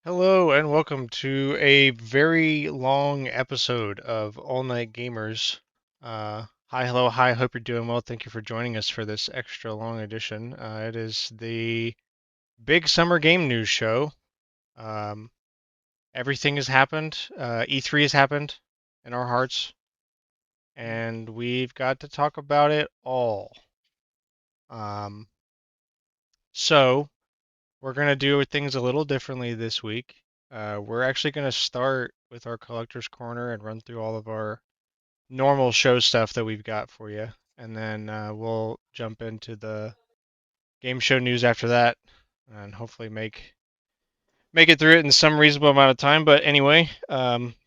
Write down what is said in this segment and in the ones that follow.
Hello and welcome to a very long episode of All Night Gamers. Hi, hello, hi. Hope you're doing well. Thank you for joining us for this extra long edition. It is the big summer game news show. Um, Everything has happened. E3 has happened in our hearts, and we've got to talk about it all. Um, so we're gonna do things a little differently this week. We're actually gonna start with our collector's corner and run through all of our normal show stuff that we've got for you, and then we'll jump into the game show news after that, and hopefully make it through it in some reasonable amount of time. But anyway,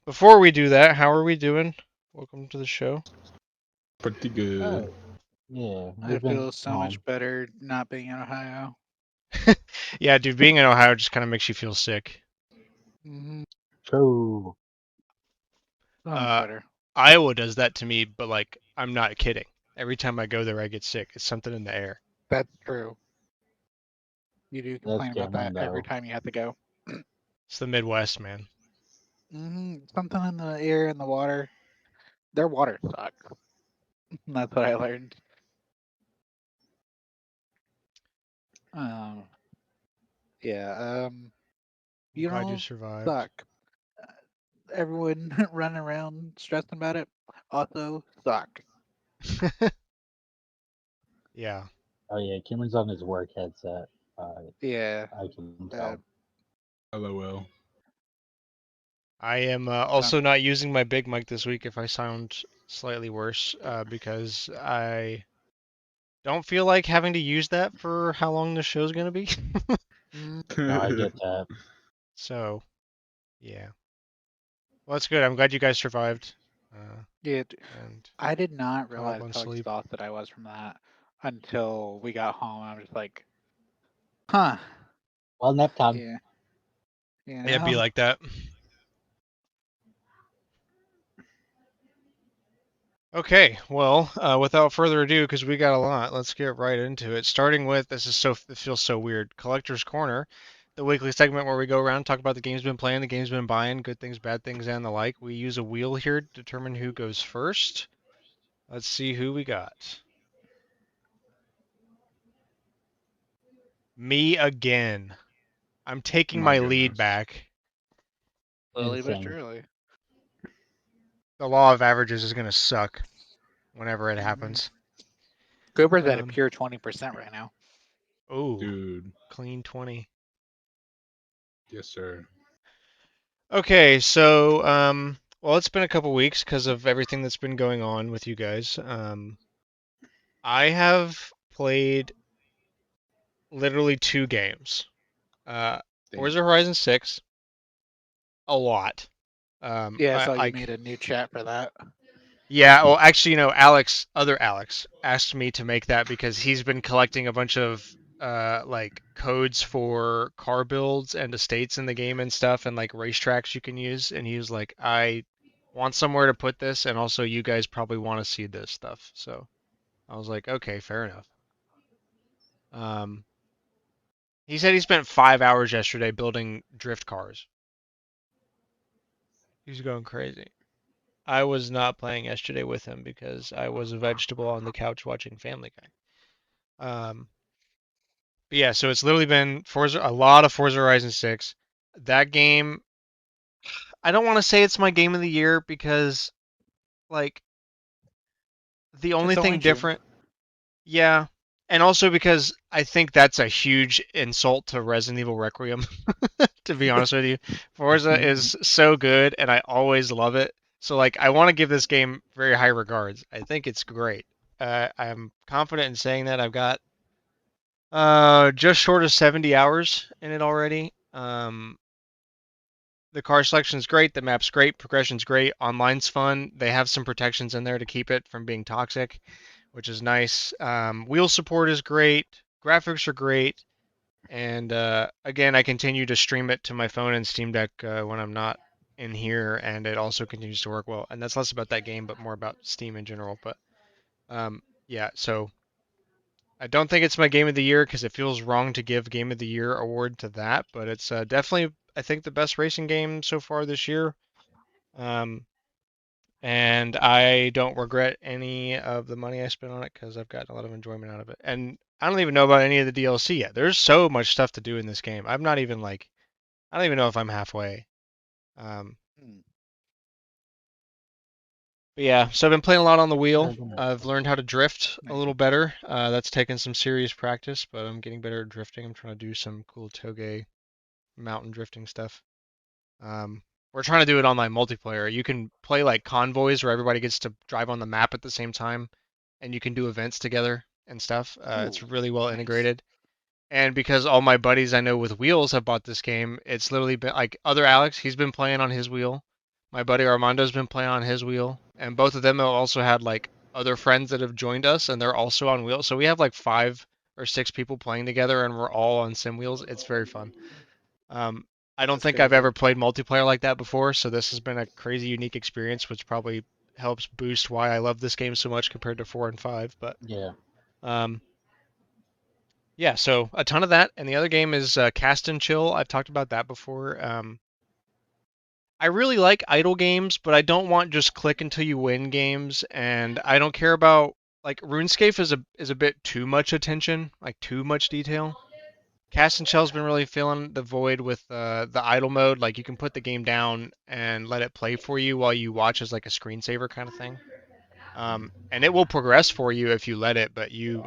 before we do that, how are we doing? Welcome to the show. Pretty good. Oh, yeah, I we've been feel so home. much better not being in Ohio. Yeah, dude, being in Ohio just kind of makes you feel sick. Mm-hmm. True. So much Uh, better. Iowa does that to me, but like, I'm not kidding. Every time I go there, I get sick. It's something in the air. That's true. You do That's complain about Cameron, that every though. time you have to go. It's the Midwest, man. Something in the air and the water. Their water sucks. That's what I learned. Um, yeah. I'm glad you Funerals survived. suck. Everyone running around stressing about it also suck. Yeah. Oh, yeah, Cameron's on his work headset. Yeah. I can Uh, tell. LOL. I am some also not using my big mic this week if I sound slightly worse, because I don't feel like having to use that for how long the show's going to be. mm, No, I get that. So, yeah. Well, that's good. I'm glad you guys survived, yeah. and I did not caught up realize on how sleep. exhausted I was from that until we got home. I was just like, huh. Well, nap time. Yeah. You Yeah, it'd be know? like that. Okay, well, without further ado, because we got a lot, let's get right into it. Starting with it feels so weird. Collector's Corner, the weekly segment where we go around and talk about the games we've been playing, the games we've been buying, good things, bad things, and the like. We use a wheel here to determine who goes first. Let's see who we got. Me again. I'm taking My my lead goodness. back. Slowly but Insane. surely. The law of averages is gonna suck whenever it hmm happens. Cooper's at a Um, pure 20% right now. oh, Dude. clean 20. Yes, sir. Okay, so well, it's been a couple weeks because of everything that's been going on with you guys. I have played literally two games. Uh, Damn. Forza Horizon 6, a lot. Yeah, I I saw you like, made a new chat for that. yeah. Well, actually, Alex, other Alex, asked me to make that because he's been collecting a bunch of like codes for car builds and estates in the game and stuff, and like racetracks you can use, and he was like, I want somewhere to put this, and also you guys probably want to see this stuff. So I was like, okay, fair enough. Um, he said he spent 5 hours yesterday building drift cars. He's going crazy. I was not playing yesterday with him because I was a vegetable on the couch watching Family Guy. But yeah, so it's literally been Forza, a lot of Forza Horizon 6. That game, I don't want to say it's my game of the year because, like, the only It's only thing June. different, yeah, and also because I think that's a huge insult to Resident Evil Requiem, to be honest with you. Forza is so good and I always love it. So, like, I want to give this game very high regards. I think it's great. I'm confident in saying that I've got just short of 70 hours in it already. The car selection's great, the map's great, progression's great, online's fun. They have some protections in there to keep it from being toxic, which is nice. Wheel support is great, graphics are great, and again, I continue to stream it to my phone and Steam Deck when I'm not in here, and it also continues to work well. And that's less about that game, but more about Steam in general. But yeah, so I don't think it's my game of the year because it feels wrong to give game of the year award to that, but it's definitely I think, the best racing game so far this year. And I don't regret any of the money I spent on it because I've gotten a lot of enjoyment out of it. And I don't even know about any of the DLC yet. There's so much stuff to do in this game. I'm not even like, I don't even know if I'm halfway. Um, Hmm. but yeah, so I've been playing a lot on the wheel. Very nice. I've learned how to drift a Nice. little better. That's taken some serious practice, but I'm getting better at drifting. I'm trying to do some cool toge mountain drifting stuff. We're trying to do it online multiplayer. You can play like convoys where everybody gets to drive on the map at the same time, and you can do events together and stuff. It's Ooh, really well nice. integrated. And because all my buddies I know with wheels have bought this game, it's literally been like other Alex, he's been playing on his wheel. My buddy Armando's been playing on his wheel, and both of them have also had like other friends that have joined us, and they're also on wheels. So we have like 5 or 6 people playing together, and we're all on sim wheels. It's very fun. Um, I don't That's think I've crazy. ever played multiplayer like that before, so this has been a crazy unique experience, which probably helps boost why I love this game so much compared to 4 and 5. But Yeah. um, yeah, so a ton of that, and the other game is Cast and Chill. I've talked about that before. I really like idle games, but I don't want just click until you win games, and I don't care about like RuneScape is a bit too much attention, like too much detail. Cast and Shell's been really filling the void with the idle mode. Like you can put the game down and let it play for you while you watch as like a screensaver kind of thing. And it will progress for you if you let it, but you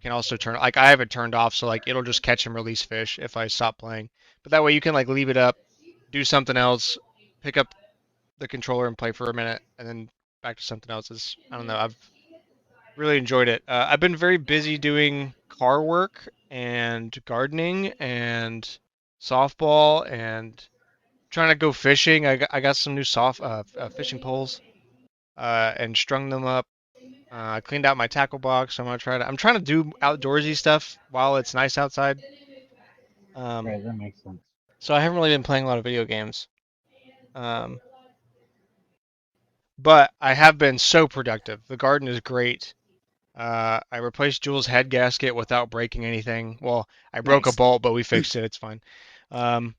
can also turn like I have it turned off, so like it'll just catch and release fish if I stop playing. But that way you can like leave it up, do something else, pick up the controller and play for a minute, and then back to something else. Is I don't know. I've really enjoyed it. I've been very busy doing car work and gardening and softball and trying to go fishing. I got some new fishing poles and strung them up. I cleaned out my tackle box. I'm trying to do outdoorsy stuff while it's nice outside. Um, Right, that makes sense. so I haven't really been playing a lot of video games. Um, but I have been so productive. The garden is great. I replaced Jules' head gasket without breaking anything. Well, I broke a Nice. bolt, but we fixed it. It's fine. Um,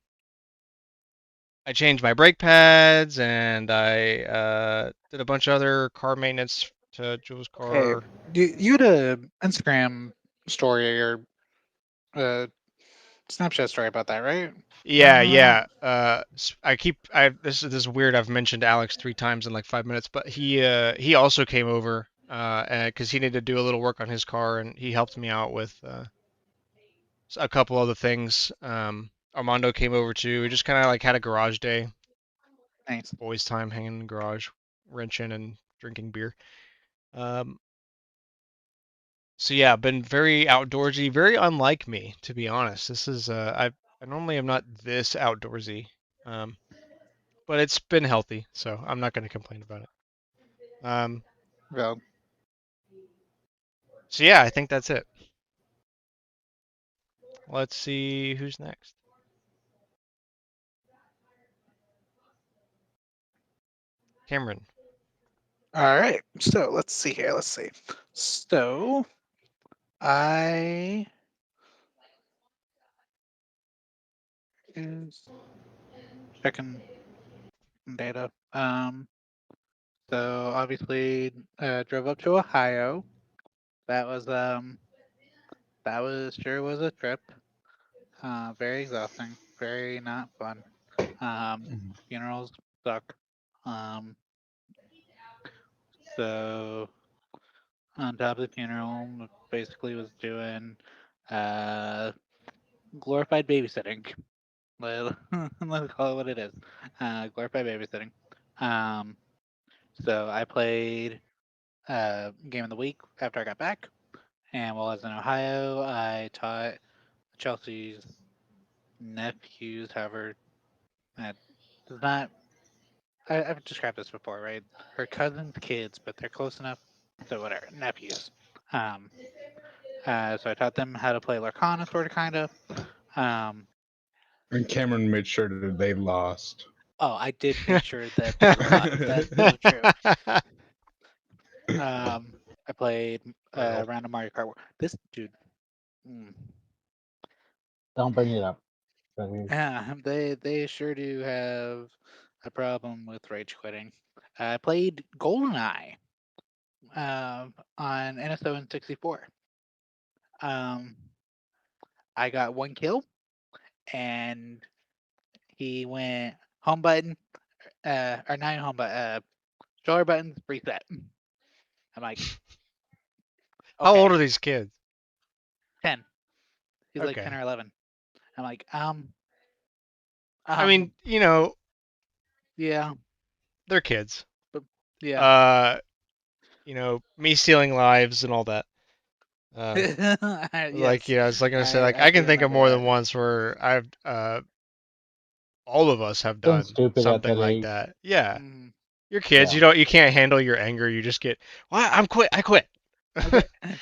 I changed my brake pads, and I did a bunch of other car maintenance to Jules' Hey, car. you had a Instagram story or a Snapchat story about that, right? Yeah, yeah. This is weird. I've mentioned Alex 3 times in like 5 minutes, but he also came over because he needed to do a little work on his car, and he helped me out with a couple other things. Armando came over too. We just kind of like had a garage day, Nice. boys' time, hanging in the garage, wrenching and drinking beer. Um, so yeah, been very outdoorsy, very unlike me, to be honest. This is I normally am not this outdoorsy, um, but it's been healthy, so I'm not going to complain about it. Um, Well, so yeah, I think that's it. Let's see who's next. Cameron. all right. So let's see here. Let's see. So I is checking data. So obviously, drove up to Ohio. That was sure was a trip. Very exhausting. Very not fun. Mhm. Funerals suck. Um, so on top of the funeral, basically was doing uh glorified babysitting. Let's call it what it is. Glorified babysitting. Um, so I played game of the week after I got back, and while I was in Ohio, I taught Chelsea's nephews, however, that does not. I've described this before, right? Her cousin's kids, but they're close enough, so whatever. Nephews. Um, so I taught them how to play Lorcana, sort of, kind of. Um, And Cameron made sure that they lost. oh, I did make sure that they lost. That's so true. I played Well, random Mario Kart. This dude. Mm, Don't bring it up. Yeah, they sure do have a problem with rage quitting. I played GoldenEye on NSO and 64. Um, I got 1 kill, and he went home button, or not home button, shoulder buttons, reset. I'm like, How old okay, are these kids? 10. He's like 10 Okay. or 11. I'm like, I mean, yeah, they're kids. but yeah. Uh, me stealing lives and all that. Yes, I was like gonna say, like I I do can think of remember more than that. once where all of us have Feeling done stupid at something that like age. that. Yeah, Mm. you're kids. Yeah. You can't handle your anger. You just get, well, I quit.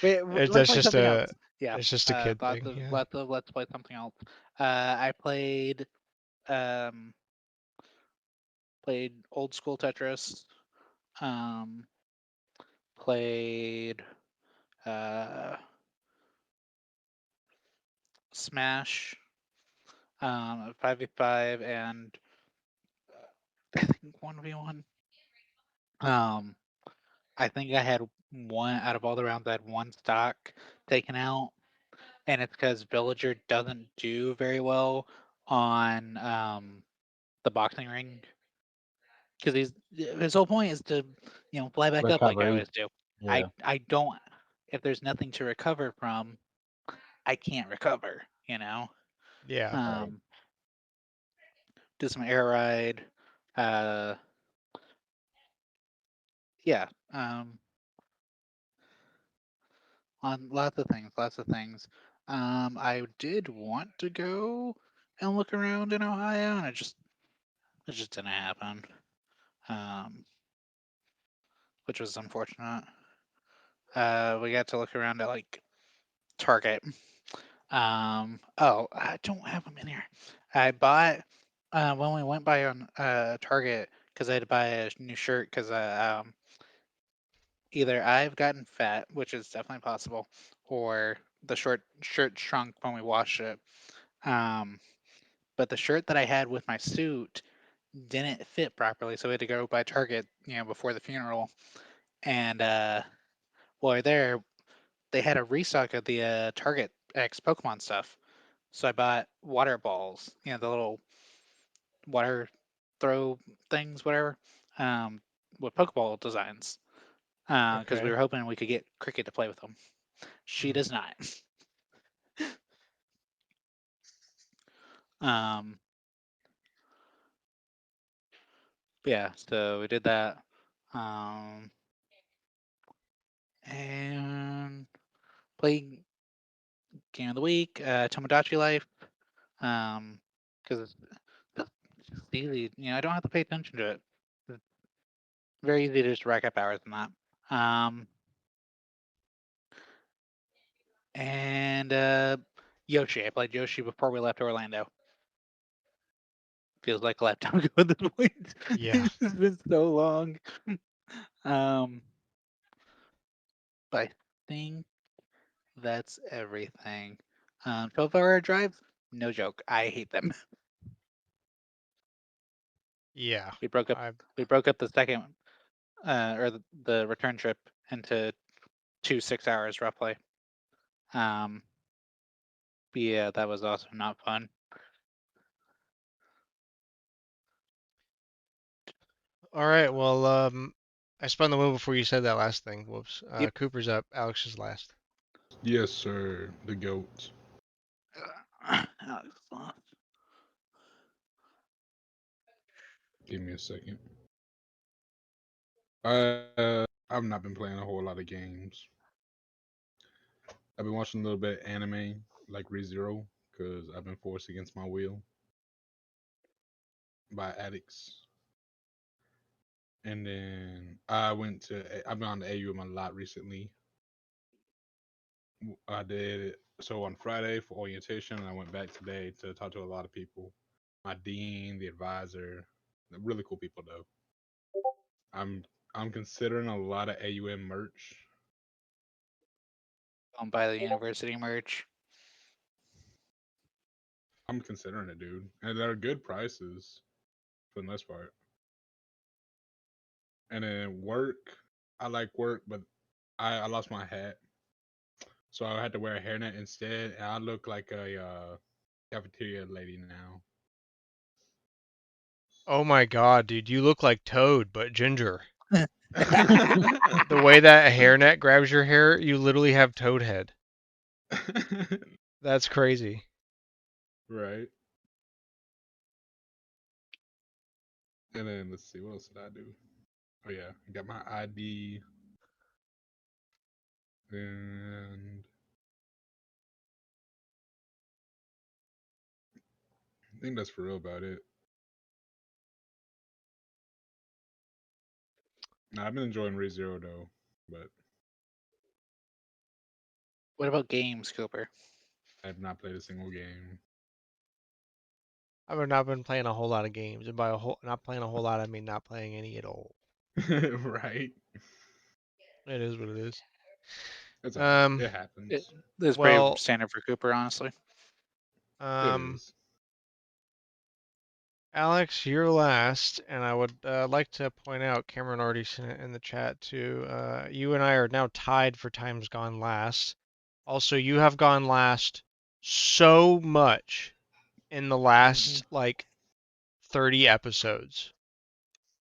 Okay, wait, That's let's play just something else. a, Yeah, it's just a kid lots thing. of Yeah. lots of let's play something else. I um played old school Tetris. Um, played uh Smash. 5v5 and I think 1v1. Um, I think I had one out of all the rounds. I had one stock taken out, and it's because Villager doesn't do very well on the boxing ring. Because his whole point is to fly back up like I Recovery. always do. Yeah. I don't, if there's nothing to recover from, I can't recover. Yeah. Right. Um, do some air ride. Uh, yeah. On lots of things, lots of things. I did want to go and look around in Ohio, and it just didn't happen. Um, which was unfortunate. We got to look around at like Target. Oh, I don't have them in here. I bought when we went by on Target because I had to buy a new shirt because either I've gotten fat, which is definitely possible, or the short shirt shrunk when we washed it. Um, but the shirt that I had with my suit didn't fit properly, so we had to go by Target, before the funeral. And while there, they had a restock of the Target X Pokemon stuff. So I bought water balls, the little water throw things, whatever, um, with Pokeball designs, because we Okay. were hoping we could get Cricket to play with them. She Mhm. does not. um, yeah, so we did that. Um, and played Game of the Week, Tomodachi Life, because it's easy. I don't have to pay attention to it. It's very easy to just rack up hours in that. Um, and Yoshi. I played Yoshi before we left Orlando. Feels like a lifetime ago at this point. Yeah. It's been so long. Um, but I think that's everything. 12-hour drives, no joke. I hate them. Yeah. We broke up. I We broke up the second, or the return trip into 2 6 hours roughly. Um, but yeah, that was also not fun. All right. Well, I spun the wheel before you said that last thing. Whoops. Yep. Cooper's up. Alex is last. Yes, sir. The goat. Alex lost. Give me a second. I've not been playing a whole lot of games. I've been watching a little bit of anime, like ReZero, because I've been forced against my will by addicts. And then I've been on the AUM a lot recently. I did so on Friday for orientation, and I went back today to talk to a lot of people. My dean, the advisor, really cool people though. I'm I'm considering a lot of AUM merch. Don't buy the university merch. I'm considering it, dude, and they're good prices for the most part. And then work, I like work, but I lost my hat, so I had to wear a hairnet instead, and I look like a cafeteria lady now. Oh my god, dude, you look like Toad, but ginger. The way that hairnet grabs your hair, you literally have Toad head. That's crazy. Right. And then let's see, what else did I do? Oh yeah, I got my ID, and I think that's for real about it. Nah, I've been enjoying ReZero though, but What about games, Cooper? I have not played a single game. I've not been playing a whole lot of games, and by not playing a whole lot, I mean not playing any at all. Right. It is what it is. It's alright. Um, It happens. That's pretty well, standard for Cooper, honestly. It um, is. Alex, you're last, and I would like to point out, Cameron already sent it in the chat too. You and I are now tied for times gone last. Also, you have gone last so much in the last like 30 episodes.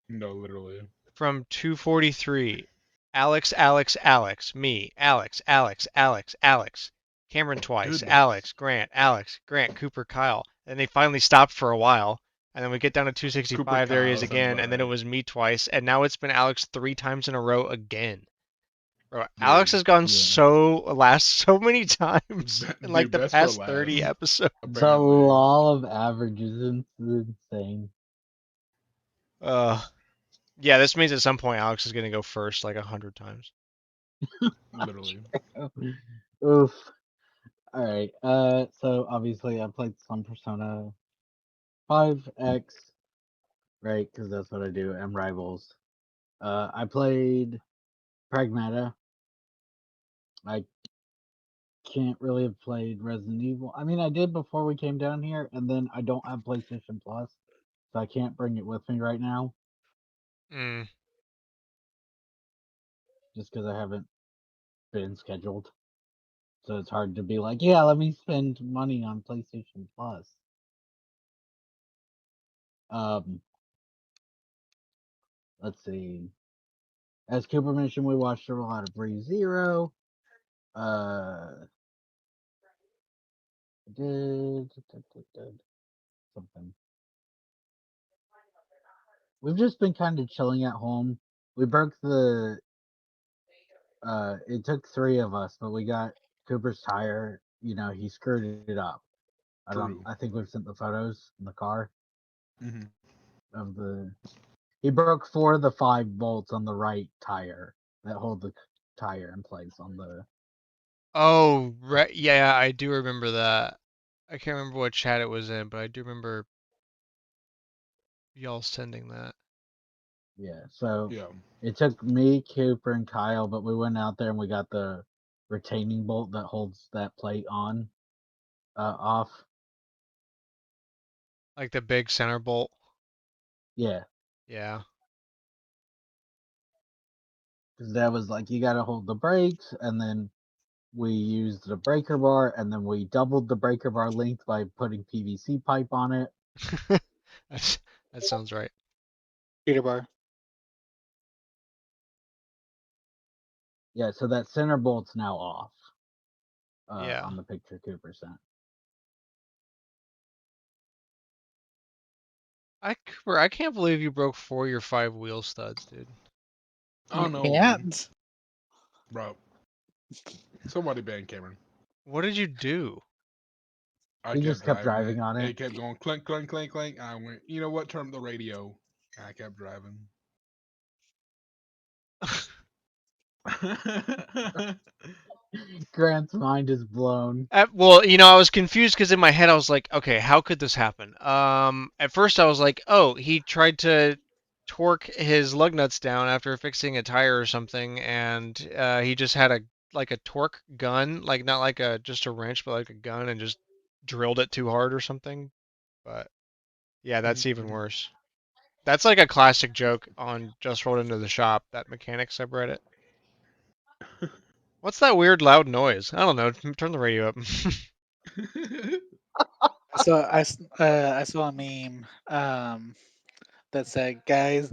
No, literally. From 243, Alex, Alex, Alex, me, Alex, Alex, Alex, Alex, Cameron twice, Goodness. Alex, Grant, Cooper, Kyle. And they finally stopped for a while. And then we get down to Cooper 265, there he is Kyle sounds again. about And then it right. was me twice. And now it's been Alex 3 times in a row again. Bro, Alex Dude. has gone Yeah. so many times in like Dude, the best for past 30 last. episodes. The Apparently. law of averages is insane. Yeah, this means at some point Alex is going to go first like 100 times. Literally. Oof. All right. So obviously I played some Persona 5X, right? Because that's what I do. And Rivals. I played Pragmata. I can't really have played Resident Evil. I mean, I did before we came down here, and then I don't have PlayStation Plus, so I can't bring it with me right now, Mm. just because I haven't been scheduled. So it's hard to be like, yeah, let me spend money on PlayStation Plus. Um, let's see. As Cooper mentioned, we watched a lot of ReZero. Did something. We've just been kind of chilling at home. We broke the. It took 3 of us, but we got Cooper's tire. You know, he screwed it up. True. I think we've sent the photos in the car Mm-hmm. of the. He broke 4 of the 5 bolts on the right tire that hold the tire in place on the. Oh, right. Yeah, I do remember that. I can't remember what chat it was in, but I do remember y'all sending that. Yeah, so Yeah. it took me, Cooper, and Kyle, but we went out there and we got the retaining bolt that holds that plate on, off. Like the big center bolt. Yeah, Yeah. because that was like you got to hold the brakes, and then we used the breaker bar, and then we doubled the breaker bar length by putting PVC pipe on it. That's, that sounds right. Peter Bar. Yeah, so that center bolt's now off, Yeah. on the picture Cooper sent. Cooper, I can't believe you broke 4 of your 5 wheel studs, dude. I You don't know, man. can't. Bro. Somebody ban Cameron. What did you do? I He kept just kept driving it. driving on it. It kept going clink, clink, clink, clink. I went, you know what? Turn up the radio. And I kept driving. Grant's mind is blown. Well, I was confused because in my head I was like, okay, how could this happen? At first I was like, oh, he tried to torque his lug nuts down after fixing a tire or something, and he just had a torque gun, like not like a just a wrench, but like a gun, and just drilled it too hard or something. But yeah, that's even Mhm. worse. That's like a classic joke on Just Rolled Into the Shop, that mechanics subreddit. What's that weird loud noise? I don't know. Turn the radio up. I saw a meme that said, "Guys,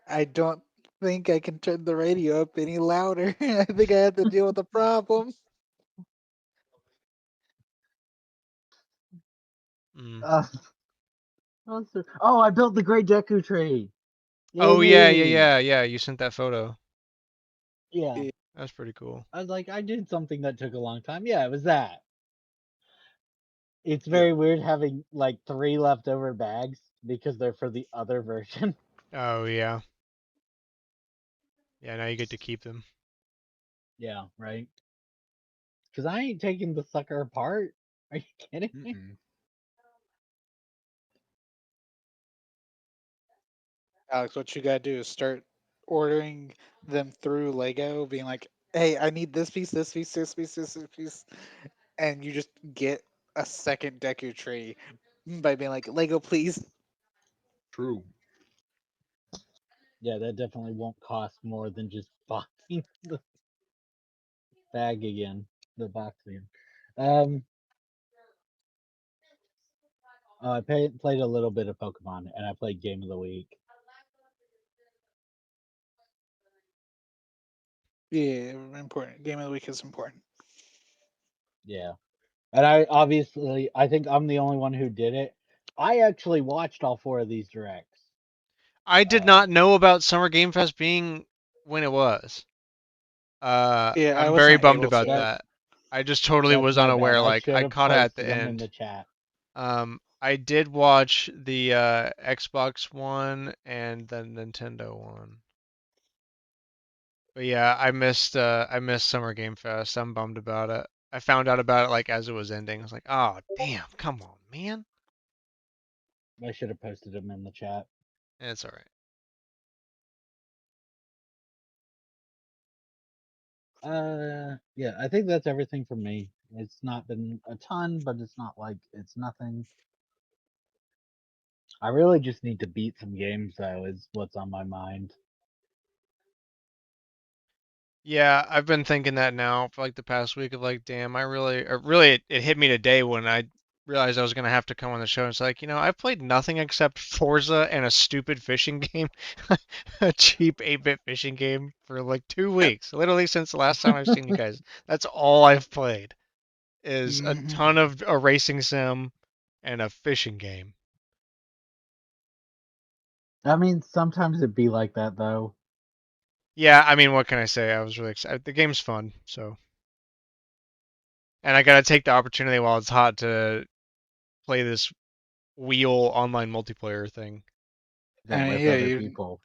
I don't think I can turn the radio up any louder. I think I have to deal with a problem." Mm. Uh, oh, I built the Great Deku Tree. Yay Oh yeah, yeah, me! yeah, yeah. You sent that photo. Yeah, Yeah. That's pretty cool. I was like, I did something that took a long time. Yeah, it was that. It's Yeah. very weird having like 3 leftover bags because they're for the other version. Oh yeah. Yeah, now you get to keep them. Yeah, right. Because I ain't taking the sucker apart. Are you kidding me? Mm-mm. Alex, what you gotta do is start ordering them through Lego, being like, "Hey, I need this piece, this piece, this piece, this piece," and you just get a second Deku tree by being like, "Lego, please." True. Yeah, that definitely won't cost more than just boxing the bag again, the box again. Um, played a little bit of Pokemon, and I played Game of the Week. Yeah, important. Game of the week is important. Yeah, and I think I'm the only one who did it. I actually watched all 4 of these directs. I did Uh, not know about Summer Game Fest being when it was. Yeah, I I'm was very not bummed able about that to. that. I just totally that's was my bad. unaware. I Like should I have caught it at the posted them in end. the chat. I did watch the Xbox one and the Nintendo one. But yeah, I missed Summer Game Fest. I'm bummed about it. I found out about it like as it was ending. I was like, oh damn, come on, man. I should have posted them in the chat. It's all right. Yeah, I think that's everything for me. It's not been a ton, but it's not like it's nothing. I really just need to beat some games though, is what's on my mind. Yeah, I've been thinking that now for like the past week of like, damn, really, it hit me today when I realized I was gonna have to come on the show. It's like, I've played nothing except Forza and a stupid fishing game, a cheap 8-bit fishing game for like 2 weeks, literally since the last time I've seen you guys. That's all I've played is a Mhm. ton of a racing sim and a fishing game. I mean, sometimes it'd be like that though. Yeah, I mean, what can I say? I was really excited. The game's fun, so, and I gotta take the opportunity while it's hot to play this wheel online multiplayer thing. That with Yeah, other you people.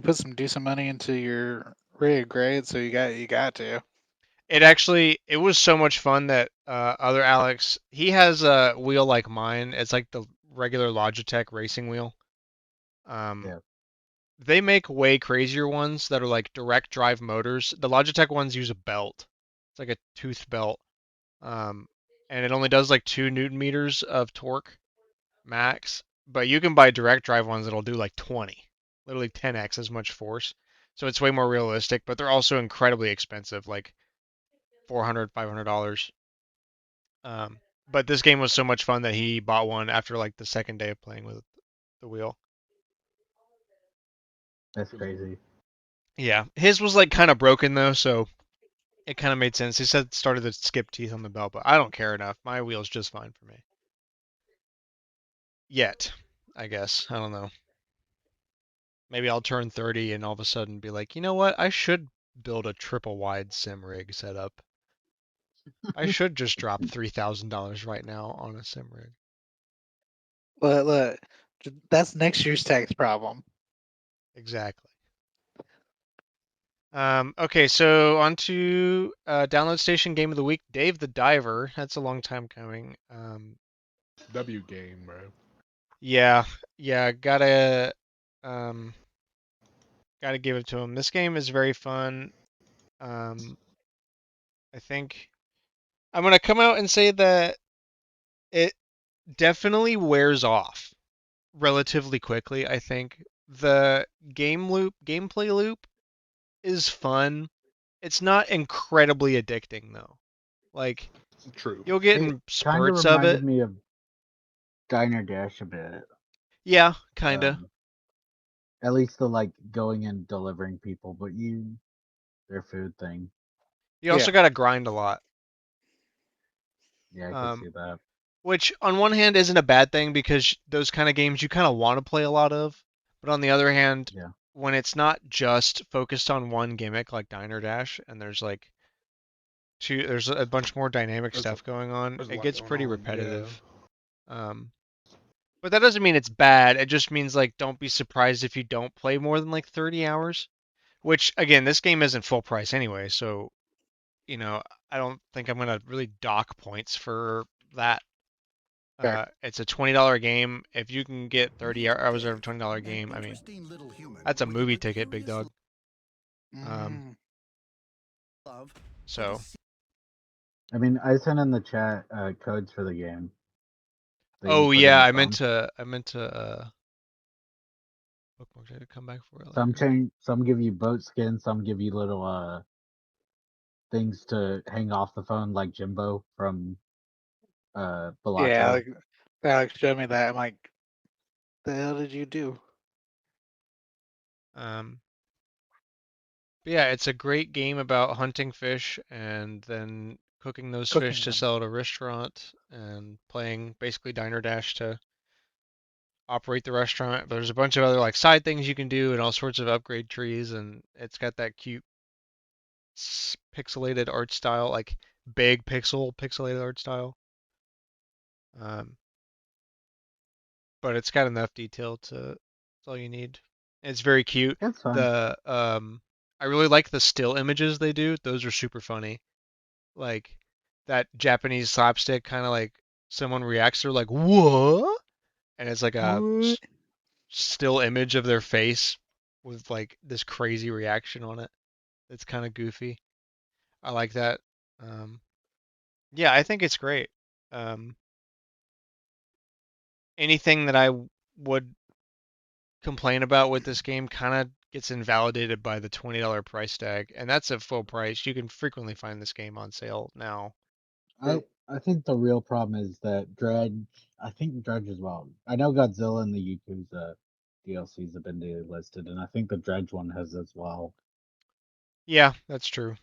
put some decent money into your rig, right? So you got to. It was so much fun that other Alex, he has a wheel like mine. It's like the regular Logitech racing wheel. Um, Yeah. they make way crazier ones that are like direct drive motors. The Logitech ones use a belt. It's like a toothed belt. Um, and it only does like 2 Newton meters of torque max. But you can buy direct drive ones that'll do like 20, literally 10x as much force. So it's way more realistic, but they're also incredibly expensive, like $400, $500. But this game was so much fun that he bought one after like the second day of playing with the wheel. That's Pretty cool. crazy. Yeah, his was like kind of broken though, so it kind of made sense. He said it started to skip teeth on the belt, but I don't care enough. My wheel's just fine for me. Yet, I guess. I don't know. Maybe I'll turn 30 and all of a sudden be like, you know what? I should build a triple wide sim rig setup. I should just drop $3,000 right now on a sim rig. Look, that's next year's tax problem. Exactly. Okay, so on to download station game of the week, Dave the Diver. That's a long time coming. W game, bro. Yeah, yeah, um, gotta give it to him. This game is very fun. Um, I think I'm gonna come out and say that It definitely wears off relatively quickly, I think. The gameplay loop is fun. It's not incredibly addicting though. Like True. you'll get It in kind of spurts of reminded it. me of Diner Dash a bit. Yeah, kinda. Um, at least the like going and delivering people, but their food thing. You also Yeah. gotta grind a lot. Yeah, I could Um, see that. which on one hand isn't a bad thing because those kind of games you kind of want to play a lot of, but on the other hand, Yeah. when it's not just focused on one gimmick like Diner Dash and there's a bunch more dynamic There's a stuff going on, there's a it lot gets going pretty on. Yeah. repetitive. Um, but that doesn't mean it's bad. It just means like don't be surprised if you don't play more than like 30 hours. Which again, this game isn't full price anyway, so you know I don't think I'm gonna really dock points for that. Fair. It's a $20 game. If you can get 30 hours out of a $20 game, I mean, that's a movie ticket, big dog. Um, Mm. so I mean, I sent in the chat codes for the game that you oh put in yeah, the I meant phone. to bookmark it to come back for it Some later. change, some give you boat skin, some give you little things to hang off the phone, like Jimbo from Yeah, Balatro. like Alex showed me that. I'm like, the hell did you do? Um, but yeah, it's a great game about hunting fish and then cooking those fish Cooking to them. sell at a restaurant and playing basically Diner Dash to operate the restaurant. There's a bunch of other like side things you can do and all sorts of upgrade trees, and it's got that cute pixelated art style, like big pixelated art style. Um, but it's got enough detail to it's all you need. It's very cute. It's fun. The I really like the still images they do. Those are super funny. Like that Japanese slapstick kind of like someone reacts, they're like, "What?" And it's like a What? still image of their face with like this crazy reaction on it. It's kind of goofy. I like that. Um, yeah, I think it's great. Um, anything that I would complain about with this game kind of gets invalidated by the $20 price tag, and that's at full price. You can frequently find this game on sale now. True. I think the real problem is that Dredge. I think Dredge as well. I know Godzilla and the Yakuza DLCs have been delisted, and I think the Dredge one has as well. Yeah, that's true.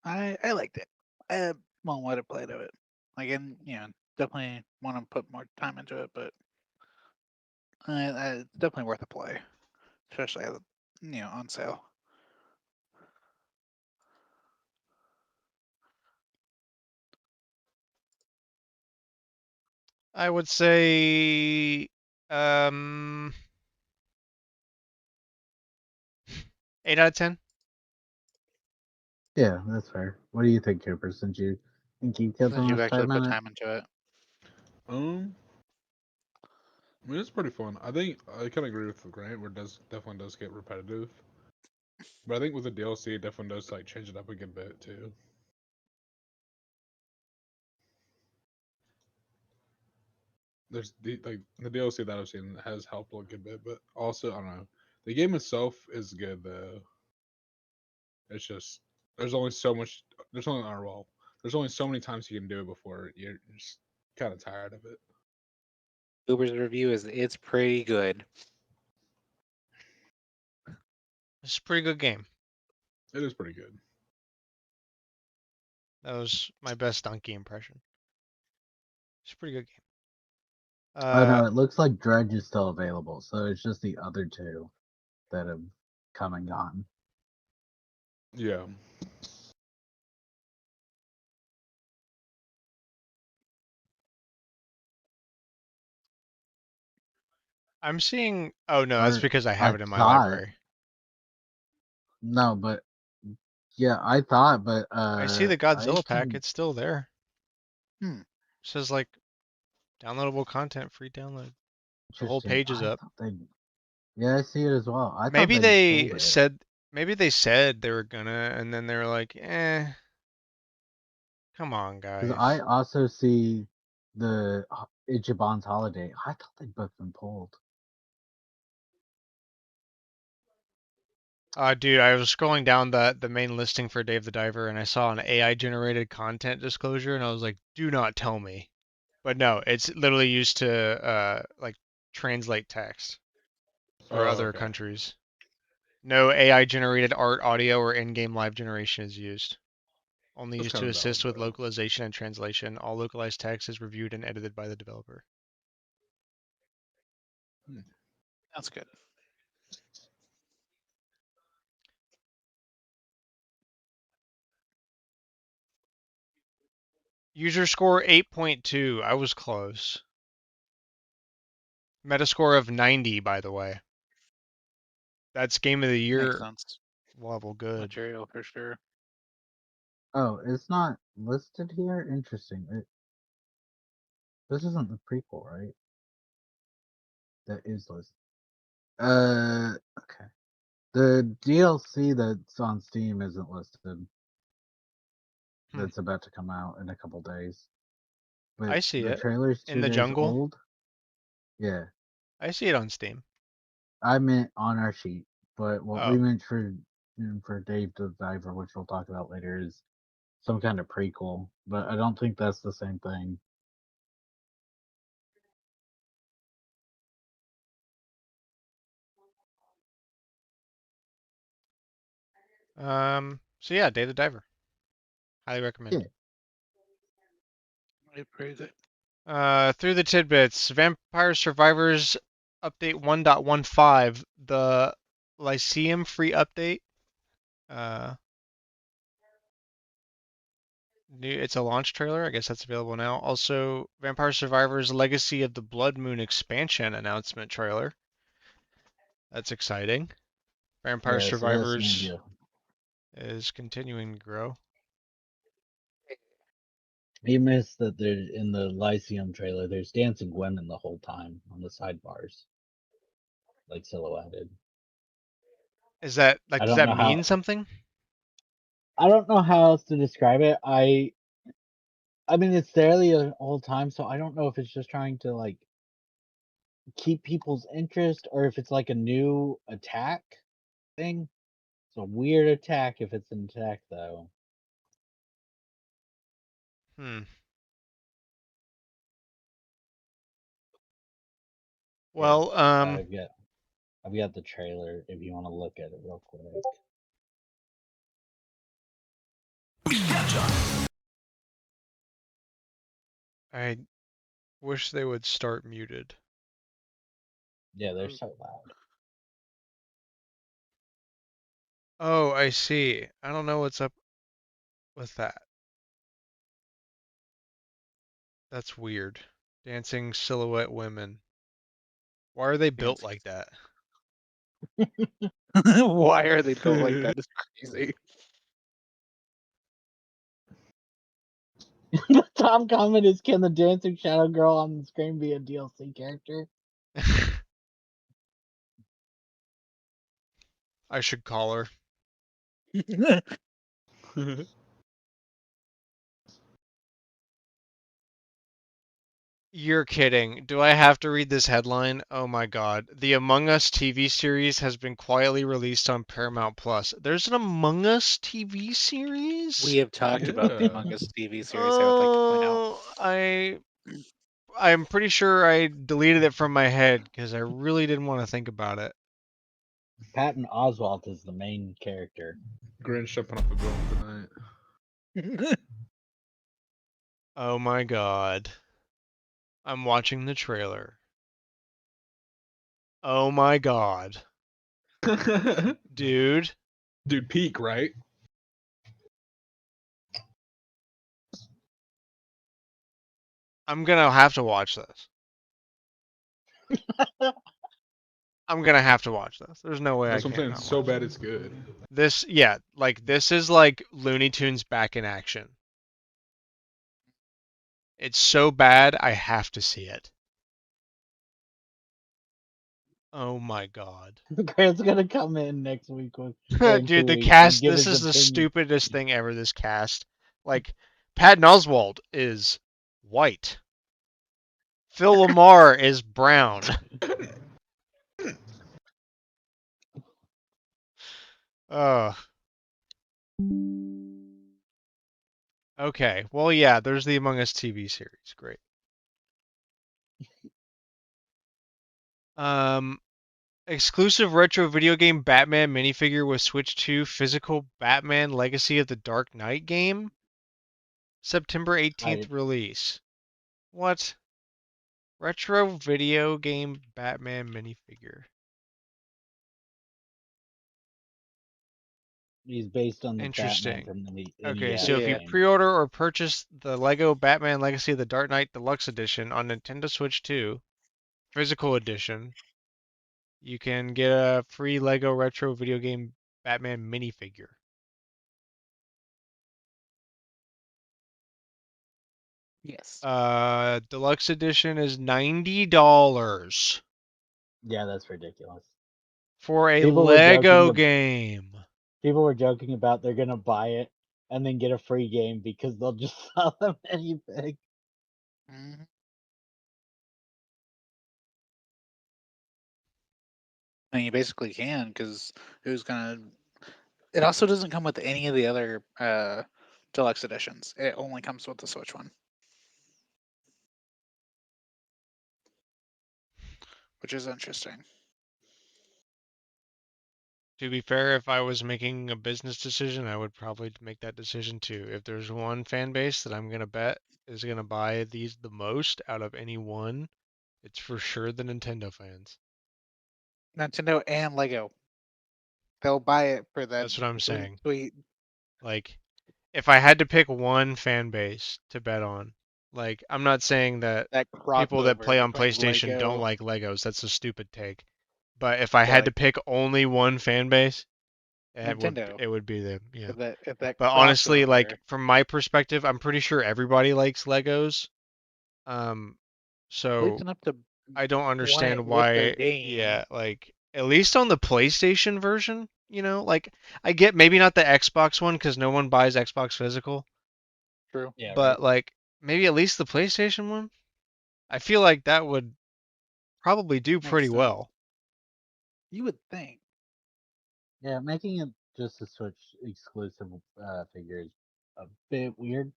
I liked it. I won't let it play to it. Like, and definitely want to put more time into it, but it's definitely worth a play, especially on sale. I would say um 8 out of 10. Yeah, that's fair. What do you think, Cooper? Since you think you killed the Since you've most actually time put in it? time into it. I mean, it's pretty fun. I think I kind of agree with Grant, where it definitely does get repetitive. But I think with the DLC, it definitely does like change it up a good bit too. There's like the DLC that I've seen has helped a good bit, but also I don't know. The game itself is good though. It's just there's only so much. There's only well, there's only so many times you can do it before you're just kind of tired of it. Uber's review is it's pretty good. It's a pretty good game. It is pretty good. That was my best donkey impression. It's a pretty good game. Oh no, it looks like Dredge is still available, so it's just the other two that have come and gone. Yeah. I'm seeing. Oh no, that's Or because I I have it in my thought. library. No, but yeah, I thought, but I see the I Godzilla pack. can It's still there. Hmm. It says like downloadable content, free download. The whole interesting. page is I up. thought they. Yeah, I see it as well. I thought Maybe they pulled they it. said Maybe they said they were gonna, and then they were like, eh, come on, Because I guys. also see the Ichiban's holiday. I thought they'd both been pulled. Dude, I was scrolling down the main listing for Dave the Diver, and I saw an AI generated content disclosure, and I was like, do not tell me. But no, it's literally used to like translate text for Oh, other okay. countries. No AI generated art, audio, or in-game live generation is used. Only That's used kind to of valid assist with though. localization and translation. All localized text is reviewed and edited by the developer. That's good. User score 8.2. I was close. Metascore of 90, by the way. That's game of the Makes year sense. level good. Material for sure. Oh, it's not listed here? Interesting. This isn't the prequel, right? That is listed. Okay. The DLC that's on Steam isn't listed. Hmm. That's about to come out in a couple days. But I see the it. trailer's In 2 the days jungle. old. Yeah. I see it on Steam. I meant on our sheet. But what we Oh. meant for Dave the Diver, which we'll talk about later, is some kind of prequel. But I don't think that's the same thing. So yeah, Dave the Diver. Highly recommend. Yeah. I praise it. Through the tidbits, Vampire Survivors update 1.15, the Lyceum free update. Uh, it's a launch trailer. I guess that's available now. Also, Vampire Survivors Legacy of the Blood Moon expansion announcement trailer. That's exciting. Vampire Yeah, so that's gonna be Survivors a. is continuing to grow. You missed that there in the Lyceum trailer. There's dancing women the whole time on the sidebars, like silhouetted. Is that like I does don't that know mean how. something? I don't know how else to describe it. I mean, it's there the whole time, so I don't know if it's just trying to like keep people's interest or if it's like a new attack thing. It's a weird attack if it's an attack though. Hmm. Yeah, Well, I've got the trailer if you want to look at it real quick. I wish they would start muted. Yeah, they're so loud. Oh, I see. I don't know what's up with that. That's weird. Dancing silhouette women. Why are they built Dancing. like that? Why are they built like that? It's crazy. The top comment is, "Can the dancing shadow girl on the screen be a DLC character?" I should call her. You're kidding. Do I have to read this headline? Oh my god. The Among Us TV series has been quietly released on Paramount Plus. There's an Among Us TV series? We have talked about the Yeah. Among Us TV series, I would like to point out. Oh, I'm pretty sure I deleted it from my head because I really didn't want to think about it. Patton Oswalt is the main character. Grinch jumping off a building tonight. Oh my god. I'm watching the trailer. Oh my god. Dude, Dude, peak, right? I'm gonna have to watch this. I'm gonna have to watch this. There's no way I That's what I'm can't saying. not So watch bad this. it's good. This, yeah, like this is like Looney Tunes back in action. It's so bad I have to see it. Oh my god. Grant's gonna come in next week or in Dude, 2 weeks the and cast, give this his is the opinion. stupidest thing ever, this cast. Like, Patton Oswalt is white. Phil Lamar is brown. Ugh. Okay, well, yeah, there's the Among Us TV series. Great. Exclusive retro video game Batman minifigure with Switch 2 physical Batman Legacy of the Dark Knight game. September 18th release. What? Retro video game Batman minifigure. He's based on the Batman Interesting. from the Okay, NES so if you Yeah. game. pre-order or purchase the Lego Batman Legacy of the Dark Knight Deluxe Edition on Nintendo Switch 2, physical edition, you can get a free Lego retro video game Batman minifigure. Yes. Deluxe edition is $90 Yeah, that's ridiculous. for a People were joking. Lego game. People were joking about they're gonna buy it and then get a free game because they'll just sell them anything. Mhm. I mean, you basically can, because who's gonna? It also doesn't come with any of the other deluxe editions. It only comes with the Switch one, which is interesting. To be fair, if I was making a business decision, I would probably make that decision too. If there's one fan base that I'm gonna bet is gonna buy these the most out of any one, it's for sure the Nintendo fans. Nintendo and Lego, they'll buy it for that That's what I'm sweet, saying. sweet Like, if I had to pick one fan base to bet on, like, I'm not saying that that people that crossover play on between PlayStation don't Lego. like Legos. That's a stupid take. But if I Yeah, had to like pick only one fan base, Nintendo. it would be them. Yeah. If that But honestly, like crossover from my perspective, I'm pretty sure everybody likes Legos. Um, at least so enough to I don't want understand it with their why, game. yeah, like at least on the PlayStation version, like I get maybe not the Xbox one because no one buys Xbox physical, True. Yeah, right. but like maybe at least the PlayStation one. I feel like that would probably do Makes pretty sense. well. You would think. Yeah, making it just a Switch exclusive figure is a bit weird.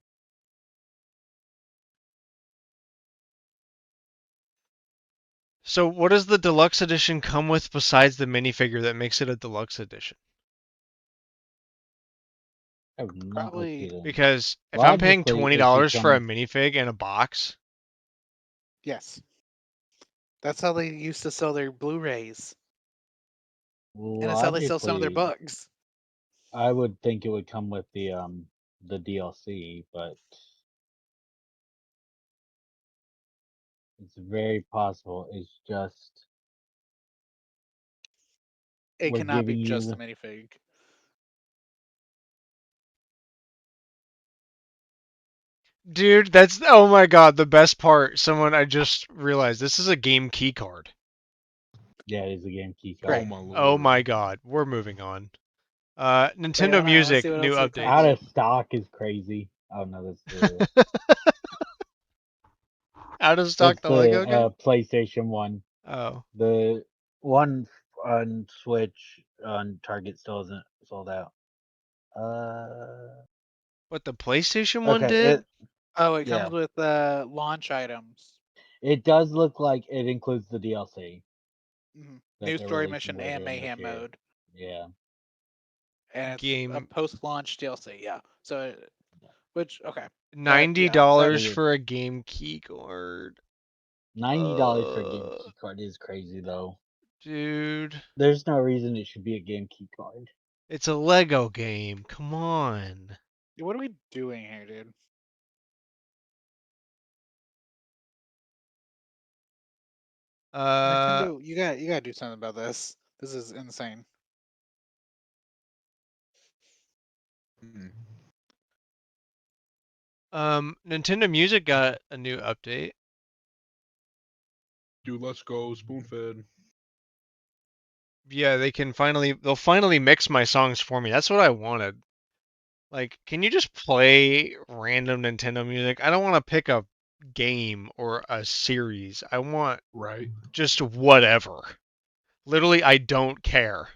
So what does the deluxe edition come with besides the minifigure that makes it a deluxe edition? I have not looked Probably at it. Because if I'm paying Logically, it should $20 come for a with. minifig and a box, yes. That's how they used to sell their Blu-rays, and that's how they sell some of their Logically, books. I would think it would come with the DLC, but it's very possible it's just It we're cannot be giving just you. a minifig. dude, that's oh my god, the best part. Someone I just realized this is a game key card. Yeah, it is a game key Oh card. Right. my Oh lord. my god, we're moving on. Wait, Nintendo hold on. Let's see Music what new else it comes Out updates. of with. stock is crazy. Oh no, Out of stock that's the the Lego game? PlayStation one. Oh, The one on Switch on Target still isn't sold out. Uh, what the PlayStation one okay, did? Oh, it comes yeah, with launch items. it does look like it includes the DLC that New they're story releasing mission and later in this mayhem year. mode, Yeah, and it's a Game post-launch DLC. Yeah. So, which okay, that ninety yeah, that dollars it is. for a game key card. $90 for a game Uh, key card is crazy though. dude, There's no reason it should be a game key card. it's a Lego game. Come on. what are we doing here, dude? Uh, Nintendo, you gotta do something about this. This is insane. Hmm. Nintendo Music got a new update. Dude, let's go spoon fed. Yeah, they'll finally mix my songs for me. That's what I wanted. Like, can you just play random Nintendo music? I don't want to pick a game or a series. I want Right. just whatever. Literally, I don't care.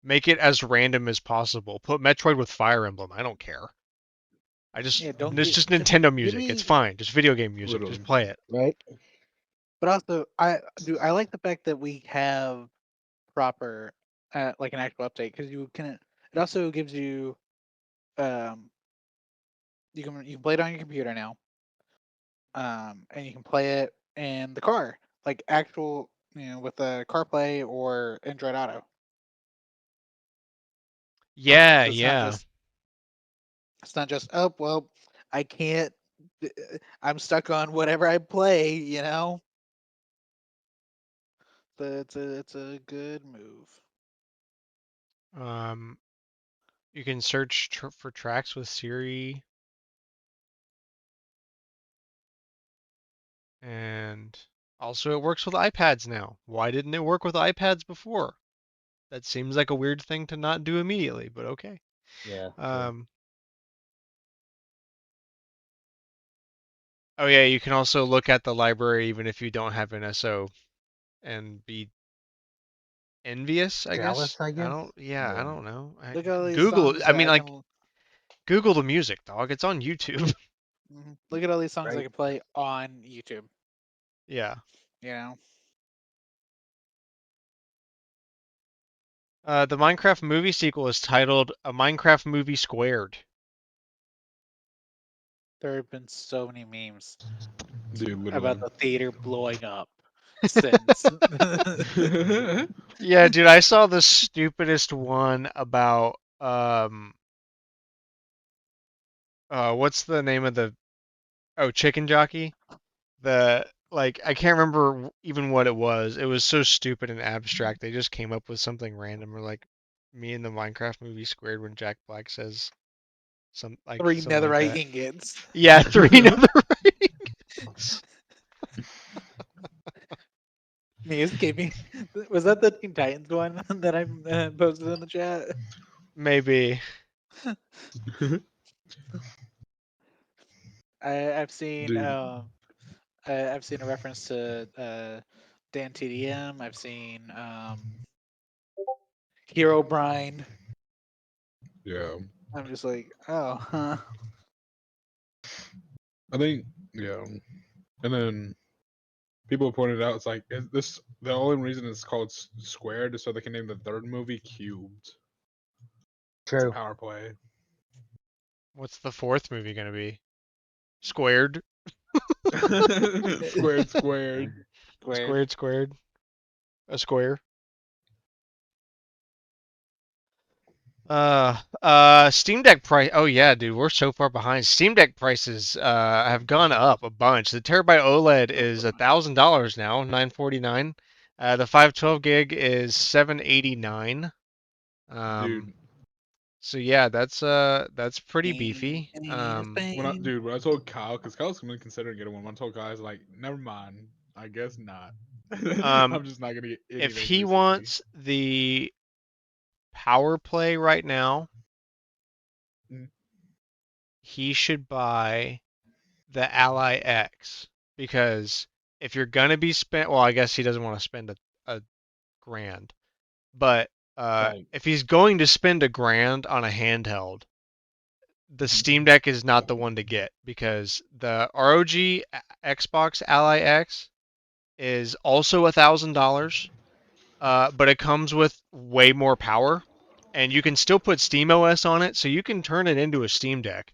Make it as random as possible. Put Metroid with Fire Emblem. I don't care. Yeah, don't It's get just Nintendo give music. It's me. fine. Just video game music. Just Literally. play it. Right? But also, I like the fact that we have proper, like an actual update, because you can. It also gives you, um, you can play it on your computer now, and you can play it in the car, like actual, with the CarPlay or Android Auto. Yeah, So yeah. it's not just, oh well, I can't. I'm stuck on whatever I play. So it's a good move. Um, you can search for tracks with Siri, and also it works with iPads now. Why didn't it work with iPads before? That seems like a weird thing to not do immediately, but okay. Yeah. True. Um, oh yeah, you can also look at the library even if you don't have an SO and be envious, I guess. Jealous, I guess. I Yeah. don't know. Look at all these Google, songs I that mean, I like, can. Google the music, dog. It's on YouTube. Look at all these songs I Right. can play on YouTube. Yeah. You know, The Minecraft movie sequel is titled A Minecraft Movie Squared. there have been so many memes Dude, about literally. the theater blowing up since. Yeah, dude, I saw the stupidest one about what's the name of the chicken jockey? The like I can't remember even what it was. It was so stupid and abstract. They just came up with something random or like me in the Minecraft movie squared when Jack Black says Three something like netherite that. ingots. Yeah, three another ratings. Muse gave me. Was that the Teen Titans one that I posted in the chat? Maybe. I've seen Dude, I've seen a reference to Dan TDM. I've seen Hero Brine. yeah. I'm just like, oh, huh. I think, yeah. And then people pointed out, it's like, is this the only reason it's called Squared is so they can name the third movie Cubed. It's a True. power play. What's the fourth movie gonna be? Squared? Squared, squared. Squared. Squared? A square? Steam Deck price. Oh yeah, dude, we're so far behind. Steam Deck prices have gone up a bunch. The terabyte OLED is $1,000 now, 949. The 512 gig is 789. Um, Dude, so yeah, that's pretty Spain, beefy. Spain. when I told Kyle, because Kyle's been considering getting one, when I told Kyle, I was like, never mind. I guess not. Um, I'm just not gonna get if anything he recently. wants the power play right now, Mm. he should buy the Ally X because if you're gonna be spent, well, I guess he doesn't want to spend a grand, but Right. if he's going to spend a grand on a handheld, the Steam Deck is not the one to get because the ROG Xbox Ally X is also $1,000, but it comes with way more power, and you can still put SteamOS on it, so you can turn it into a Steam Deck,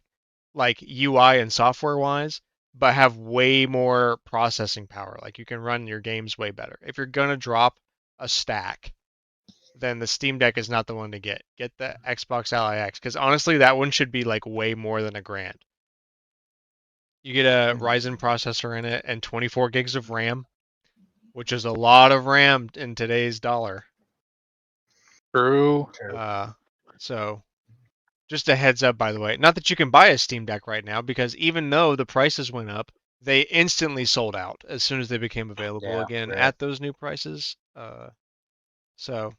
like UI and software wise, but have way more processing power. Like you can run your games way better. If you're gonna drop a stack, then the Steam Deck is not the one to get. Get the Xbox Ally X because honestly, that one should be like way more than a grand. You get a Ryzen processor in it and 24 gigs of RAM, which is a lot of RAM in today's dollar. True. True. So just a heads up, by the way. Not that you can buy a Steam Deck right now, because even though the prices went up, they instantly sold out as soon as they became available Yeah. again Rip. at those new prices. So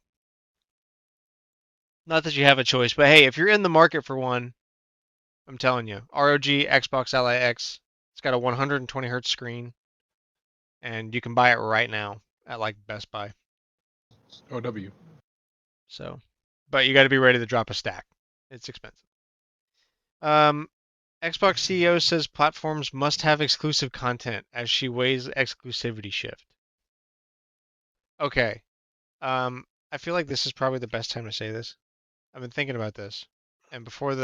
Not that you have a choice, but hey, if you're in the market for one, I'm telling you, ROG Xbox Ally X. It's got a 120 hertz screen, and you can buy it right now at like Best Buy. OW. So, but you got to be ready to drop a stack. It's expensive. Um, Xbox CEO says platforms must have exclusive content as she weighs exclusivity shift. Okay. I feel like this is probably the best time to say this. I've been thinking about this, and before we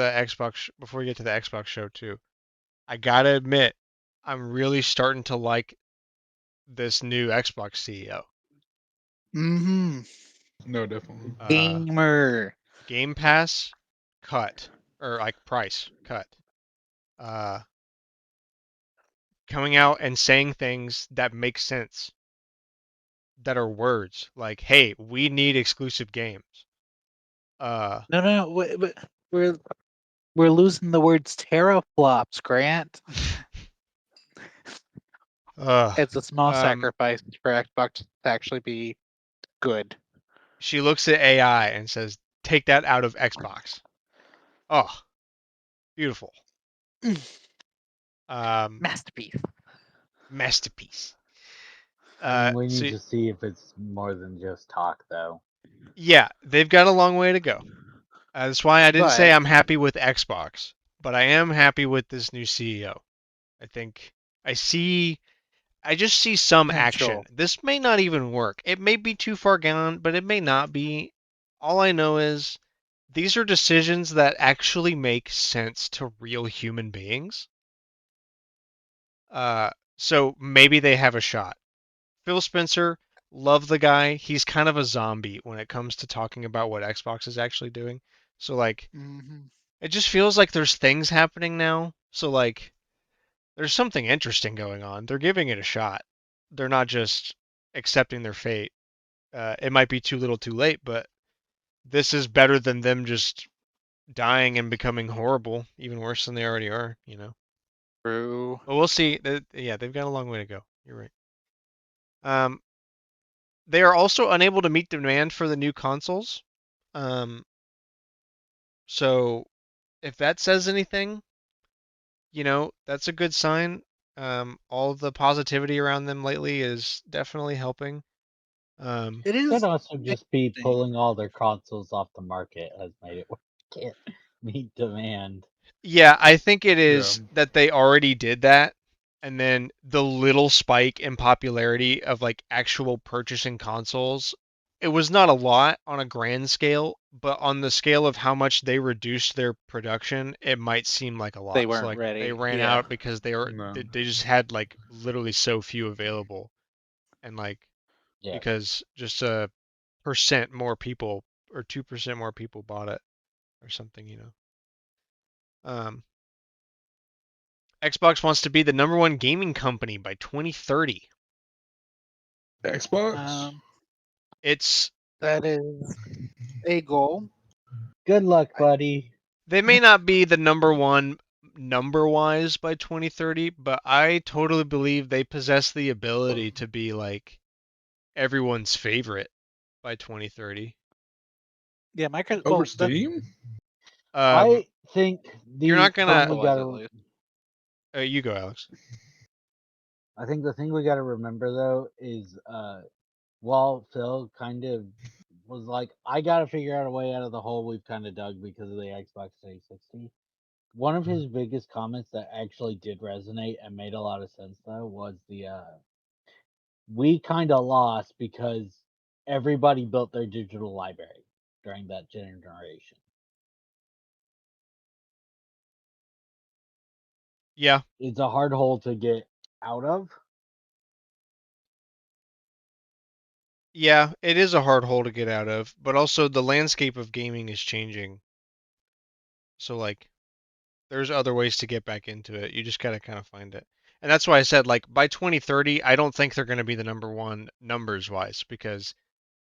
get to the Xbox show too, I gotta admit, I'm really starting to like this new Xbox CEO. Mm-hmm. No, definitely. Gamer. Game Pass cut or like price cut. Uh, Coming out and saying things that make sense, that are words like, "Hey, we need exclusive games." Uh, No. We're losing the words teraflops, Grant. uh, It's a small um, sacrifice for Xbox to actually be good. she looks at AI and says, "Take that out of Xbox." Oh, beautiful. Um, Masterpiece. Masterpiece. I mean, we So need to see if it's more than just talk, though. yeah, they've got a long way to go. That's why I didn't say But I'm happy with Xbox, but I am happy with this new CEO. I think I see, I just see some action. potential. This may not even work. It may be too far gone, but it may not be. All I know is these are decisions that actually make sense to real human beings. Uh, so maybe they have a shot. Phil Spencer, love the guy. He's kind of a zombie when it comes to talking about what Xbox is actually doing. So like, Mm-hmm. it just feels like there's things happening now. So like, there's something interesting going on. They're giving it a shot. They're not just accepting their fate. It might be too little, too late, but this is better than them just dying and becoming horrible, even worse than they already are. You know. True. But we'll see. Yeah, they've got a long way to go. You're right. Um, they are also unable to meet demand for the new consoles. Um, so if that says anything, that's a good sign. All of the positivity around them lately is definitely helping. Um, It Could is also just be interesting. pulling all their consoles off the market has made it can't meet demand. yeah, I think it Yeah. is that they already did that, and then the little spike in popularity of like actual purchasing consoles. It was not a lot on a grand scale, but on the scale of how much they reduced their production, it might seem like a They lot. So weren't like they ready. ran Yeah. out because they were No. they just had like literally so few available, and like Yeah. because just a percent more people or 2% more people bought it or something. Um, Xbox wants to be the number one gaming company by 2030. Xbox. Um, It's that is a goal. Good luck, I, buddy. They may not be the number one number wise by 2030, but I totally believe they possess the ability to be like everyone's favorite by 2030. yeah, Microsoft. Over Well, that's Steam? Um, I think you're the not thing gonna. we gotta allegedly. You go, Alex. I think the thing we gotta remember though is while Phil kind of was like, I gotta figure out a way out of the hole we've kind of dug because of the Xbox 360. One of his biggest comments that actually did resonate and made a lot of sense though was the we kind of lost because everybody built their digital library during that generation. Yeah, It's a hard hole to get out of. yeah, it is a hard hole to get out of, but also the landscape of gaming is changing. So like, there's other ways to get back into it. You just gotta kind of find it. And that's why I said like by 2030, I don't think they're going to be the number one numbers wise because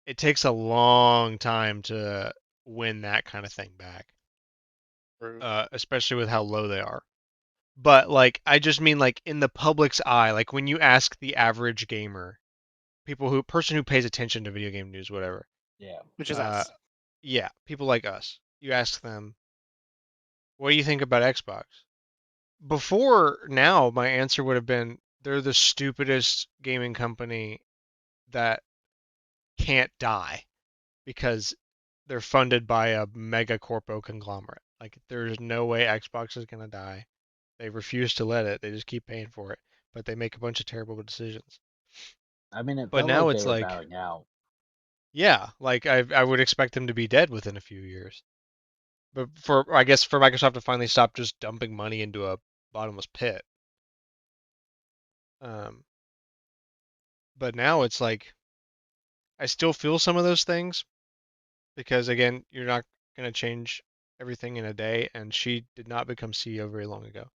it takes a long time to win that kind of thing back, True. especially with how low they are. But like, I just mean like in the public's eye, like when you ask the average gamer, person who pays attention to video game news, whatever, Yeah. Which is uh, us. yeah, people like us. You ask them, what do you think about Xbox? Before now, my answer would have been, they're the stupidest gaming company that can't die because they're funded by a mega corpo conglomerate. Like, there's no way Xbox is going to die. They refuse to let it. They just keep paying for it, but they make a bunch of terrible decisions. I mean, it But felt now like it's they were like, bowing out. yeah, like I would expect them to be dead within a few years. But for I guess for Microsoft to finally stop just dumping money into a bottomless pit. Um, but now it's like I still feel some of those things because again, you're not going to change everything in a day, and she did not become CEO very long ago.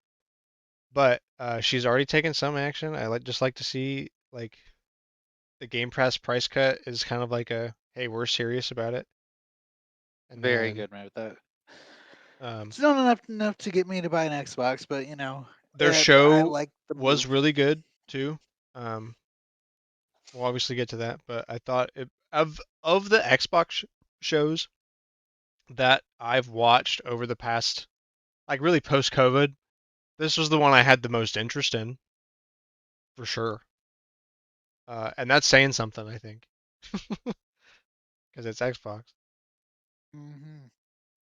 But she's already taken some action. I just like to see like the Game Pass price cut is kind of like a, hey, we're serious about it. And Very then good move. That um, it's not enough to get me to buy an Xbox, but their I show like the was move. really good too. Um, we'll obviously get to that, but I thought of the Xbox shows that I've watched over the past, like really post COVID, this was the one I had the most interest in for sure. And that's saying something, I think, because it's Xbox. Hmm.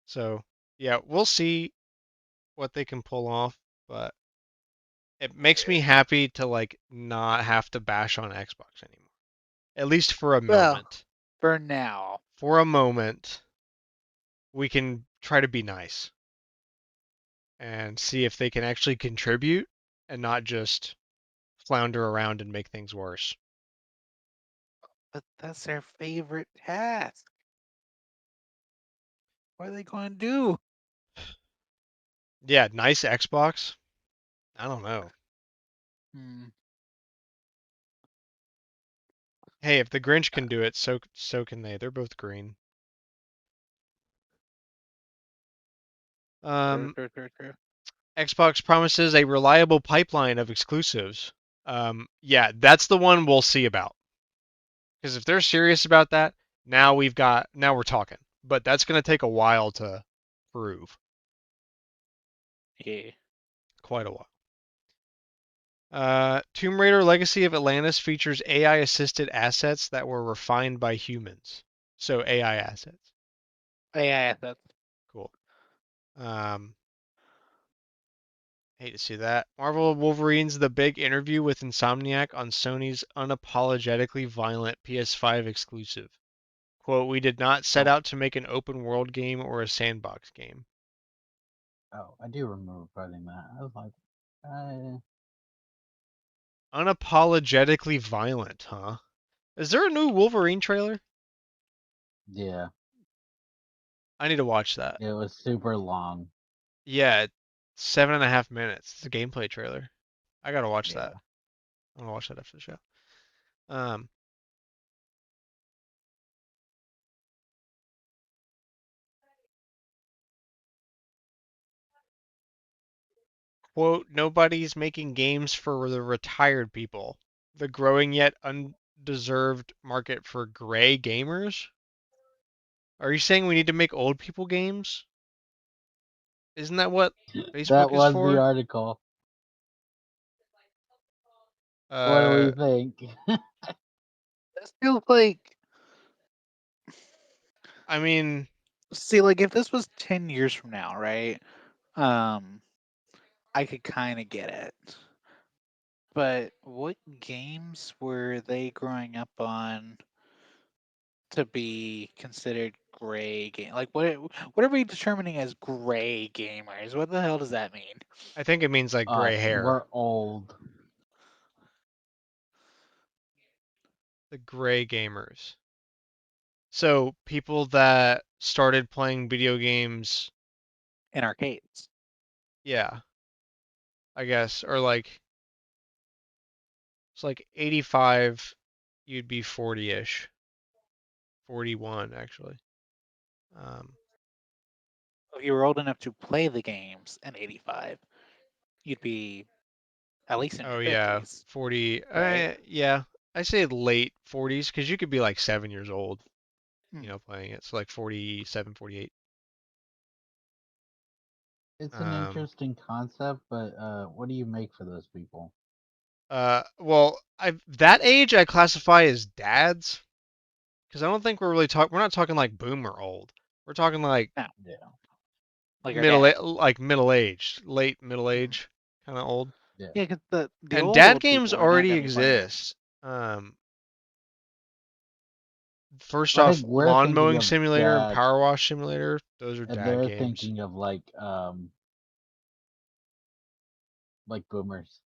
So yeah, we'll see what they can pull off, but it makes me happy to like not have to bash on Xbox anymore. At least for a Well, moment. for now. For a moment, we can try to be nice and see if they can actually contribute and not just flounder around and make things worse. But that's their favorite task. What are they going to do? Yeah, nice Xbox. I don't know. Hmm. Hey, if the Grinch can do it, so can they. They're both green. True, Um, true, true, true. Xbox promises a reliable pipeline of exclusives. Yeah, that's the one we'll see about. Because if they're serious about that, now we're talking. But that's going to take a while to prove. Yeah. Quite a while. Tomb Raider Legacy of Atlantis features AI assisted assets that were refined by humans. So AI assets. Yeah, that's Cool. Um, hate to see that. Marvel Wolverine's The Big Interview with Insomniac on Sony's unapologetically violent PS5 exclusive. Quote, we did not set Oh, out to make an open world game or a sandbox game. oh, I do remember finding that. I was like, Unapologetically violent, huh? Is there a new Wolverine trailer? yeah, I need to watch that. it was super long. Yeah, 7.5 minutes. It's a gameplay trailer. I gotta watch Yeah. that. I'm gonna watch that after the show. Um, quote, nobody's making games for the retired people. The growing yet undeserved market for gray gamers? Are you saying we need to make old people games? Isn't that what That Facebook is was the for? article. What do we Uh, think? that feels like. I mean, See, like if this was 10 years from now, right? Um, I could kind of get it. But what games were they growing up on to be considered gray game? Like what are we determining as gray gamers? What the hell does that mean? I think it means like gray Us, hair. we're old. The gray gamers. So people that started playing video games, In arcades. yeah, I guess, or like it's like 85, you'd be 40-ish, 41 actually. Um, If you were old enough to play the games in '85, you'd be at least in oh your yeah, 50s, 40. right? Yeah, I say late 40s because you could be like 7 years old. playing it. So like 47, 48. It's an Um, interesting concept, but what do you make for those people? well, that age I classify as dads because I don't think we're not talking like boomer old. We're talking like No, Yeah, like our dad. middle aged, late middle age, kind of old. yeah. Yeah, because the And old dad old games people are not already going to be playing it. exist. First I off, think we're lawn thinking mowing of simulator and dads, power wash simulator, those are and dad they're games. thinking of like boomers.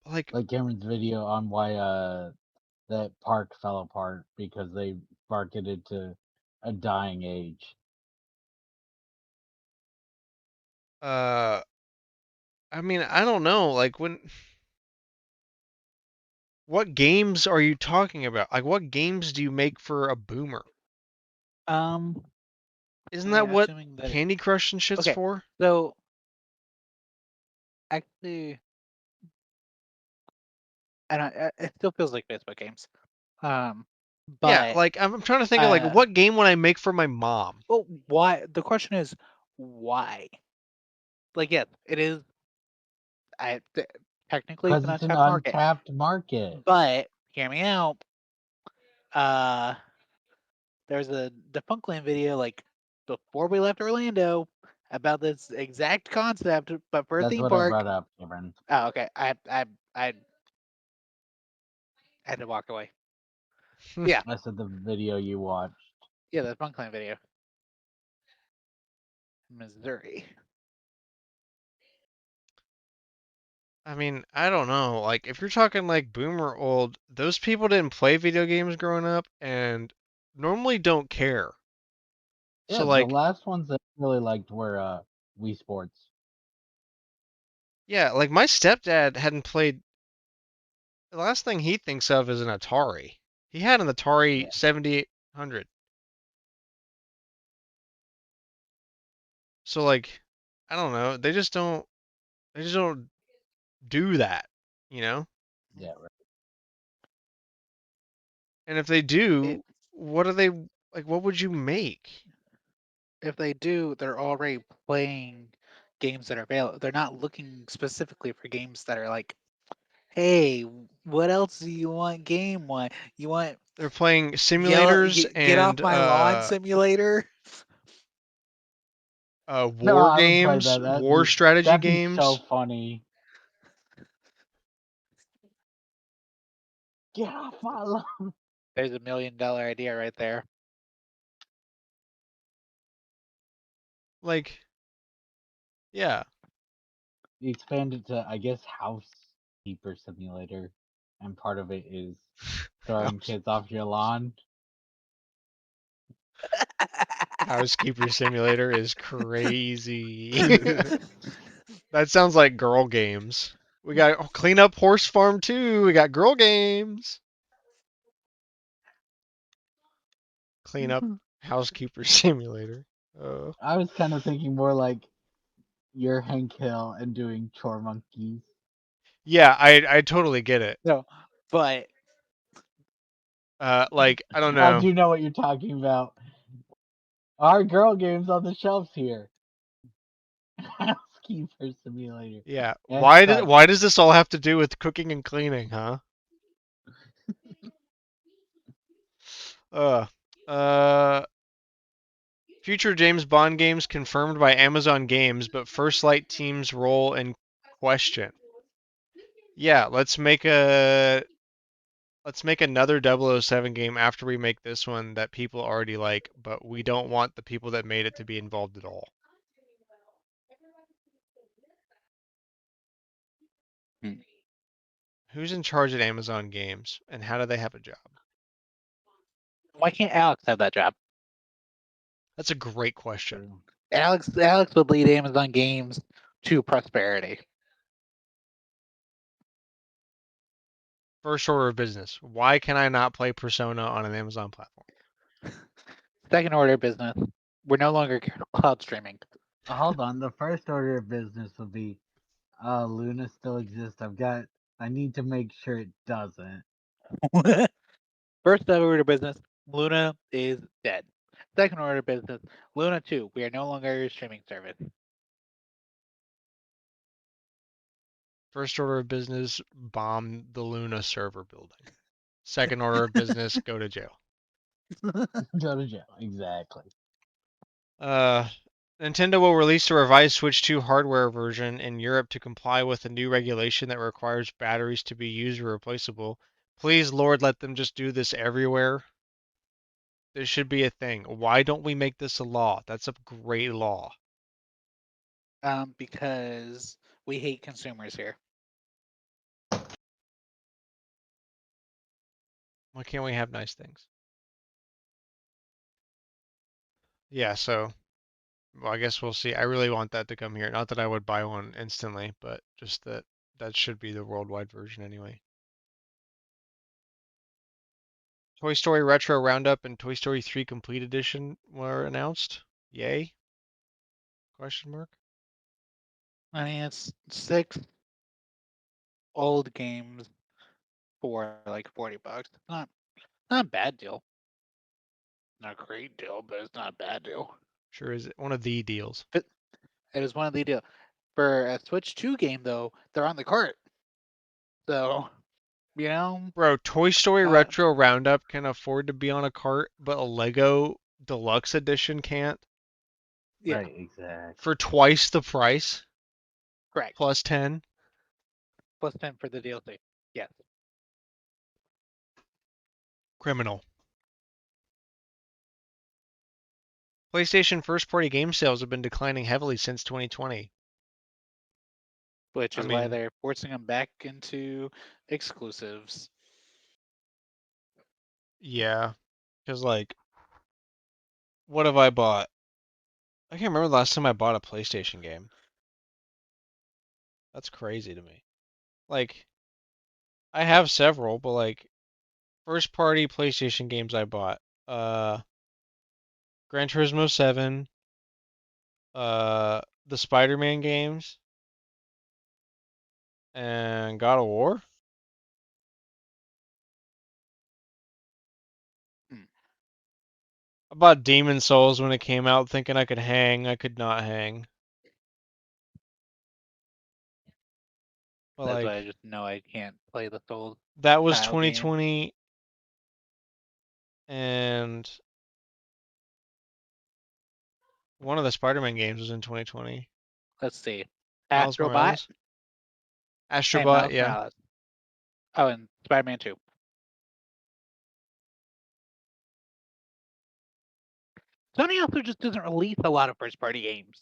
Like, Like Cameron's video on why that park fell apart because they marketed to a dying age. uh, I mean, I don't know. Like, what games are you talking about? Like, what games do you make for a boomer? Um, Isn't that what assuming that Candy Crush and shit's okay, for? so actually, and it still feels like Facebook games. Um, Yeah, but like I'm trying to think of like uh, what game would I make for my mom? well, why? The question is why? Like, yes, it is. Technically, it's Because an it's an untapped market, untapped market. but hear me out. Uh, there's a Defunctland video like before we left Orlando about this exact concept, but for a That's theme what I park. brought up, Cameron. Oh, okay. I had to walk away. Yeah, I said the video you watched. yeah, the Defunctland video, Missouri. I mean, I don't know. Like, if you're talking like boomer old, those people didn't play video games growing up and normally don't care. Yeah, So, the like, last ones that I really liked were Wii Sports. yeah, like my stepdad hadn't played. The last thing he thinks of is an Atari. He had an Yeah, Atari 7800. So, like, I don't know. They just don't do that, you know? yeah, right. And if they It, do, what are they like? What would you make? if they do, they're already playing games that are available. They're not looking specifically for games that are like, hey, what else do you want game wise? You want They're playing yell simulators get off and my lawn simulator? No, war I would play games, that. war strategy That'd be so games. funny. Get off my lawn. There's $1 million idea right there. Like, yeah, You expand it to, I guess, housekeeper simulator, and part of it is throwing House, kids off your lawn. housekeeper simulator is crazy. That sounds like girl games. We got clean up horse farm too. We got girl games. Clean up housekeeper simulator. Oh. I was kind of thinking more like you're Hank Hill and doing chore monkeys. Yeah, I totally get it. No, but Like I don't I know. do know what you're talking about. Our girl games on the shelves here. Housekeeper simulator. Yeah, And cut. why does this all have to do with cooking and cleaning, huh? Uh, uh, future James Bond games confirmed by Amazon Games, but First Light team's role in question. Yeah, let's make another 007 game after we make this one that people already like, but we don't want the people that made it to be involved at all. hmm, Who's in charge at Amazon Games, and how do they have a job? why can't Alex have that job? That's a great question. Alex would lead Amazon Games to prosperity. First order of business. Why can I not play Persona on an Amazon platform? Second order business. We're no longer cloud streaming. Hold on. The first order of business would be, Luna still exists. I need to make sure it doesn't. First order business. Luna is dead. Second order of business, Luna 2, we are no longer a streaming service. First order of business, bomb the Luna server building. Second order of business, go to jail. Go to jail. Exactly. Nintendo will release a revised Switch 2 hardware version in Europe to comply with a new regulation that requires batteries to be used or replaceable. Please, Lord, let them just do this everywhere. This should be a thing. Why don't we make this a law? That's a great law. Because we hate consumers here. Why can't we have nice things? Yeah, so well, I guess we'll see. I really want that to come here. Not that I would buy one instantly, but just that that should be the worldwide version anyway. Toy Story Retro Roundup and Toy Story 3 Complete Edition were announced. Yay? Question mark. I mean, it's 6 old games for like $40. Not a bad deal. Not a great deal, but it's not a bad deal. Sure is one of the deals. It is one of the deal. For a Switch 2 game though, they're on the cart. So, you know, Bro, Toy Story uh, Retro Roundup can afford to be on a cart, but a Lego Deluxe Edition can't yeah, Right. Exactly. for twice the price correct. plus 10. Plus 10 for the DLC. Yes. Criminal. PlayStation first-party game sales have been declining heavily since 2020. Which I is why mean, they're forcing them back into exclusives. yeah, because like, what have I bought? I can't remember the last time I bought a PlayStation game. That's crazy to me. Like, I have several, but like, first-party PlayStation games I bought. Gran Turismo 7, the Spider-Man games, and God of War. Hmm. I bought Demon Souls when it came out, thinking I could hang. I could not hang. But That's why I like, just know I can't play the Souls that was style game. 2020, and one of the Spider-Man games was in 2020. Let's see. Miles Astrobot Morales, and Astrobot, Miles yeah. Morales. Oh, and Spider-Man 2. Sony also just doesn't release a lot of first-party games.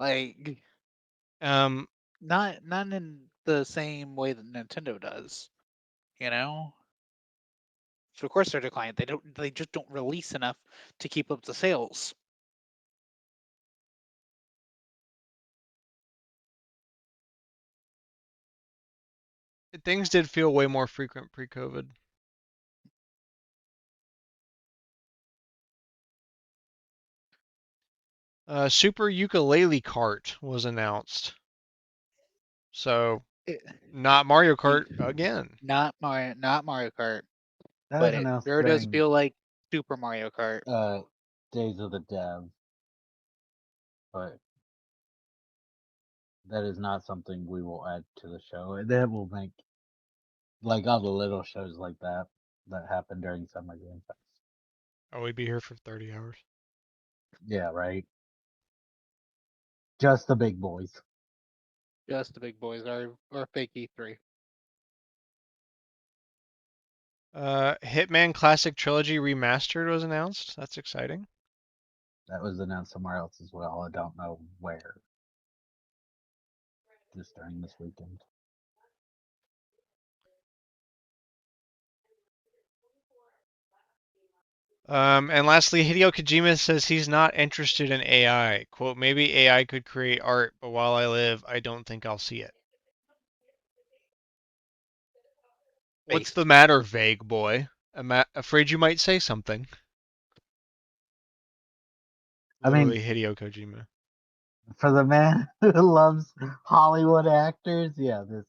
Like, Um, not in the same way that Nintendo does. You know? So of course they're declining. They just don't release enough to keep up the sales. things did feel way more frequent pre-COVID. Super Ukulele Kart was announced. So, It, not Mario you, Kart again. not Mario Kart, That but was it announced sure does during feel like Super Mario Kart. Days of the Dev, but that is not something we will add to the show. That will make like all the little shows like that happen during Summer Game Fest. Oh, we'd be here for 30 hours. Yeah, right. Just the big boys. Just the big boys are fake E3. Hitman Classic Trilogy Remastered was announced. That's exciting. That was announced somewhere else as well. I don't know where. Just during this weekend. And lastly, Hideo Kojima says he's not interested in AI. Quote, maybe AI could create art, but while I live, I don't think I'll see it. What's the Based. matter, vague boy? I'm afraid you might say something. I mean, Literally Hideo Kojima. for the man who loves Hollywood actors, yeah, this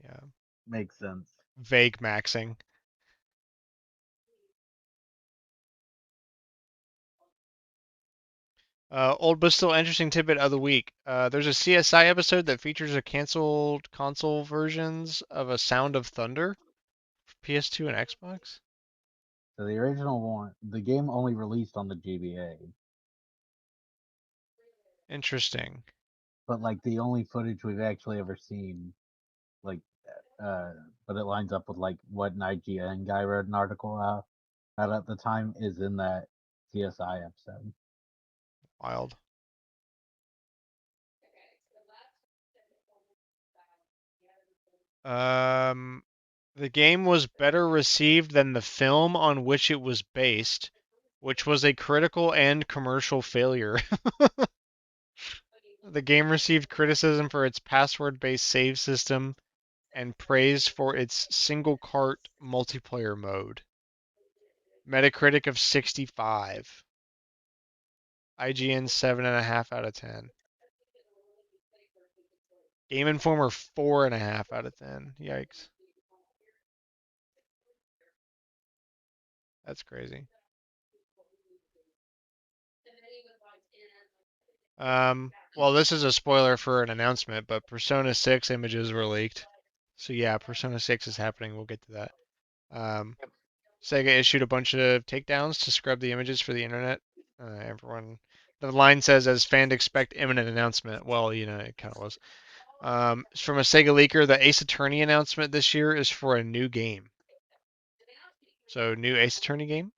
Yeah. makes sense. Vague maxing. Old but still interesting tidbit of the week. There's a CSI episode that features a canceled console versions of A Sound of Thunder for PS2 and Xbox. So the original one, the game only released on the GBA, Interesting. but like the only footage we've actually ever seen, like, uh, but it lines up with like what an IGN guy wrote an article out at the time is in that CSI episode. Wild. Um, the game was better received than the film on which it was based, which was a critical and commercial failure. The game received criticism for its password-based save system and praise for its single cart multiplayer mode. Metacritic of 65. IGN 7.5 out of 10. Game Informer 4.5 out of 10. Yikes. That's crazy. Well, this is a spoiler for an announcement, but Persona 6 images were leaked. So yeah, Persona 6 is happening. We'll get to that. Um, Sega issued a bunch of takedowns to scrub the images for the internet. The line says, as fans expect imminent announcement. Well, it kind of was. From a Sega leaker, the Ace Attorney announcement this year is for a new game. So, new Ace Attorney game?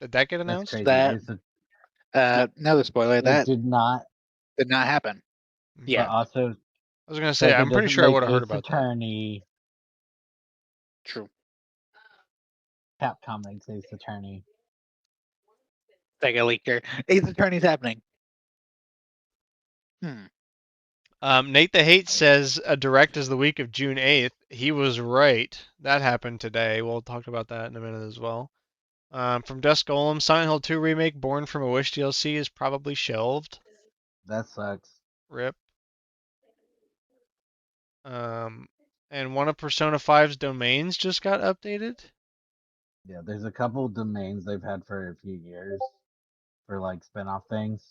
Did that get That's announced? crazy. That another spoiler It that did not, did not happen. Okay. but Yeah, also I was gonna say, Sega I'm pretty doesn't sure I make would have heard Ace about that. Attorney. true. Capcom makes Ace Attorney. Sega leaker. Ace Attorney's happening. Nate the Hate says a direct is the week of June 8th. He was right. That happened today. We'll talk about that in a minute as well. From Dusk Golem, Silent Hill 2 remake Born from a Wish DLC is probably shelved. That sucks. Rip. And one of Persona 5's domains just got updated. Yeah, there's a couple domains they've had for a few years for like spin-off things.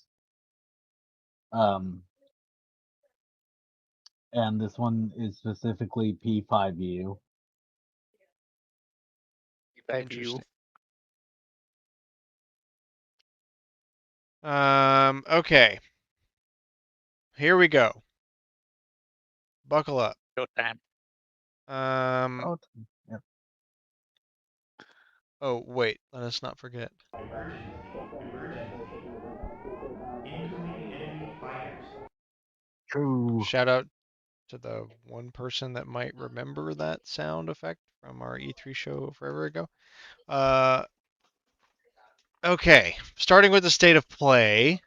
And this one is specifically P5U. Interesting. Okay. Here we go. Buckle up. Showtime. Oh, yep. Oh, wait. Let us not forget. True. Shout out to the one person that might remember that sound effect from our E3 show forever ago. Okay. Starting with the state of play.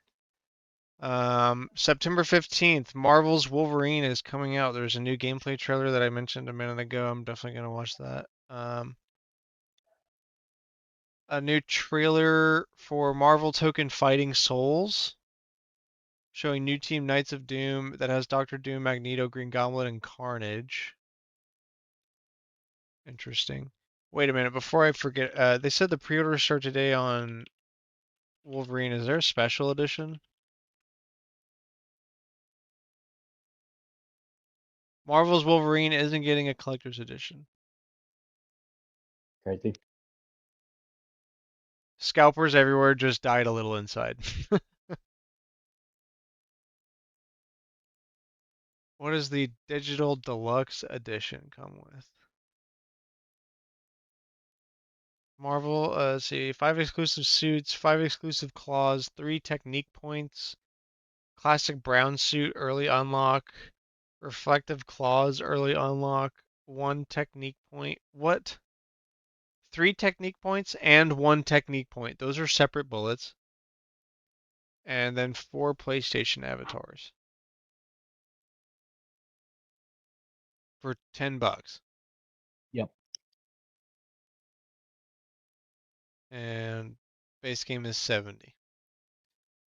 September 15th, Marvel's Wolverine is coming out. There's a new gameplay trailer that I mentioned a minute ago. I'm definitely going to watch that. A new trailer for Marvel Token Fighting Souls, showing new team Knights of Doom that has Doctor Doom, Magneto, Green Goblin, and Carnage. Interesting. Wait a minute, before I forget, they said the pre-orders start today on Wolverine. Is there a special edition? Marvel's Wolverine isn't getting a collector's edition. Crazy. Scalpers everywhere just died a little inside. What does the digital deluxe edition come with? Marvel, let's see, 5 exclusive suits, 5 exclusive claws, 3 technique points, classic brown suit early unlock, reflective claws early unlock, 1 technique point. What? 3 technique points and 1 technique point. Those are separate bullets. And then 4 PlayStation avatars for $10. Yep. And base game is 70.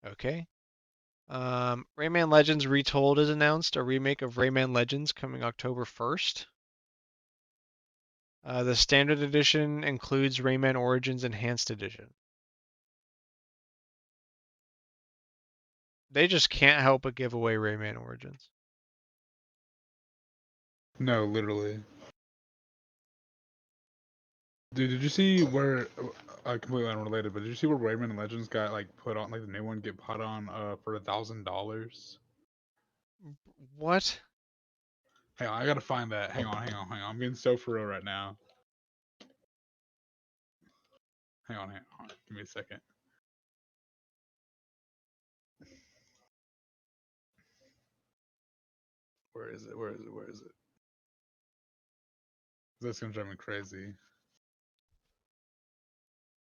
Okay. Rayman Legends Retold is announced, a remake of Rayman Legends coming October 1st. The standard edition includes Rayman Origins Enhanced Edition. They just can't help but give away Rayman Origins. No, literally. Dude, did you see where? Completely unrelated, but did you see where Rayman Legends got like put on, like the new one get put on for $1,000? What? Hang on, I gotta find that. Hang on. I'm getting so for real right now. Hang on. Give me a second. Where is it? Where is it? That's gonna drive me crazy.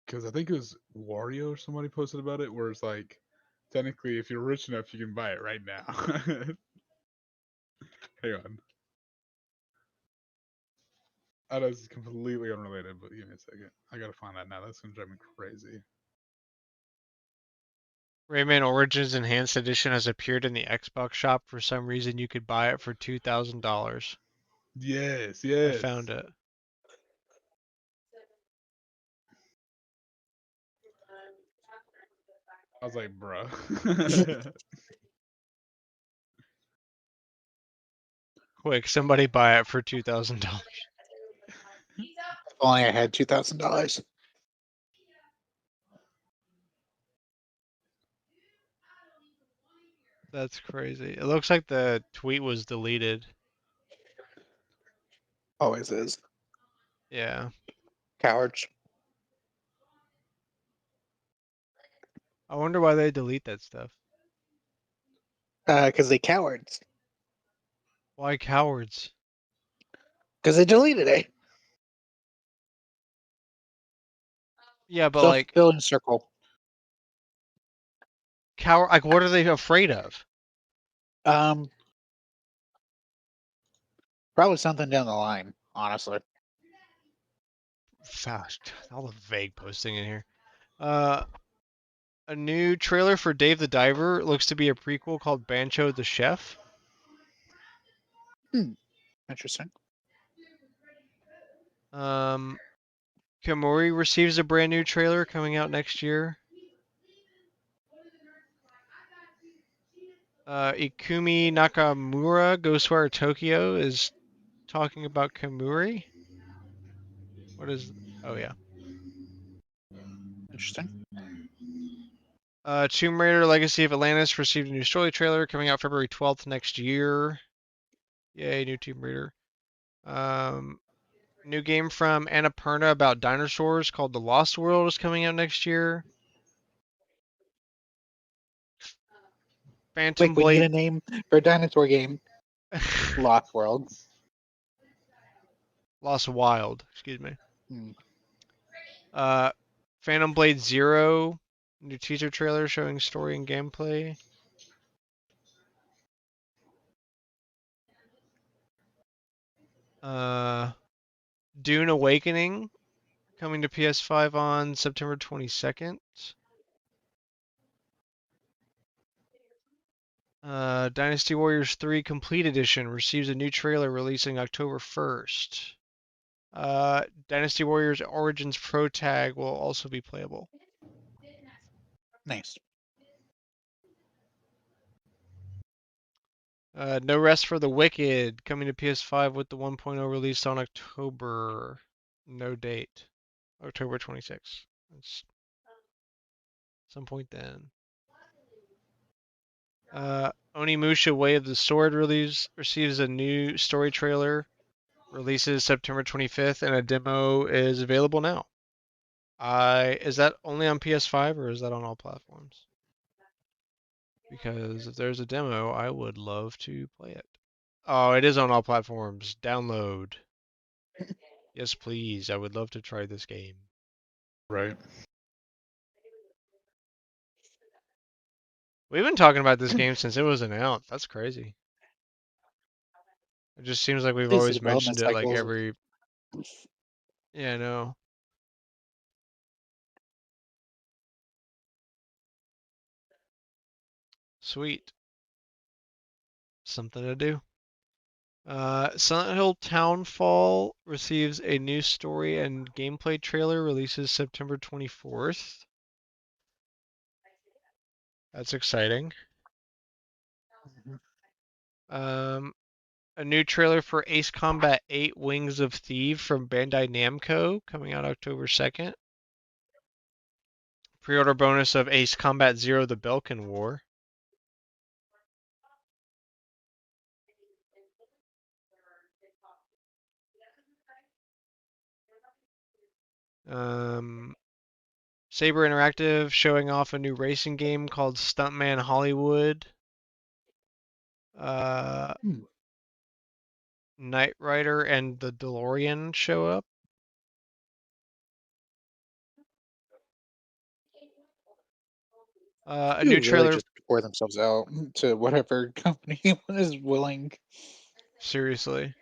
Because I think it was Wario or somebody posted about it, where it's like, technically, if you're rich enough, you can buy it right now. Hang on. I know this is completely unrelated, but give me a second. I gotta find that now. That's gonna drive me crazy. Rayman Origins Enhanced Edition has appeared in the Xbox shop. For some reason, you could buy it for $2,000. Yes, I yes. found it. I was like, bruh. Quick, somebody buy it for $2,000. If only I had $2,000. That's crazy. It looks like the tweet was deleted. Always is. Yeah. Cowards. I wonder why they delete that stuff. Because they cowards. Why cowards? Because they deleted it. Yeah, but like Self-fulfilling circle. like what are they afraid of? Um, Probably something down the line, honestly. Fast. All the vague posting in here. A new trailer for Dave the Diver looks to be a prequel called Bancho the Chef. Interesting. Kamori receives a brand new trailer coming out next year. Ikumi Nakamura, Ghostwire Tokyo, is talking about Kamuri. What is? Oh yeah. Interesting. Tomb Raider: Legacy of Atlantis received a new story trailer coming out February 12th next year. Yay, new Tomb Raider. New game from Annapurna about dinosaurs called The Lost World is coming out next year. Phantom Quick, we need a Blade. name for a dinosaur game. Lost World. Lost Wild, excuse me. Hmm. Phantom Blade Zero, new teaser trailer showing story and gameplay. Dune Awakening coming to PS5 on September 22nd. Dynasty Warriors 3 Complete Edition receives a new trailer releasing October 1st. Dynasty Warriors Origins Pro Tag will also be playable. Nice. No Rest for the Wicked coming to PS5 with the 1.0 released on October. No date. October 26th. It's some point then. Onimusha Way of the Sword receives a new story trailer. Releases September 25th, and a demo is available now. Is that only on PS5 or is that on all platforms? Because if there's a demo, I would love to play it. Oh, it is on all platforms. Download. Yes, please. I would love to try this game. Right. We've been talking about this game since it was announced. That's crazy. It just seems like we've These always development mentioned it like cycles. every. Yeah, I know. Sweet. Something to do. Silent Hill Townfall receives a new story and gameplay trailer, releases September 24th. That's exciting. A new trailer for Ace Combat 8 Wings of Thieves from Bandai Namco coming out October 2nd. Pre-order bonus of Ace Combat Zero: The Belkin War. Saber Interactive showing off a new racing game called Stuntman Hollywood. Knight Rider and the DeLorean show up. A new People really trailer. just pour themselves out to whatever company is willing. Seriously.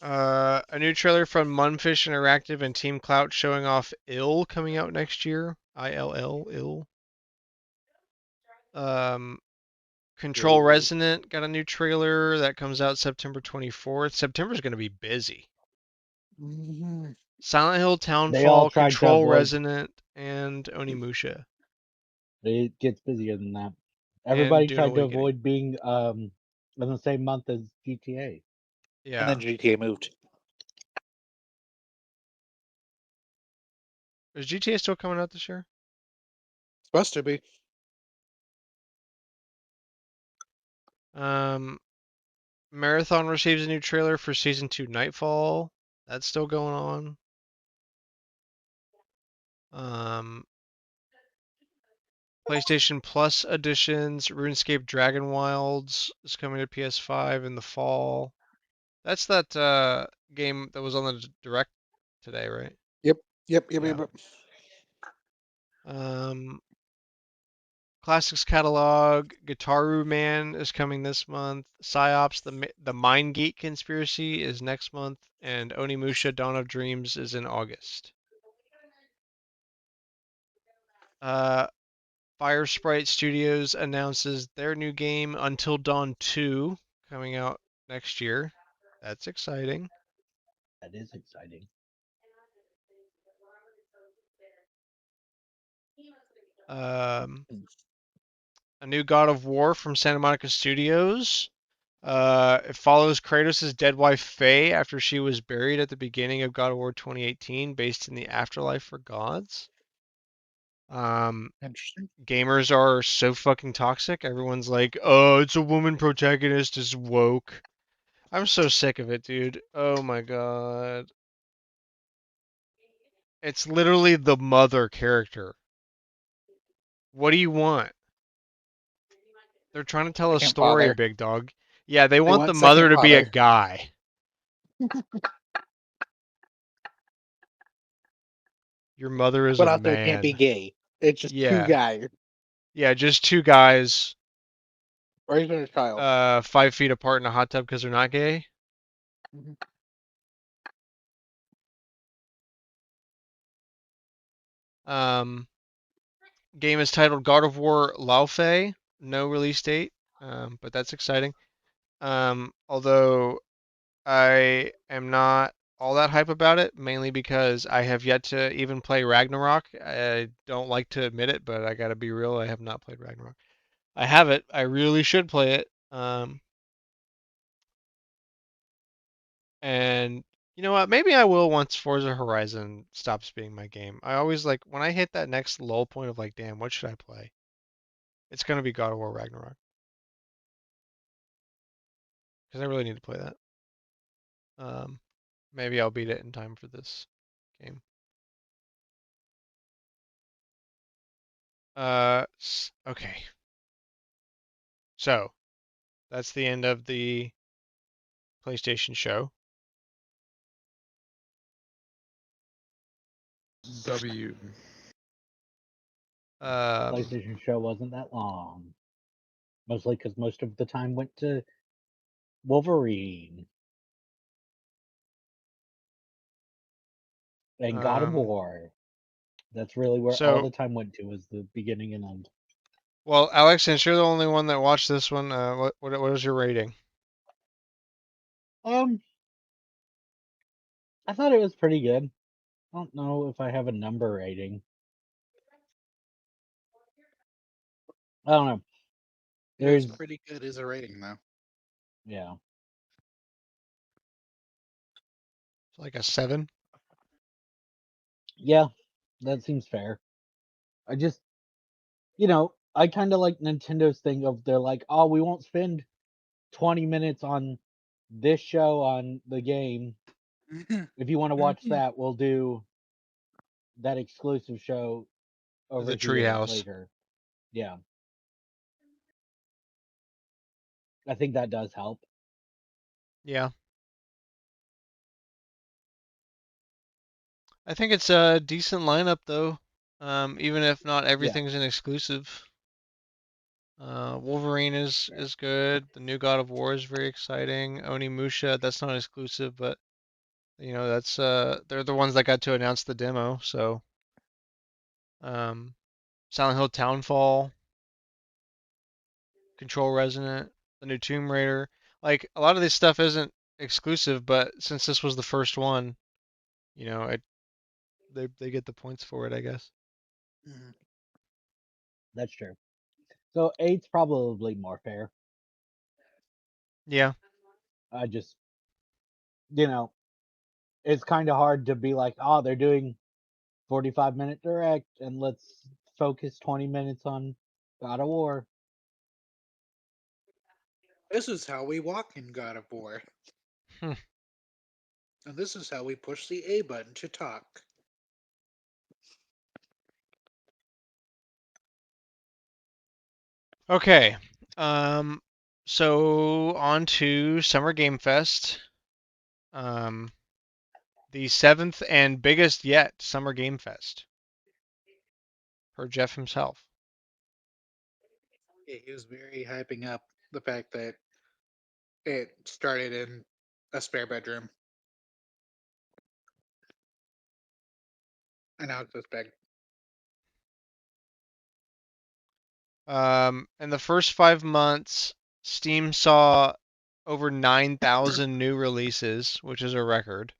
A new trailer from Munfish Interactive and Team Clout showing off Ill coming out next year. ILL, Ill. Control Resonant got a new trailer that comes out September 24th. September's going to be busy. Mhm. Silent Hill They all Townfall, tried to Control avoid. Resonant, and Onimusha. It gets busier than that. And Everybody Dune tried to Awakening. avoid being in the same month as GTA. And then Yeah. GTA moved. Is GTA still coming out this year? Supposed to be. Marathon receives a new trailer for Season 2 Nightfall. That's still going on. PlayStation Plus editions, RuneScape Dragon Wilds is coming to PS5 in the fall. That's that game that was on the Direct today, right? Yep. Yeah. Classics catalog, Guitaru Man is coming this month. Psyops, the Mindgate Conspiracy is next month, and Onimusha Dawn of Dreams is in August. Fire Sprite Studios announces their new game Until Dawn 2 coming out next year. That's exciting. That is exciting. A new God of War from Santa Monica Studios. It follows Kratos' dead wife Faye after she was buried at the beginning of God of War 2018, based in the afterlife for gods. Interesting. Gamers are so fucking toxic. Everyone's like, "Oh, it's a woman protagonist, is woke." I'm so sick of it, dude. Oh my god. It's literally the mother character. What do you want? They're trying to tell a Second story, father. big dog. Yeah, they They want the want second mother to be a father. guy. Your mother is But a also it can't be man. gay. It's just two Yeah. guys Yeah, just two guys, raising a child. 5 feet apart in a hot tub because they're not gay. Mhm. Game is titled God of War Laufey. No release date, but that's exciting. Although I am not all that hype about it, mainly because I have yet to even play Ragnarok. I don't like to admit it, but I gotta be real. I have not played Ragnarok. I have it. I really should play it. And you know what? Maybe I will once Forza Horizon stops being my game. I always like when I hit that next lull point of like, damn, what should I play? It's gonna be God of War Ragnarok because I really need to play that. Um, Maybe I'll beat it in time for this game. Okay. So that's the end of the PlayStation show. W. PlayStation show wasn't that long. Mostly because most of the time went to Wolverine and God of Um, War. That's really where all so the time went to, was the beginning and end. well, Alex, since you're the only one that watched this one, what is your rating? Um, I thought it was pretty good. I don't know if I have a number rating. I don't know. It was There's pretty good as a rating, though. yeah. It's like a 7. Yeah, that seems fair. I just I kind of like Nintendo's thing of they're like, "Oh, we won't spend 20 minutes on this show on the game. If you want to watch that, we'll do that exclusive show over The here Treehouse. later." Yeah, I think that does help. Yeah. I think it's a decent lineup though. Even if not Yeah, everything's an exclusive. Wolverine is good. The new God of War is very exciting. Onimusha, that's not exclusive, but that's they're the ones that got to announce the demo. So um, Silent Hill Townfall, Control Resonant, the new Tomb Raider. Like a lot of this stuff isn't exclusive, but since this was the first one, it they get the points for it, I guess. that's true. So eight's probably more fair. Yeah. I just you know it's kind of hard to be like, oh, they're doing 45-minute direct, and let's focus 20 minutes on God of War. This is how we walk in God of War. Hmm. And this is how we push the A button to talk. Okay. Um, so on to Summer Game Fest. Um, the seventh and biggest yet Summer Game Fest. Per Jeff himself. Yeah, he was very hyping up the fact that it started in a spare bedroom. And now it's this big. In the first 5 months, Steam saw over 9,000 new releases, which is a record.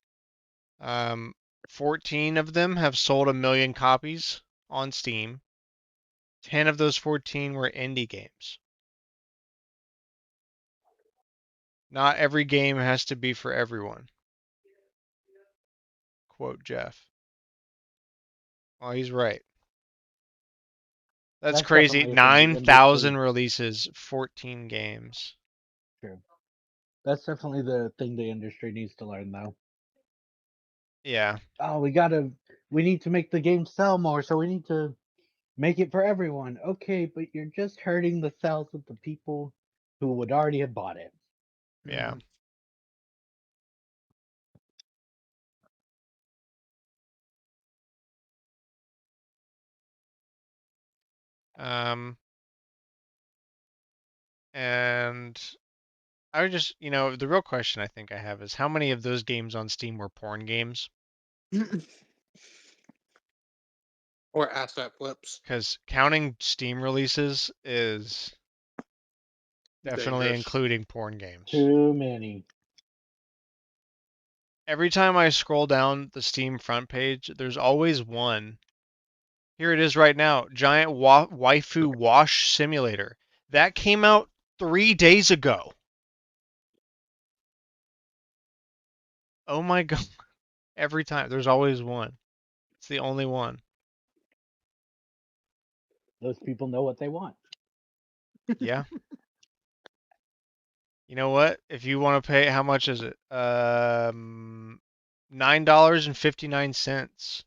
14 of them have sold 1 million copies on Steam. 10 of those 14 were indie games. Not every game has to be for everyone. Quote Jeff. Well, he's right. That's That's crazy. definitely a thing the 9,000 industry. releases, 14 games. True. That's definitely the thing the industry needs to learn, though. Yeah. Oh, we need to make the game sell more, so we need to make it for everyone. Okay, but you're just hurting the sales of the people who would already have bought it. Yeah. Um, and I would just, the real question I think I have is how many of those games on Steam were porn games? Or asset flips. Because counting Steam releases is definitely Dangerous. including porn games. Too many. Every time I scroll down the Steam front page, there's always one. Here it is right now, Giant Waifu Wash Simulator. That came out 3 days ago. Oh my god. Every time. There's always one. It's the only one. Those people know what they want. Yeah. You know what? If you want to pay, how much is it? $9.59.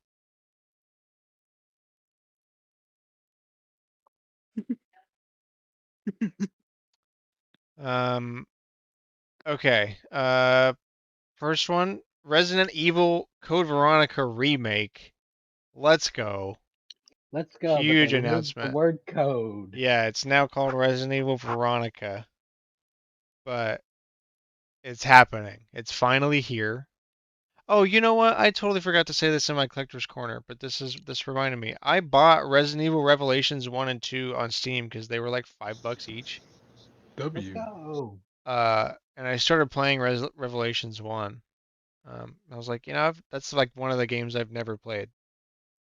Um, okay. First one, Resident Evil Code Veronica remake. Let's go. Let's go, but they Huge removed the announcement. word code. Yeah, it's now called Resident Evil Veronica, but it's happening. It's finally here. Oh, you know what? I totally forgot to say this in my collector's corner, but this reminded me. I bought Resident Evil Revelations 1 and 2 on Steam because they were like $5 each. Let's W. go. And I started playing Revelations 1. I was like, that's like one of the games I've never played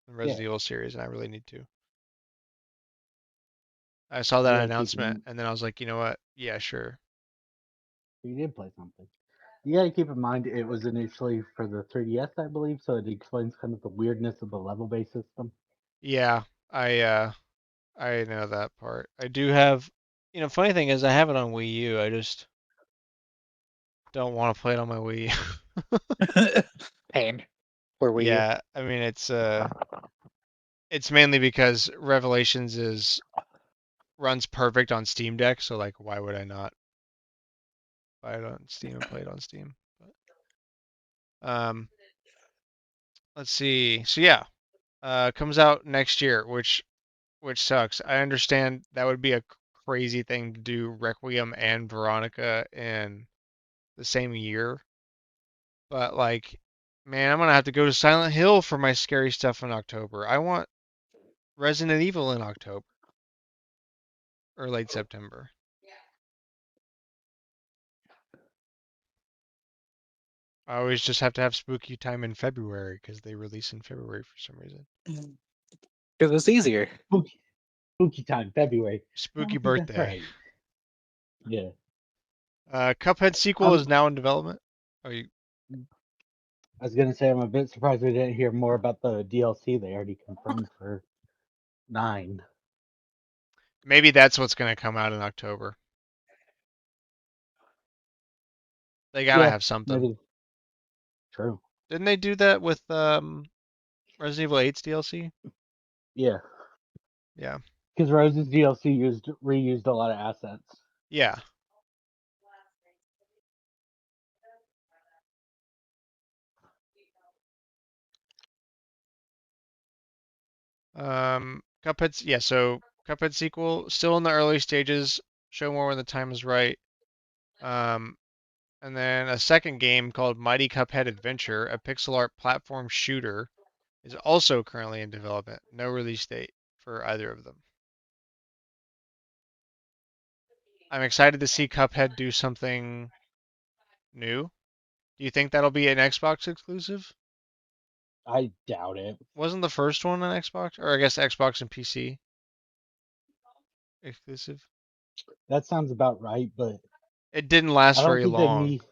in the Yeah. Resident Evil series, and I really need to. I saw You that gotta keep announcement, in. and then I was like, you know what? Yeah, sure. You did play something. You gotta keep in mind it was initially for the 3DS, I believe, so it explains kind of the weirdness of the level-based system. Yeah, I know that part. I do have, funny thing is I have it on Wii U. I just don't want to play it on my Wii. Pain. Where were you? Yeah, I mean it's mainly because Revelations is runs perfect on Steam Deck, so like why would I not buy it on Steam and play it on Steam? But, let's see. So yeah, comes out next year, which sucks. I understand that would be a crazy thing to do Requiem and Veronica in the same year, but like, man, I'm gonna have to go to Silent Hill for my scary stuff in October. I want Resident Evil in October or late September. I always just have to have spooky time in February because they release in February for some reason. Because it's easier. Spooky time, February. I Spooky don't think that's birthday. right. Yeah. Cuphead sequel is I'm. now in development. Oh, you, I was gonna say I'm a bit surprised we didn't hear more about the DLC they already confirmed for 9. maybe that's what's gonna come out in October. They gotta Yeah, have something. maybe. True. Didn't they do that with Resident Evil 8's DLC? Yeah, Yeah. because Rose's DLC reused a lot of assets. Yeah. Cuphead's yeah, so Cuphead sequel still in the early stages. Show more when the time is right. Um, and then a second game called Mighty Cuphead Adventure, a pixel art platform shooter, is also currently in development. No release date for either of them. I'm excited to see Cuphead do something new. Do you think that'll be an Xbox exclusive? I doubt it. Wasn't the first one an Xbox, or I guess Xbox and PC exclusive? That sounds about right, but It didn't I last don't very think they long. need.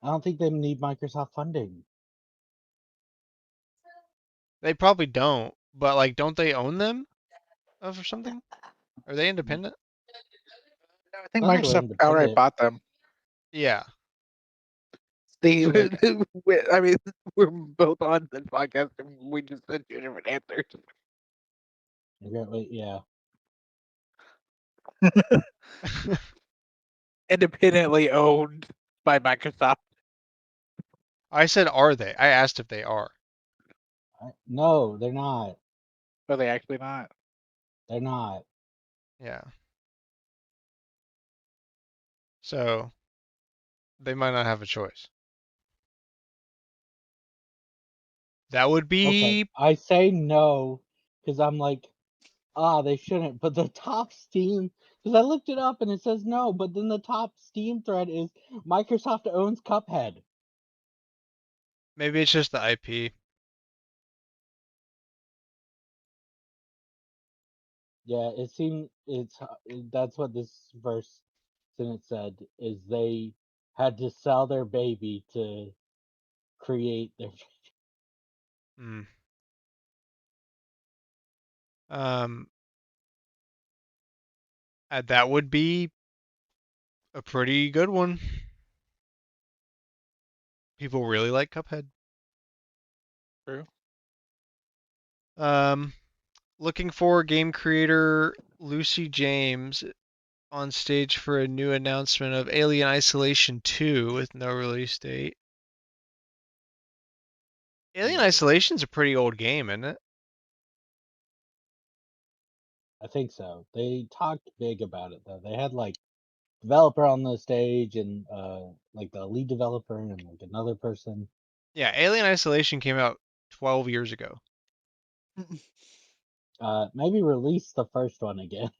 I don't think they need Microsoft funding. They probably don't, but like, don't they own them or something? Are they independent? No, I think Thought they were Microsoft outright independent. bought them. Yeah. They, So I mean, we're both on the podcast and we just said two different answers. Yeah. Independently owned by Microsoft. I said, are they? I asked if they are. No, they're not. Are they actually not? They're not. Yeah. So they might not have a choice. That would Okay, be I say no because I'm like, they shouldn't. But the top Steam, because I looked it up and it says no, but then the top Steam thread is Microsoft owns Cuphead. maybe it's just the IP. Yeah, it seemed that's what this verse sentence said is they had to sell their baby to create their. Hmm. Um, that would be a pretty good one. People really like Cuphead. True. Um, looking for game creator Lucy James on stage for a new announcement of Alien Isolation 2 with no release date. Alien Isolation's a pretty old game, isn't it? I think so. They talked big about it though. They had like developer on the stage and like the lead developer and like another person. Yeah, Alien Isolation came out 12 years ago. Maybe release the first one again.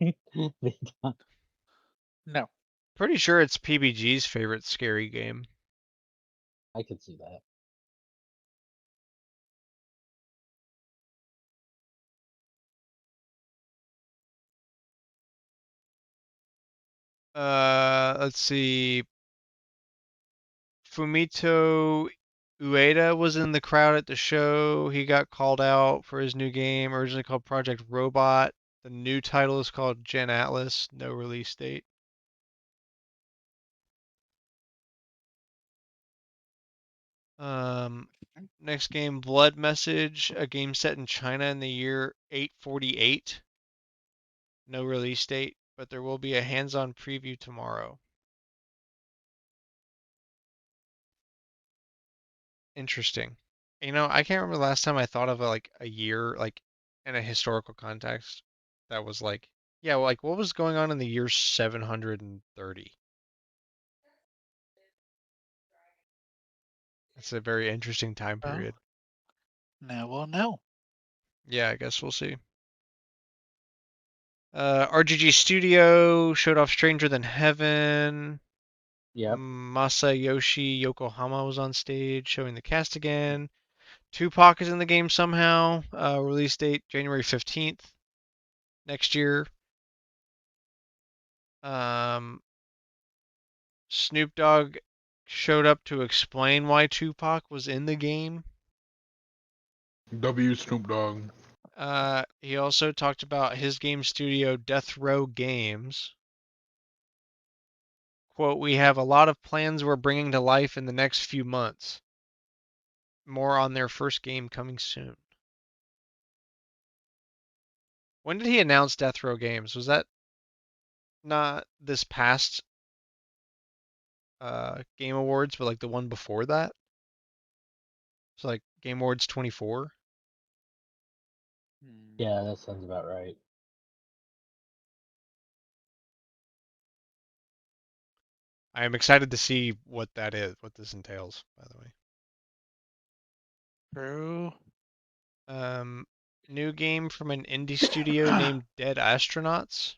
No. Pretty sure it's PBG's favorite scary game. I could see that. Let's see. Fumito Ueda was in the crowd at the show. He got called out for his new game, originally called Project Robot. The new title is called Gen Atlas. No release date. Next game, Blood Message, a game set in China in the year 848. No release date, but there will be a hands-on preview tomorrow. Interesting. I can't remember the last time I thought of a year in a historical context that was like, yeah, well, like what was going on in the year 730? That's a very interesting time Well, period. now we'll know. Yeah, I guess we'll see. RGG Studio showed off Stranger Than Heaven. Yep. Masayoshi Yokohama was on stage showing the cast again. Tupac is in the game somehow. Release date January 15th next year. Snoop Dogg showed up to explain why Tupac was in the game. W Snoop Dogg. He also talked about his game studio, Death Row Games. Quote, "We have a lot of plans we're bringing to life in the next few months. More on their first game coming soon." When did he announce Death Row Games? Was that not this past Game Awards, but like the one before that? So like Game Awards 24? Yeah, that sounds about right. I am excited to see what that is, what this entails, by the way. True. New game from an indie studio named Dead Astronauts.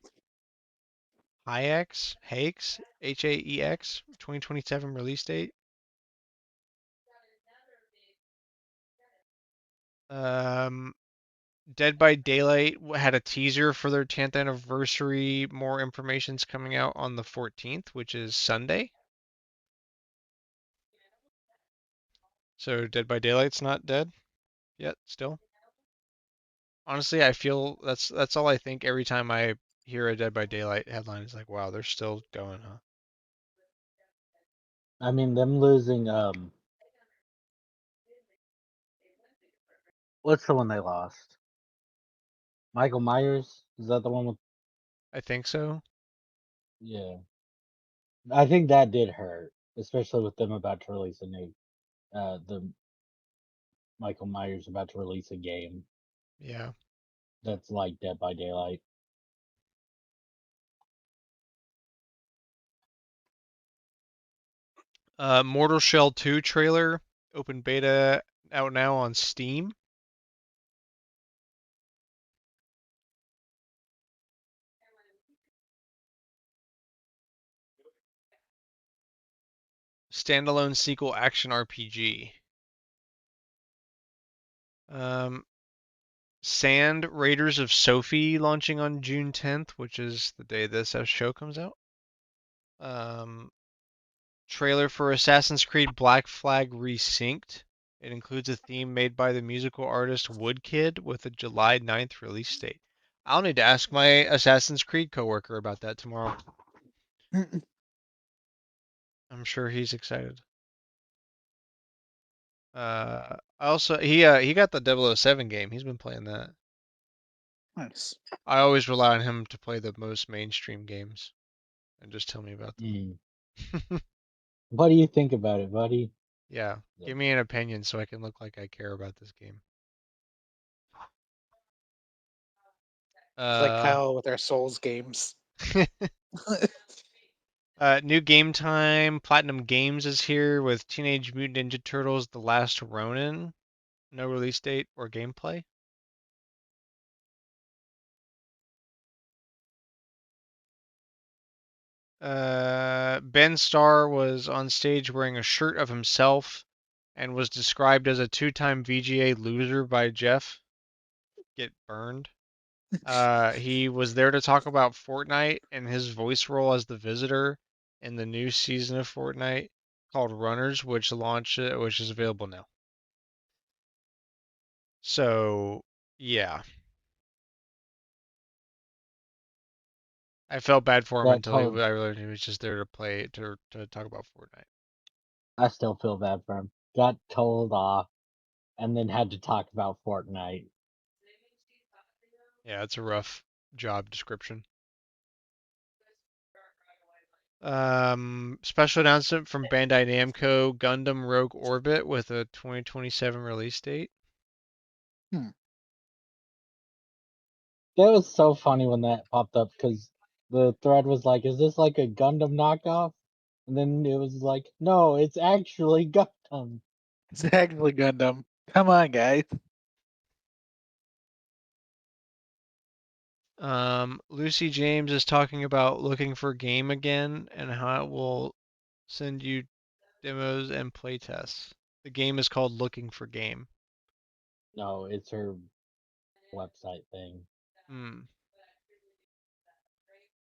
Haex, Haex, 2027 release date. Dead by Daylight had a teaser for their 10th anniversary. More information's coming out on the 14th, which is Sunday. So Dead by Daylight's not dead yet, still. Honestly, I feel that's all I think every time I hear a Dead by Daylight headline. It's like, wow, they're still going, huh? I mean, them losing what's the one they lost? Michael Myers? Is that the one with? I think so. Yeah, I think that did hurt, especially with them about to release a new. The Michael Myers about to release a game Yeah. that's like Dead by Daylight. Mortal Shell 2 trailer, open beta out now on Steam. Standalone sequel action RPG. Sand Raiders of Sophie launching on June 10th, which is the day this show comes out. Trailer for Assassin's Creed Black Flag Resynced. It includes a theme made by the musical artist Woodkid with a July 9th release date. I'll need to ask my Assassin's Creed coworker about that tomorrow. I'm sure he's excited. Also he got the 007 game. He's been playing that. Nice. I always rely on him to play the most mainstream games and just tell me about them. What do you think about it, buddy? Yeah, give me an opinion so I can look like I care about this game. It's like Kyle with our Souls games. New game time. Platinum Games is here with Teenage Mutant Ninja Turtles: The Last Ronin. No release date or gameplay. Ben Starr was on stage wearing a shirt of himself and was described as a two-time VGA loser by Jeff. Get burned. He was there to talk about Fortnite and his voice role as the visitor in the new season of Fortnite called Runners, which is available now. So, yeah, I felt bad for him Got until told. I realized he was just there to play to talk about Fortnite. I still feel bad for him. Got told off, and then had to talk about Fortnite. Yeah, it's a rough job description. Special announcement from Bandai Namco: Gundam Rogue Orbit with a 2027 release date. Hmm. That was so funny when that popped up because the thread was like, "Is this like a Gundam knockoff?" And then it was like, "No, it's actually Gundam." It's actually Gundam. Come on, guys. Lucy James is talking about looking for game again and how it will send you demos and playtests. The game is called Looking for Game. No, it's her website thing. Hmm.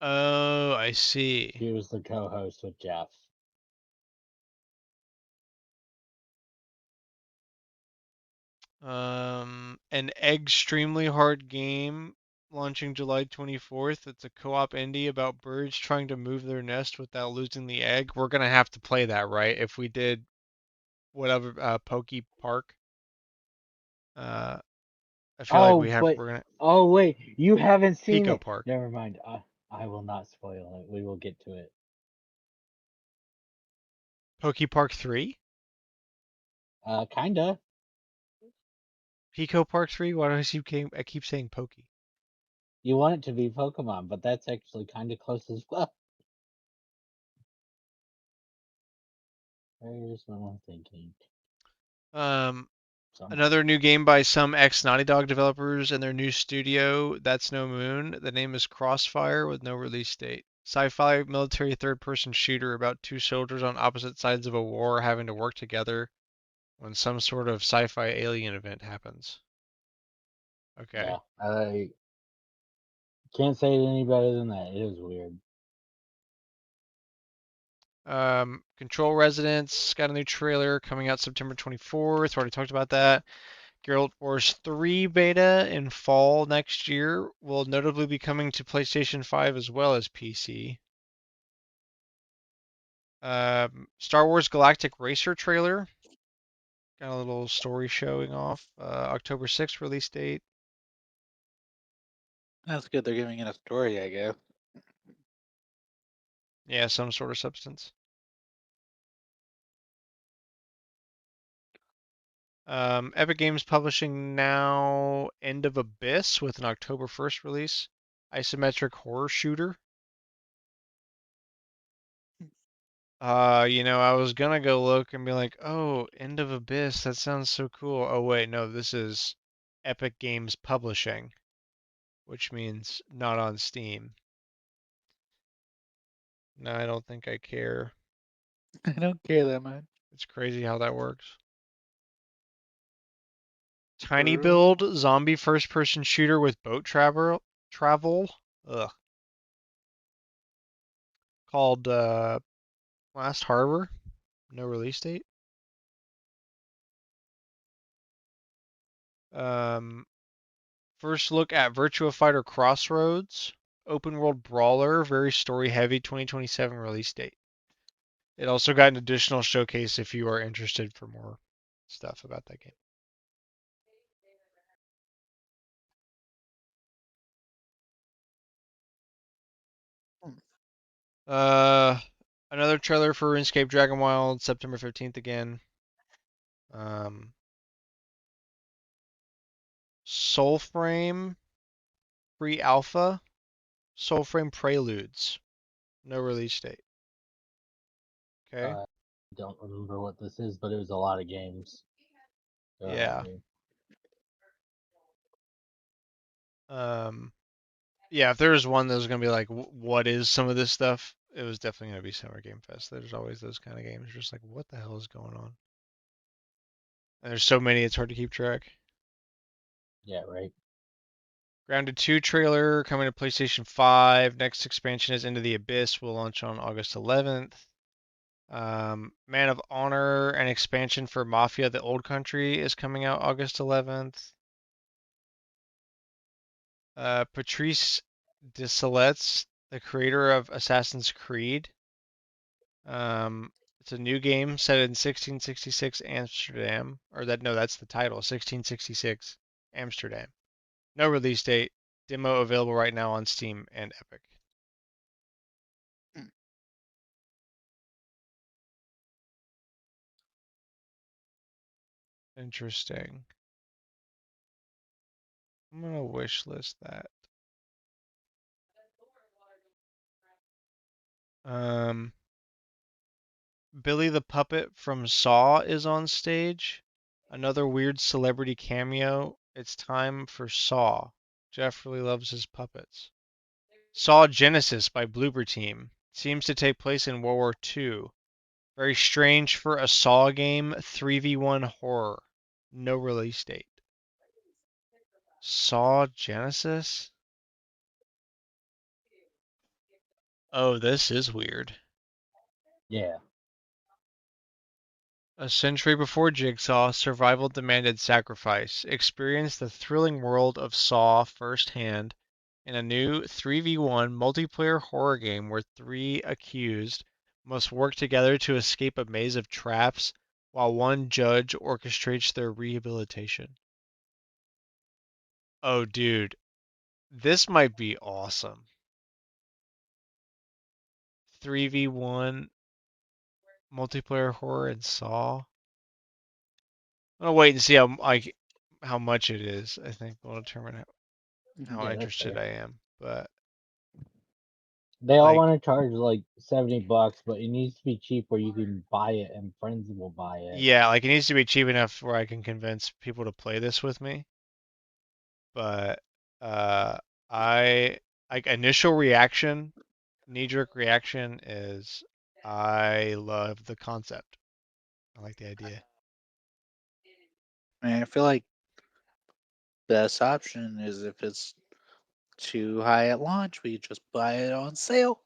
Oh, I see. She was the co-host with Jeff. An extremely hard game launching July 24th. It's a co-op indie about birds trying to move their nest without losing the egg. We're gonna have to play that, right? If we did whatever Pokey Park. Uh, I feel like Oh, but we're gonna oh wait, you haven't seen Pico it. Park. Never mind. I will not spoil it. We will get to it. Pokey Park 3? Kinda. Pico Park 3? Why do I keep saying Pokey? You want it to be Pokemon, but that's actually kind of close as well. Here's what I'm thinking. Um, Some Another new game by some ex Naughty Dog developers and their new studio, That's No Moon. The name is Crossfire with no release date. Sci-fi military third-person shooter about two soldiers on opposite sides of a war having to work together when some sort of sci-fi alien event happens. Okay. Yeah, I can't say it any better than that. It is weird. Control Residence got a new trailer coming out September 24th. Already talked about that. Guild Wars 3 beta in fall next year will notably be coming to PlayStation 5 as well as PC. Star Wars Galactic Racer trailer. Got a little story showing off. October 6th release date. That's good. They're giving it a story, I guess. Yeah, some sort of substance. Epic Games publishing now End of Abyss with an October 1st release. Isometric horror shooter. I was gonna go look and be like, oh, End of Abyss, that sounds so cool. Oh wait, no, this is Epic Games Publishing, which means not on Steam. No, I don't think I care. I don't care that much. It's crazy how that works. Tiny True. build zombie first person shooter with boat travel. Ugh. Called Last Harbor. No release date. Um First look at Virtua Fighter Crossroads. Open world brawler, very story heavy, 2027 release date. It also got an additional showcase if you are interested for more stuff about that game. Hmm. Uh, Another trailer for RuneScape Dragon Wild, September 15th again. Um, Soulframe Free Alpha, Soulframe Preludes, no release date. Okay. I don't remember what this is, but it was a lot of games. Yeah. So, Yeah, if there was one that was gonna be like, what is some of this stuff? It was definitely gonna be Summer Game Fest. There's always those kind of games, just like, what the hell is going on? And there's so many, it's hard to keep track. yeah, right. Grounded 2 trailer coming to PlayStation 5. Next expansion is Into the Abyss. Will launch on August 11th. Man of Honor, an expansion for Mafia: The Old Country, is coming out August 11th. Patrice Desilets, the creator of Assassin's Creed. It's a new game set in 1666 Amsterdam, or that no, that's the title, 1666 Amsterdam. No release date. Demo available right now on Steam and Epic. Hmm. Interesting. I'm gonna wish list that. Billy the Puppet from Saw is on stage. Another weird celebrity cameo. It's time for Saw. Jeff really loves his puppets. Saw Genesis by Bloober Team. Seems to take place in World War II. Very strange for a Saw game. 3v1 horror. No release date. Saw Genesis? Oh, this is weird. Yeah. A century before Jigsaw, survival demanded sacrifice. Experience the thrilling world of Saw firsthand in a new 3v1 multiplayer horror game where three accused must work together to escape a maze of traps while one judge orchestrates their rehabilitation. Oh, dude, this might be awesome. 3v1 multiplayer horror in Saw. I'll wait and see how much it is. I think will determine how Yeah, that's interested fair. I am. But They all like, want to charge like $70, but it needs to be cheap where you can buy it and friends will buy it. yeah, like it needs to be cheap enough where I can convince people to play this with me. But uh, I like initial reaction, knee-jerk reaction is I love the concept. I like the idea. I mean, I feel like best option is if it's too high at launch, we just buy it on sale.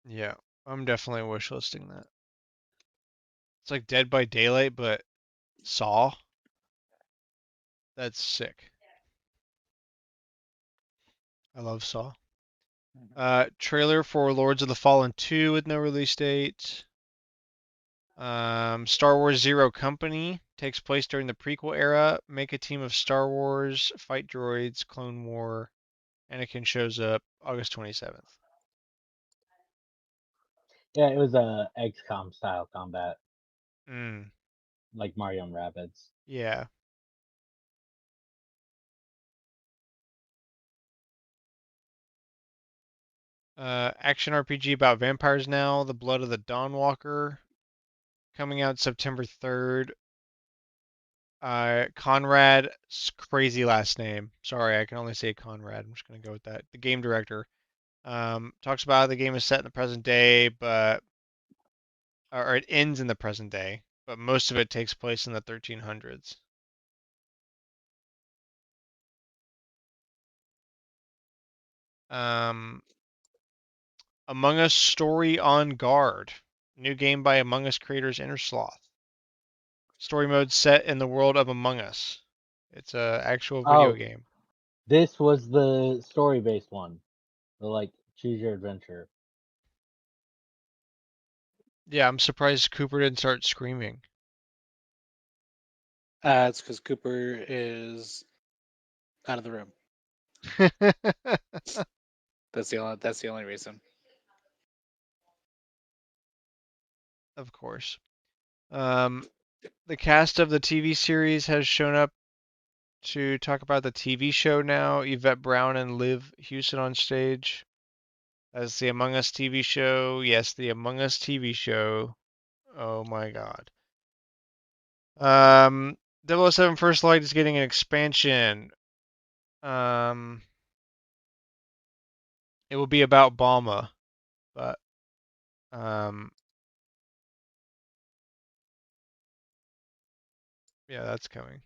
Yeah, I'm definitely wishlisting that. It's like Dead by Daylight, but Saw. That's sick. I love Saw. Trailer for Lords of the Fallen 2 with no release date. Star Wars Zero Company takes place during the prequel era. Make a team of Star Wars, fight droids, Clone War. Anakin shows up August 27th. Yeah, it was a XCOM style combat, Mm, like Mario and Rabbids. yeah. Action RPG about vampires now. The Blood of the Dawnwalker. Coming out September 3rd. Conrad's crazy last name. Sorry, I can only say Conrad. I'm just going to go with that. The game director. Talks about how the game is set in the present day, but or it ends in the present day, but most of it takes place in the 1300s. Um, Among Us Story on Guard, new game by Among Us creators Innersloth. Story mode set in the world of Among Us. It's a actual video Oh, game. this was the story-based one. The like choose your adventure. Yeah, I'm surprised Cooper didn't start screaming. It's because Cooper is out of the room. That's the only reason. Of course. The cast of the TV series has shown up to talk about the TV show now. Yvette Brown and Liv Houston on stage as the Among Us TV show. Yes, the Among Us TV show. Oh my god. Um, 007 First Light is getting an expansion. Um, it will be about Balma, but um, yeah, that's coming.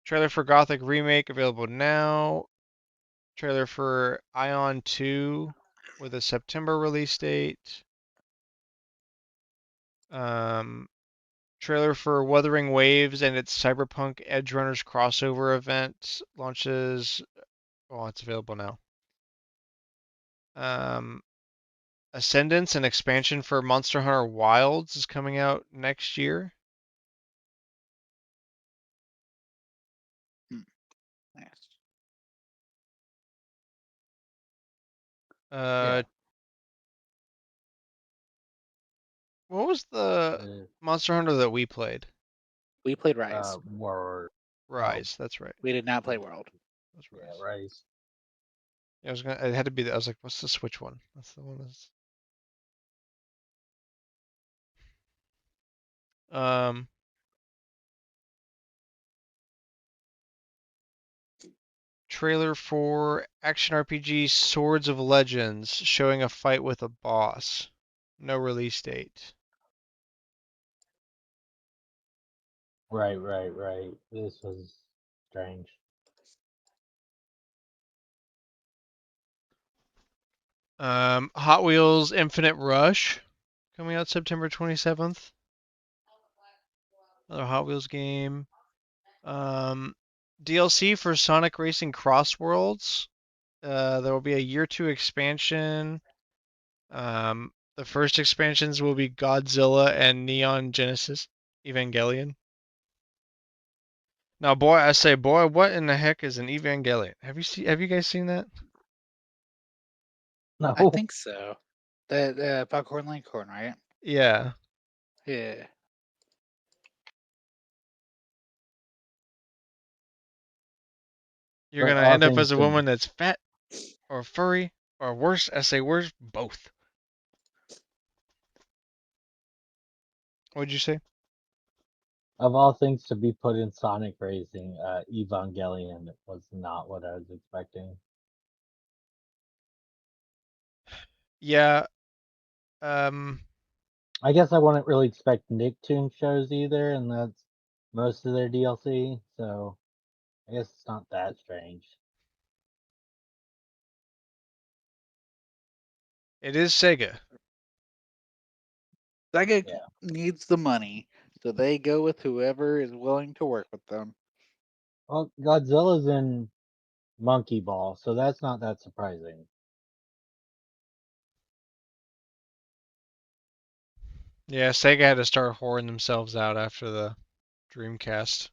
Trailer for Gothic Remake available now. Trailer for Ion 2 with a September release date. Um, Trailer for Wuthering Waves and its Cyberpunk Edge Runners crossover event launches. Oh, it's available now. Ascendance, an expansion for Monster Hunter Wilds, is coming out next year. Nice. Uh, what was the Uh, Monster Hunter that we played? We played Rise. War. Rise. That's right. We did not play World. That's Yeah, Rise. Rise. Yeah, I was gonna. It had to be. I was like, what's the Switch one? That's the one. That's. Um. Trailer for action RPG Swords of Legends showing a fight with a boss. No release date. Right. This was strange. Hot Wheels Infinite Rush coming out September 27th. Another Hot Wheels game. DLC for Sonic Racing Cross Worlds. There will be a year two expansion. The first expansions will be Godzilla and Neon Genesis Evangelion. Now, boy, I say, boy, what in the heck is an Evangelion? Have you guys seen that? I No. think so. The Popcorn Lincoln, right? Yeah. Yeah. You're But gonna all end up things as a to woman that's fat or furry or worse, I say worse, both. What'd you say? of all things to be put in Sonic Racing, Evangelion was not what I was expecting. Yeah. Um. I guess I wouldn't really expect Nicktoon shows either, and that's most of their DLC, so I guess it's not that strange. It is Sega. Sega Yeah. needs the money, so they go with whoever is willing to work with them. Well, Godzilla's in Monkey Ball, so that's not that surprising. Yeah, Sega had to start whoring themselves out after the Dreamcast.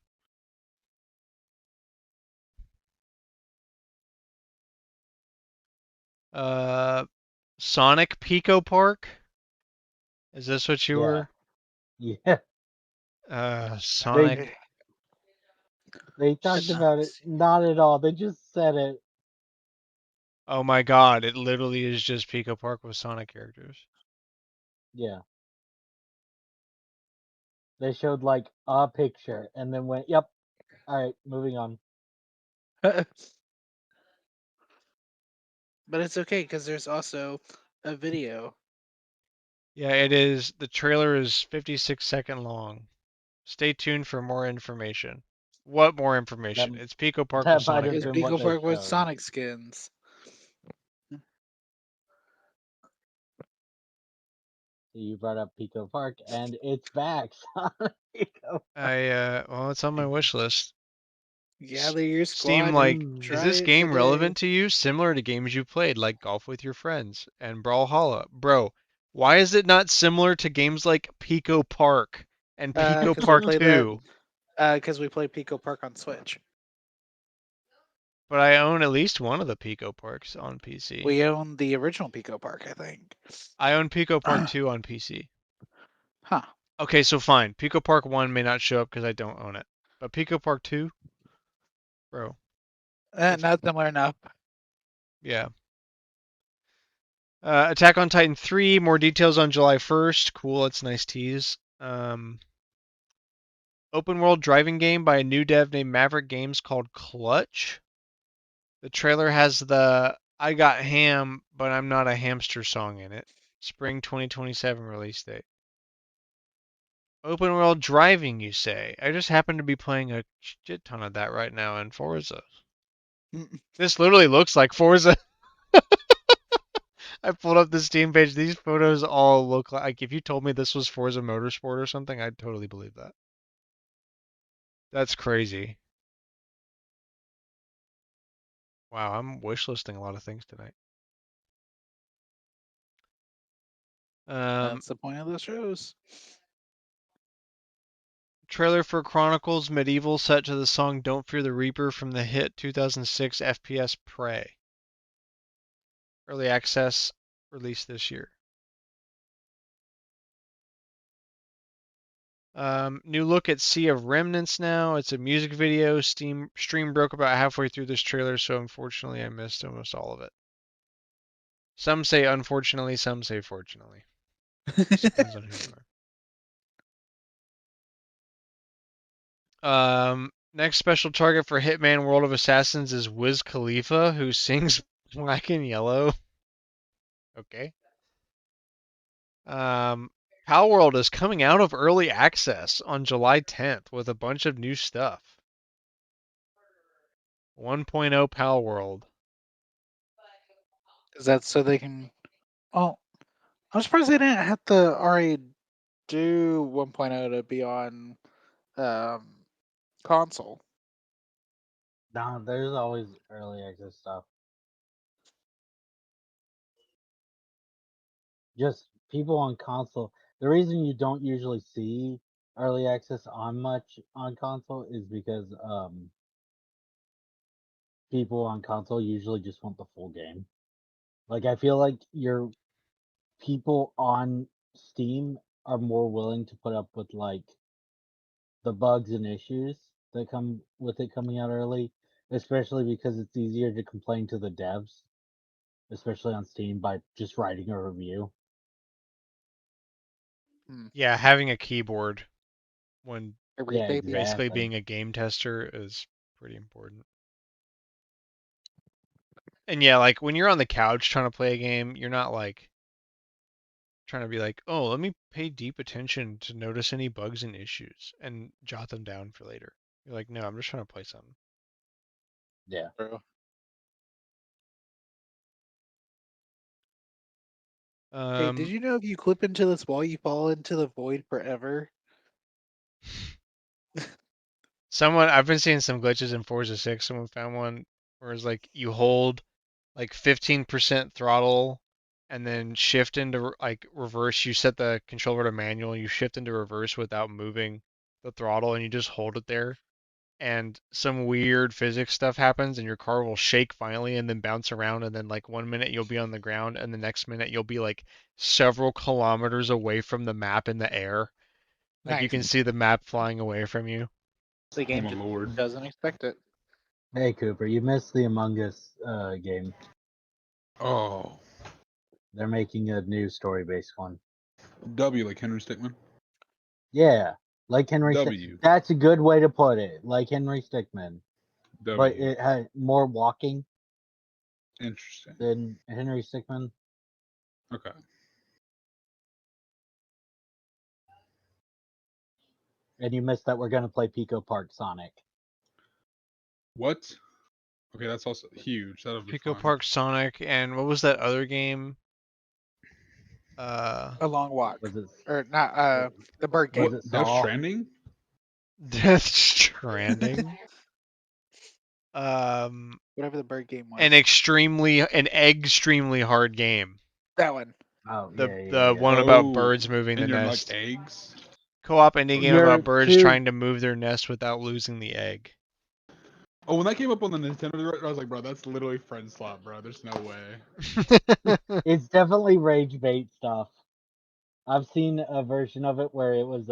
Uh, Sonic Pico Park. Is this what you Yeah. were? Yeah. They Sonic. they Did talked not about it. see. Not at all. They just said it. Oh my God! It literally is just Pico Park with Sonic characters. Yeah. They showed like a picture and then went, "Yep. All right, moving on." But it's okay because there's also a video. Yeah, it is. The trailer is 56-second long. Stay tuned for more information. What more That information? It's Pico Park with that might Sonic have It's been what Pico they characters. Park with showed. Sonic skins. You brought up Pico Park, and it's back. Pico Park. Well, it's on my wish list. Gather your Steam, squad and like, Ooh. is try this it game today. relevant to you? Similar to games you played, like Golf with Your Friends and Brawlhalla. Bro, why is it not similar to games like Pico Park and Pico Because we Park played that. 2? Because we played Pico Park on Switch. But I own at least one of the Pico Parks on PC. We own the original Pico Park, I think. I own Pico Park 2 on PC. Huh. Okay, so fine. Pico Park 1 may not show up because I don't own it. But Pico Park 2, bro, it's, Not similar enough. yeah. Attack on Titan 3, more details on July 1st. Cool, it's a nice tease. Open world driving game by a new dev named Maverick Games called Clutch. The trailer has the I got ham, but I'm not a hamster song in it. Spring 2027 release date. Open world driving, you say? I just happen to be playing a shit ton of that right now in Forza. This literally looks like Forza. I pulled up the Steam page. These photos all look like if you told me this was Forza Motorsport or something, I'd totally believe that. That's crazy. Wow, I'm wishlisting a lot of things tonight. That's the point of the shows. Trailer for Chronicles Medieval set to the song Don't Fear the Reaper from the hit 2006 FPS Prey. Early access released this year. New look at Sea of Remnants now. It's a music video. Stream broke about halfway through this trailer, so unfortunately I missed almost all of it. Some say unfortunately, some say fortunately. Depends on who you are. Next special target for Hitman World of Assassins is Wiz Khalifa, who sings Black and Yellow. Okay. Pal World is coming out of early access on July 10th with a bunch of new stuff. 1.0 Pal World. Is that so they can? Oh, I'm surprised they didn't have to already do 1.0 to be on console. No, there's always early access stuff. Just people on console. The reason you don't usually see early access on much on console is because people on console usually just want the full game. Like I feel like your people on Steam are more willing to put up with like the bugs and issues that come with it coming out early, especially because it's easier to complain to the devs, especially on Steam, by just writing a review. Yeah, having a keyboard when Yeah, basically exactly. being a game tester is pretty important. And yeah, like when you're on the couch trying to play a game, you're not like trying to be like, oh, let me pay deep attention to notice any bugs and issues and jot them down for later. You're like, no, I'm just trying to play something. Yeah. True. Hey, did you know if you clip into this wall, you fall into the void forever? I've been seeing some glitches in Forza 6. Someone found one where it's like you hold like 15% throttle and then shift into like reverse. You set the controller to manual and you shift into reverse without moving the throttle and you just hold it there. And some weird physics stuff happens and your car will shake violently and then bounce around and then like 1 minute you'll be on the ground and the next minute you'll be like several kilometers away from the map in the air. Like you Nice. can see the map flying away from you. The Oh game my just lord. doesn't expect it. Hey Cooper, you missed the Among Us game. Oh. They're making a new story-based one. W like Henry Stickmin. Yeah, like Henry. W. That's a good way to put it. Like Henry Stickmin, but W. it had more walking Interesting. than Henry Stickmin. Okay. And you missed that we're gonna play Pico Park Sonic. What? Okay, that's also huge. That'll be Pico fun. Park Sonic and what was that other game? A long walk, Was it? or not? The bird Was game. it Death Saw? Stranding? Death Stranding. Um, Whatever the bird game was. an extremely hard game. That one. Oh The yeah, yeah, the yeah. one about Oh. birds moving the And you're like nest. eggs? Co-op indie game You're about birds two. trying to move their nest without losing the egg. Oh, when that came up on the Nintendo Direct, I was like, bro, that's literally friend slot, bro. There's no way. It's definitely rage bait stuff. I've seen a version of it where it was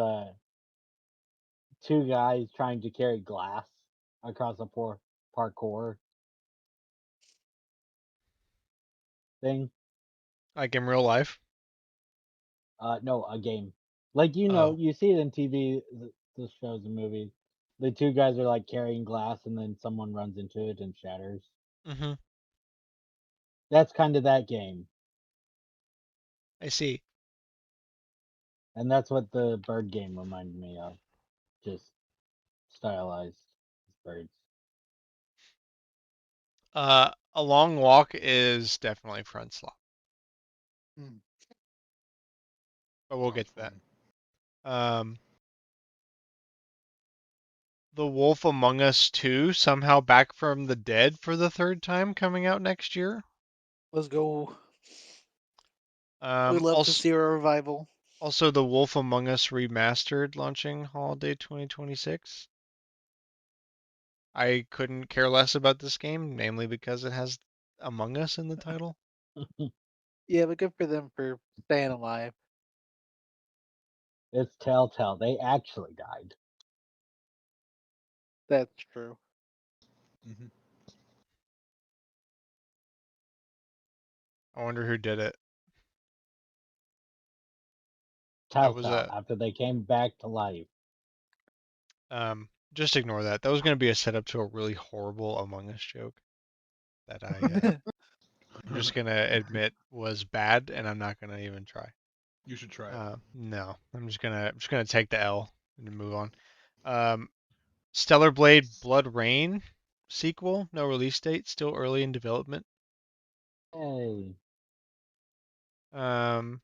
two guys trying to carry glass across a parkour thing. Like in real life. No, a game. Like Oh. you see it in TV, the shows and movies. The two guys are like carrying glass, and then someone runs into it and shatters. Mm-hmm. That's kind of that game. I see. And that's what the bird game reminded me of. Just stylized birds. A long walk is definitely front slot, Hmm. but we'll get Sounds to that. fun. Um, The Wolf Among Us 2 somehow back from the dead for the third time coming out next year. Let's go. We'd love to Also, see a revival. also The Wolf Among Us Remastered launching holiday 2026. I couldn't care less about this game, namely because it has Among Us in the title. Yeah, but good for them for staying alive. It's Telltale. They actually died. That's true. Hmm. I wonder who did it. That was Telltale a after they came back to life. just ignore that. That was going to be a setup to a really horrible Among Us joke that I'm just going to admit was bad, and I'm not going to even try. You should try it. No, I'm just gonna take the L and move on. Um, Stellar Blade Blood Rain sequel, no release date, still early in development. Hey, Um,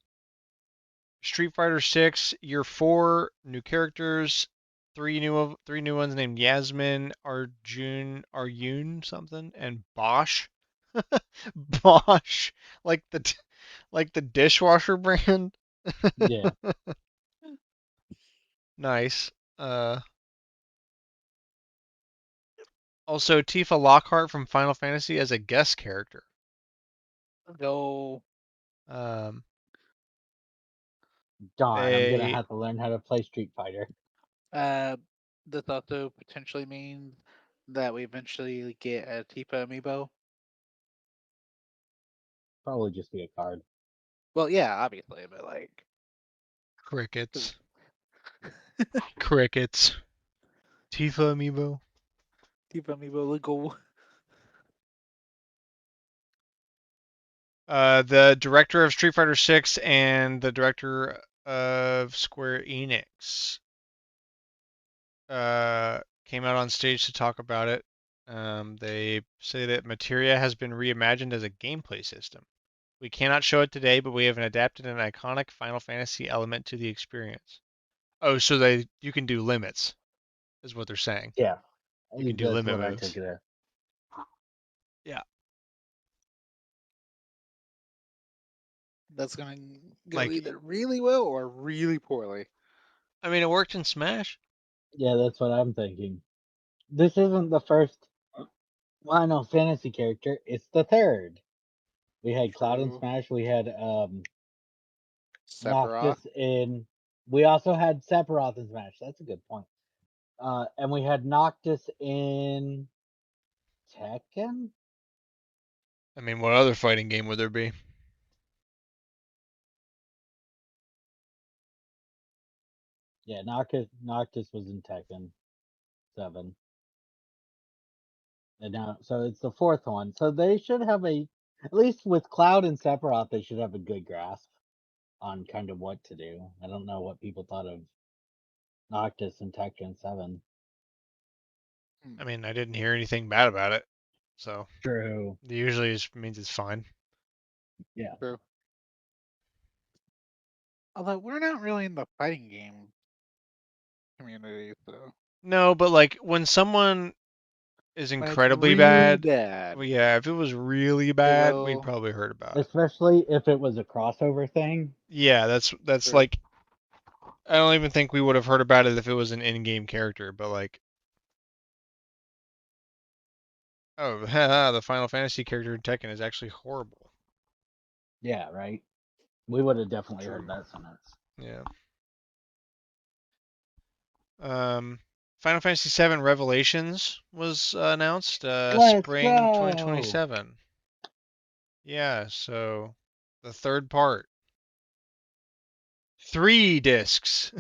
Street Fighter 6 Year 4, new characters, three new ones named Yasmin, Arjun something, and Bosch. Bosch, like like the dishwasher brand. yeah. Nice. Also, Tifa Lockhart from Final Fantasy as a guest character. No. Um, Darn, I'm gonna they, have to learn how to play Street Fighter. Uh, this also potentially means that we eventually get a Tifa amiibo. Probably just be a card. Well, yeah, obviously, but like, 'cause- crickets, crickets. Tifa amiibo. Tifa amiibo, let go. The director of Street Fighter 6 and the director of Square Enix came out on stage to talk about it. They say that materia has been reimagined as a gameplay system. We cannot show it today, but we have adapted an iconic Final Fantasy element to the experience. Oh, so you can do limits, is what they're saying. Yeah, You can do that's limit what I took moves. it as. Yeah, That's gonna go like either really well or really poorly. I mean, it worked in Smash. Yeah, that's what I'm thinking. This isn't the first Final Fantasy character. It's the third. We had Cloud in True. Smash. We had Sephiroth. Noctis in. We also had Sephiroth in Smash. That's a good point. And we had Noctis in Tekken. I mean, what other fighting game would there be? Yeah, Noctis was in Tekken 7. And now, so it's the fourth one. So they should have at least with Cloud and Sephiroth, they should have a good grasp on kind of what to do. I don't know what people thought of Noctis and Tekken 7. I mean, I didn't hear anything bad about it, so True. it usually just means it's fine. Yeah. True. Although we're not really in the fighting game community, so No, but like when someone is when it's incredibly really bad, bad, well, yeah, if it was really they bad, we'd will. probably heard about it. Especially if it was a crossover thing. Yeah, that's True. like I don't even think we would have heard about it if it was an in-game character, but like, oh, the Final Fantasy character in Tekken is actually horrible. Yeah, right? We would have definitely heard True. that sentence. Yeah. Um, Final Fantasy VII Revelations was announced, Let's spring go! 2027. Yeah, so the third part, 3 discs.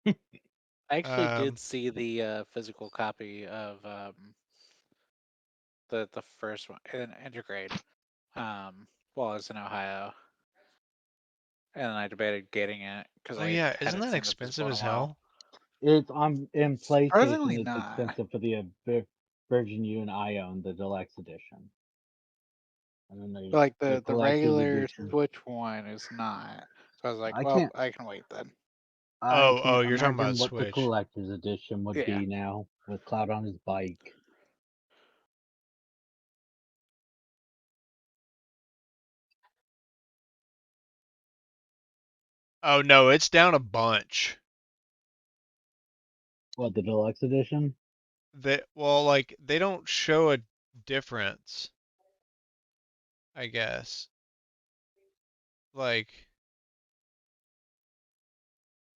I actually did um, see the physical copy of the first one in Intergrade while I was in Ohio. and then I debated getting it because Oh I yeah, isn't hadn't that seen the expensive physical in a as while. hell? It's on in Surprisingly PlayStation. It's not. expensive for the version you and I own, the deluxe edition. And then there's Like the the collector's regular edition. Switch one is not. So I was like, I well, can't I can wait then. I Oh, can't you're talking about imagine what the Switch. collector's edition would Yeah. be now with Cloud on his bike. Oh no, it's down a bunch. What, the deluxe edition? Like they don't show a difference, I guess. Like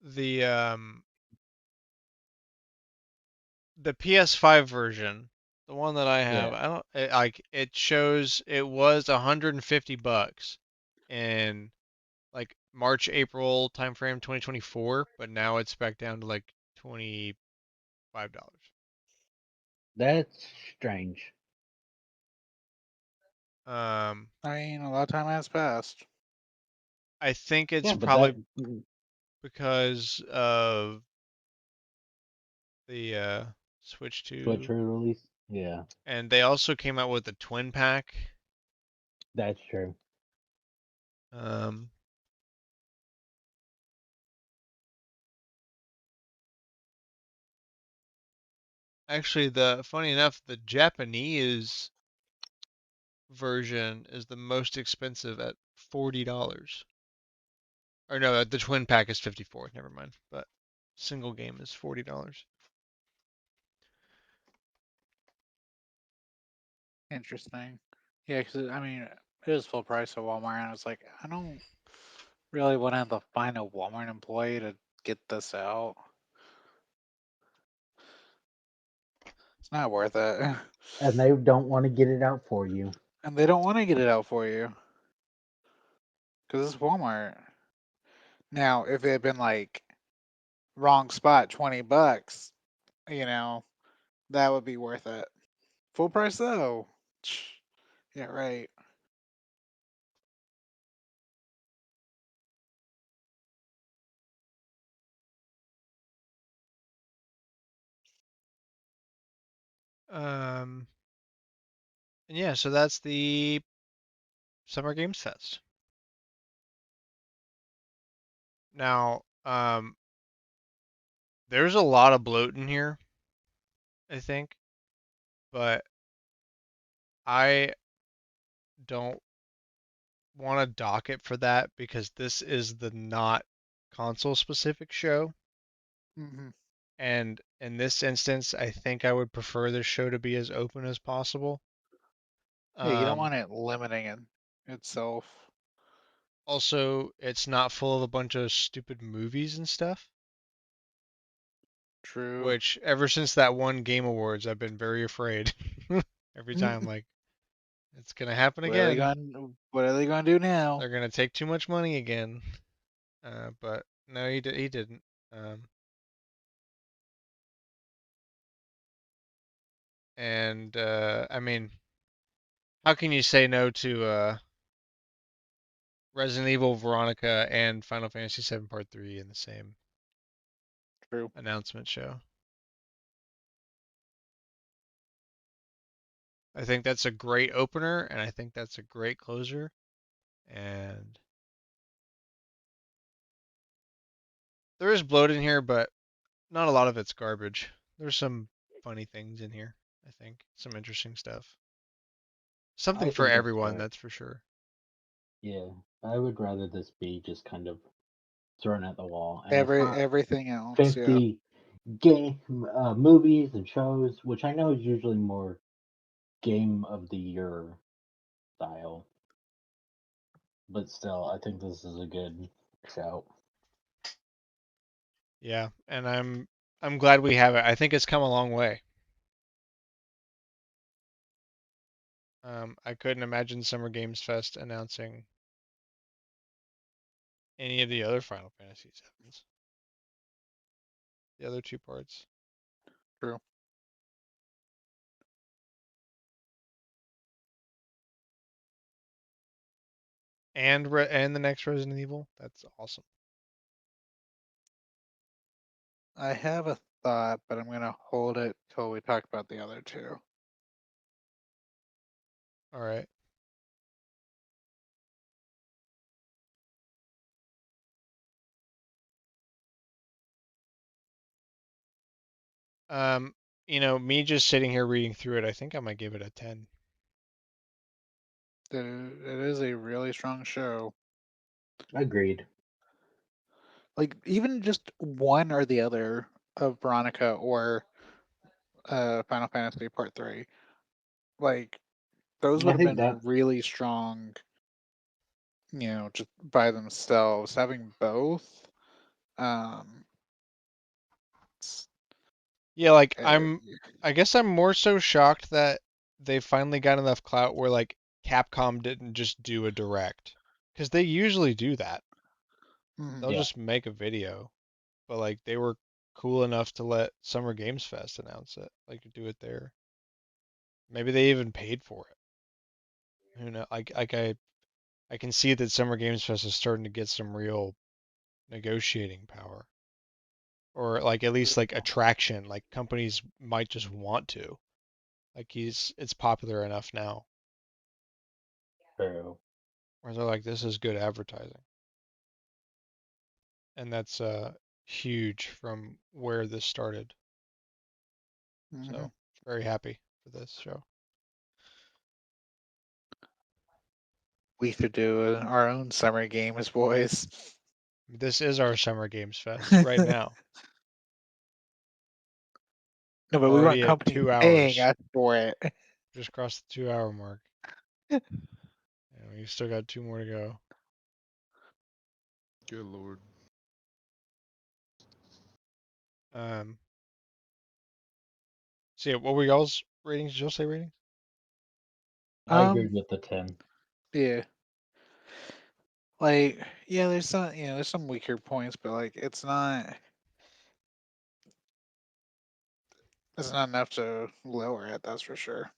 the um the PS5 version, the one that I have, Yeah. I don't like it shows it was $150 in like March April timeframe 2024, but now it's back down to like $25. That's strange. Um, I mean, a lot of time has passed. I think it's Yeah, but that probably because of the Switch Switch 2, re-release. Yeah, and they also came out with a twin pack. that's true. Um, Actually, the funny enough, the Japanese version is the most expensive at $40. Or no, the twin pack is 54. Never mind. But single game is $40. Interesting. Yeah, because I mean, it was full price at Walmart, and I was like, I don't really want to have to find a Walmart employee to get this out. It's not worth it. And they don't want to get it out for you. And they don't want to get it out for you because it's Walmart. Now, if it had been like wrong spot, $20, you know, that would be worth it. Full price though. Yeah, right. Um, and yeah, so that's the Summer Games Fest. Now, there's a lot of bloat in here, I think, but I don't want to dock it for that because this is the not console specific show. Hmm. And in this instance, I think I would prefer this show to be as open as possible. Yeah, you don't Um, want it limiting it itself. Also, it's not full of a bunch of stupid movies and stuff, True. which ever since that one Game Awards, I've been very afraid. Every time, like, it's gonna happen What are they again. going? What are they going to do now? They're gonna take too much money again. But no, he didn't. Um, and I mean, how can you say no to Resident Evil, Veronica, and Final Fantasy VII Part 3 in the same True. announcement show? I think that's a great opener, and I think that's a great closer. And there is bloat in here, but not a lot of it's garbage. There's some funny things in here, I think. Some interesting stuff. Something I for think it's everyone, fair. that's for sure. Yeah, I would rather this be just kind of thrown at the wall, and it's not Everything else, yeah. 50 game movies and shows, which I know is usually more game of the year style, but still, I think this is a good shout. Yeah, and I'm glad we have it. I think it's come a long way. I couldn't imagine Summer Games Fest announcing any of the other Final Fantasy VIIs, the other two parts. True. and the next Resident Evil. That's awesome. I have a thought, but I'm gonna hold it till we talk about the other two. All right. Um, me just sitting here reading through it, I think I might give it a 10. It is a really strong show. Agreed. Like even just one or the other of Veronica or Final Fantasy Part 3, like those would I have think been that really strong, just by themselves. Having both, um, s- Yeah, like uh, I guess I'm more so shocked that they finally got enough clout where like Capcom didn't just do a direct. Because they usually do that. mhm. They'll yeah, just make a video. But like they were cool enough to let Summer Games Fest announce it, like do it there. Maybe they even paid for it. Who know? I can see that Summer Games Fest is starting to get some real negotiating power, or like at least like attraction. Like companies might just want to. Like it's popular enough now true. where they're like, this is good advertising, and that's huge from where this started. Mhm. So very happy for this show. We should do our own summer games, boys. This is our Summer Games Fest right now. No, but We're we want already at companies 2 hours. paying us for it. Just crossed the 2 hour mark. And we still got 2 more to go. Good lord. Um, so yeah, what were y'all's ratings? Did y'all say ratings? I Um, agreed with the 10. yeah, like yeah, there's some weaker points, but like it's not enough to lower it. That's for sure.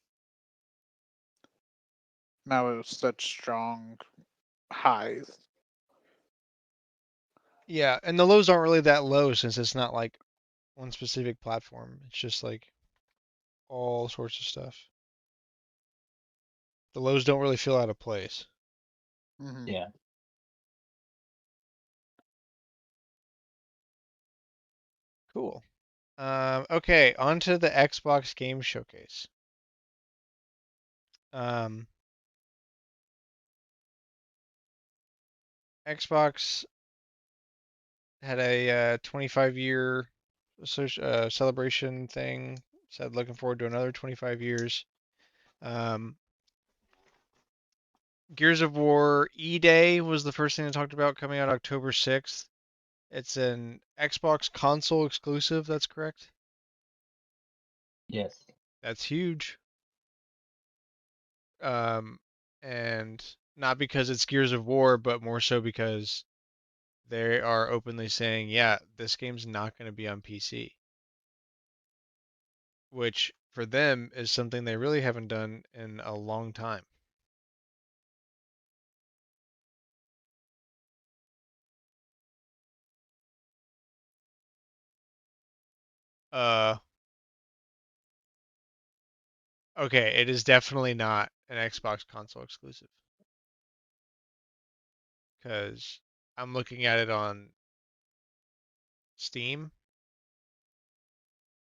Not with such strong highs. Yeah, and the lows aren't really that low since it's not like one specific platform. It's just like all sorts of stuff. The lows don't really feel out of place. Hmm. Yeah. Cool. Okay, on to the Xbox Game Showcase. Um, Xbox had a 25-year celebration thing. Said looking forward to another 25 years. Um, Gears of War E-Day was the first thing they talked about coming out October 6th. It's an Xbox console exclusive, that's correct? Yes. That's huge. Um, and not because it's Gears of War, but more so because they are openly saying, yeah, this game's not going to be on PC, which for them is something they really haven't done in a long time. Uh, okay, it is definitely not an Xbox console exclusive because I'm looking at it on Steam.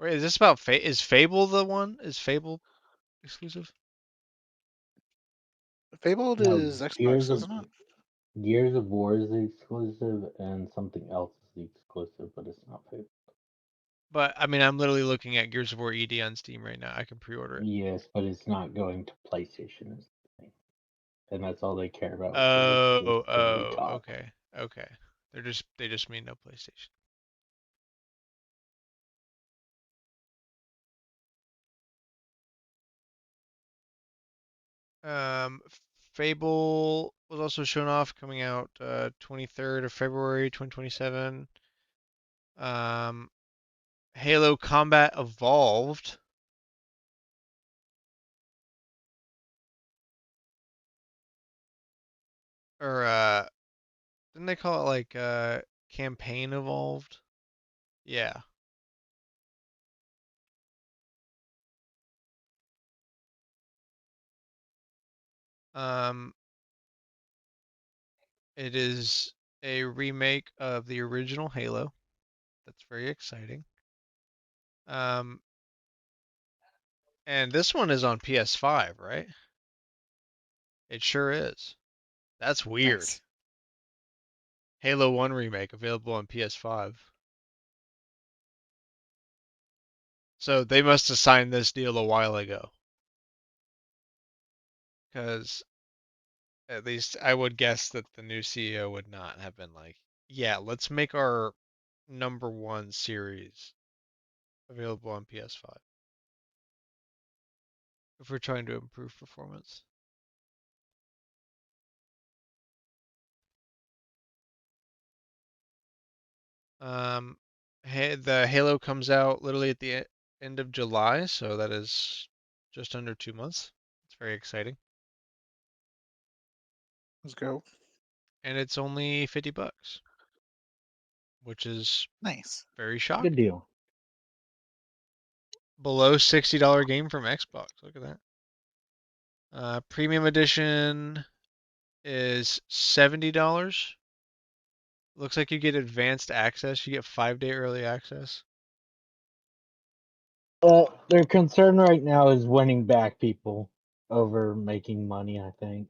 Wait, is this about is Fable the one? Is Fable exclusive? Fabled No, is Xbox, isn't it? Gears of War is the exclusive, and something else is the exclusive, but it's not Fable. But I mean, I'm literally looking at Gears of War ED on Steam right now. I can pre-order it. Yes, but it's not going to PlayStation, is the thing. And that's all they care about with their Oh, exclusivity oh, talk. okay, okay. They just mean no PlayStation. Um, Fable was also shown off, coming out 23rd of February 2027. Um, Halo Combat Evolved. or didn't they call it like campaign evolved? Yeah. Um, it is a remake of the original Halo. That's very exciting. Um, and this one is on PS5, right? It sure is. That's weird. Nice. Halo 1 remake available on PS5. So they must have signed this deal a while ago. Because at least I would guess that the new CEO would not have been like, yeah, let's make our number one series available on PS5 if we're trying to improve performance. Um, the Halo comes out literally at the end of July, so that is just under 2 months. It's very exciting, Let's go. and it's only $50, which is Nice. very Good shocking. deal. Below $60 game from Xbox. Look at that. Premium edition is $70. Looks like you get advanced access. You get 5-day early access. Their concern right now is winning back people over making money, I think.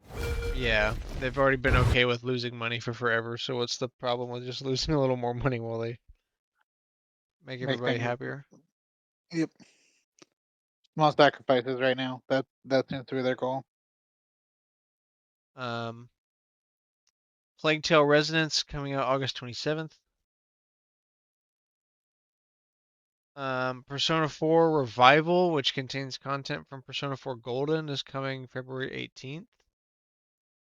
Yeah, they've already been okay with losing money for forever, so what's the problem with just losing a little more money while they make Make everybody things. happier? Yep. Small sacrifices right now. That seems to be their goal. Um, Plague Tale Resonance coming out August 27th. Persona 4 Revival, which contains content from Persona 4 Golden, is coming February 18th.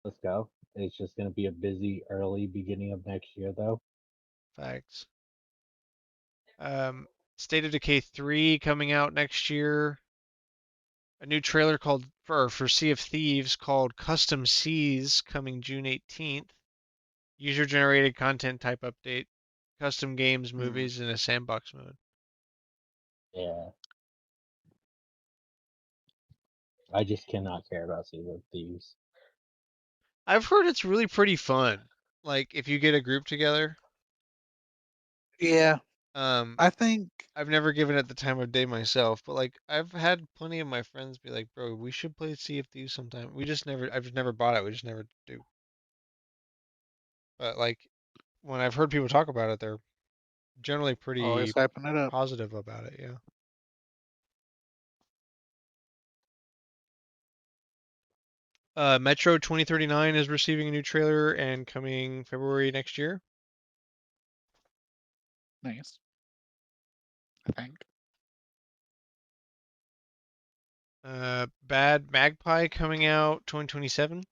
Let's go. It's just going to be a busy early beginning of next year, though. Facts. State of Decay 3 coming out next year. A new trailer called for Sea of Thieves called Custom Seas coming June 18th. User generated content type update. Custom games, movies, in a sandbox mode. Yeah. I just cannot care about Sea of Thieves. I've heard it's really pretty fun. Like if you get a group together. Yeah, Um, I think. I've never given it the time of day myself, but like I've had plenty of my friends be like, "Bro, we should play Sea of Thieves sometime." I've just never bought it. We just never do. But like when I've heard people talk about it, they're generally Always pretty hyping it up. positive about it. Yeah. Metro 2039 is receiving a new trailer and coming February next year. Nice. I think. Bad Magpie coming out 2027.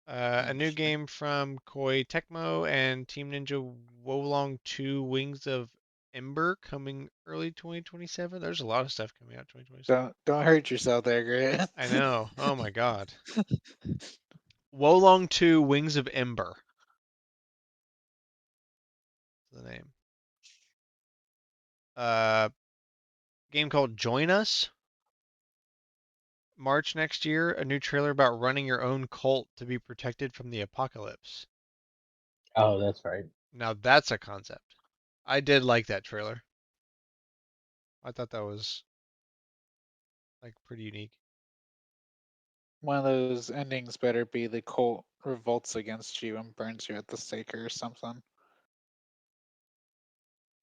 A new Interesting. game from Koei Tecmo and Team Ninja Wolong 2 Wings of Ember coming early 2027. There's a lot of stuff coming out 2027. Don't hurt yourself there, Grant. I know. Oh my god. Wolong 2 Wings of Ember is the name. Uh, Game called Join Us. March next year, a new trailer about running your own cult to be protected from the apocalypse. Oh, that's right. Now that's a concept. I did like that trailer. I thought that was like pretty unique. One of those endings better be the cult revolts against you and burns you at the stake or something.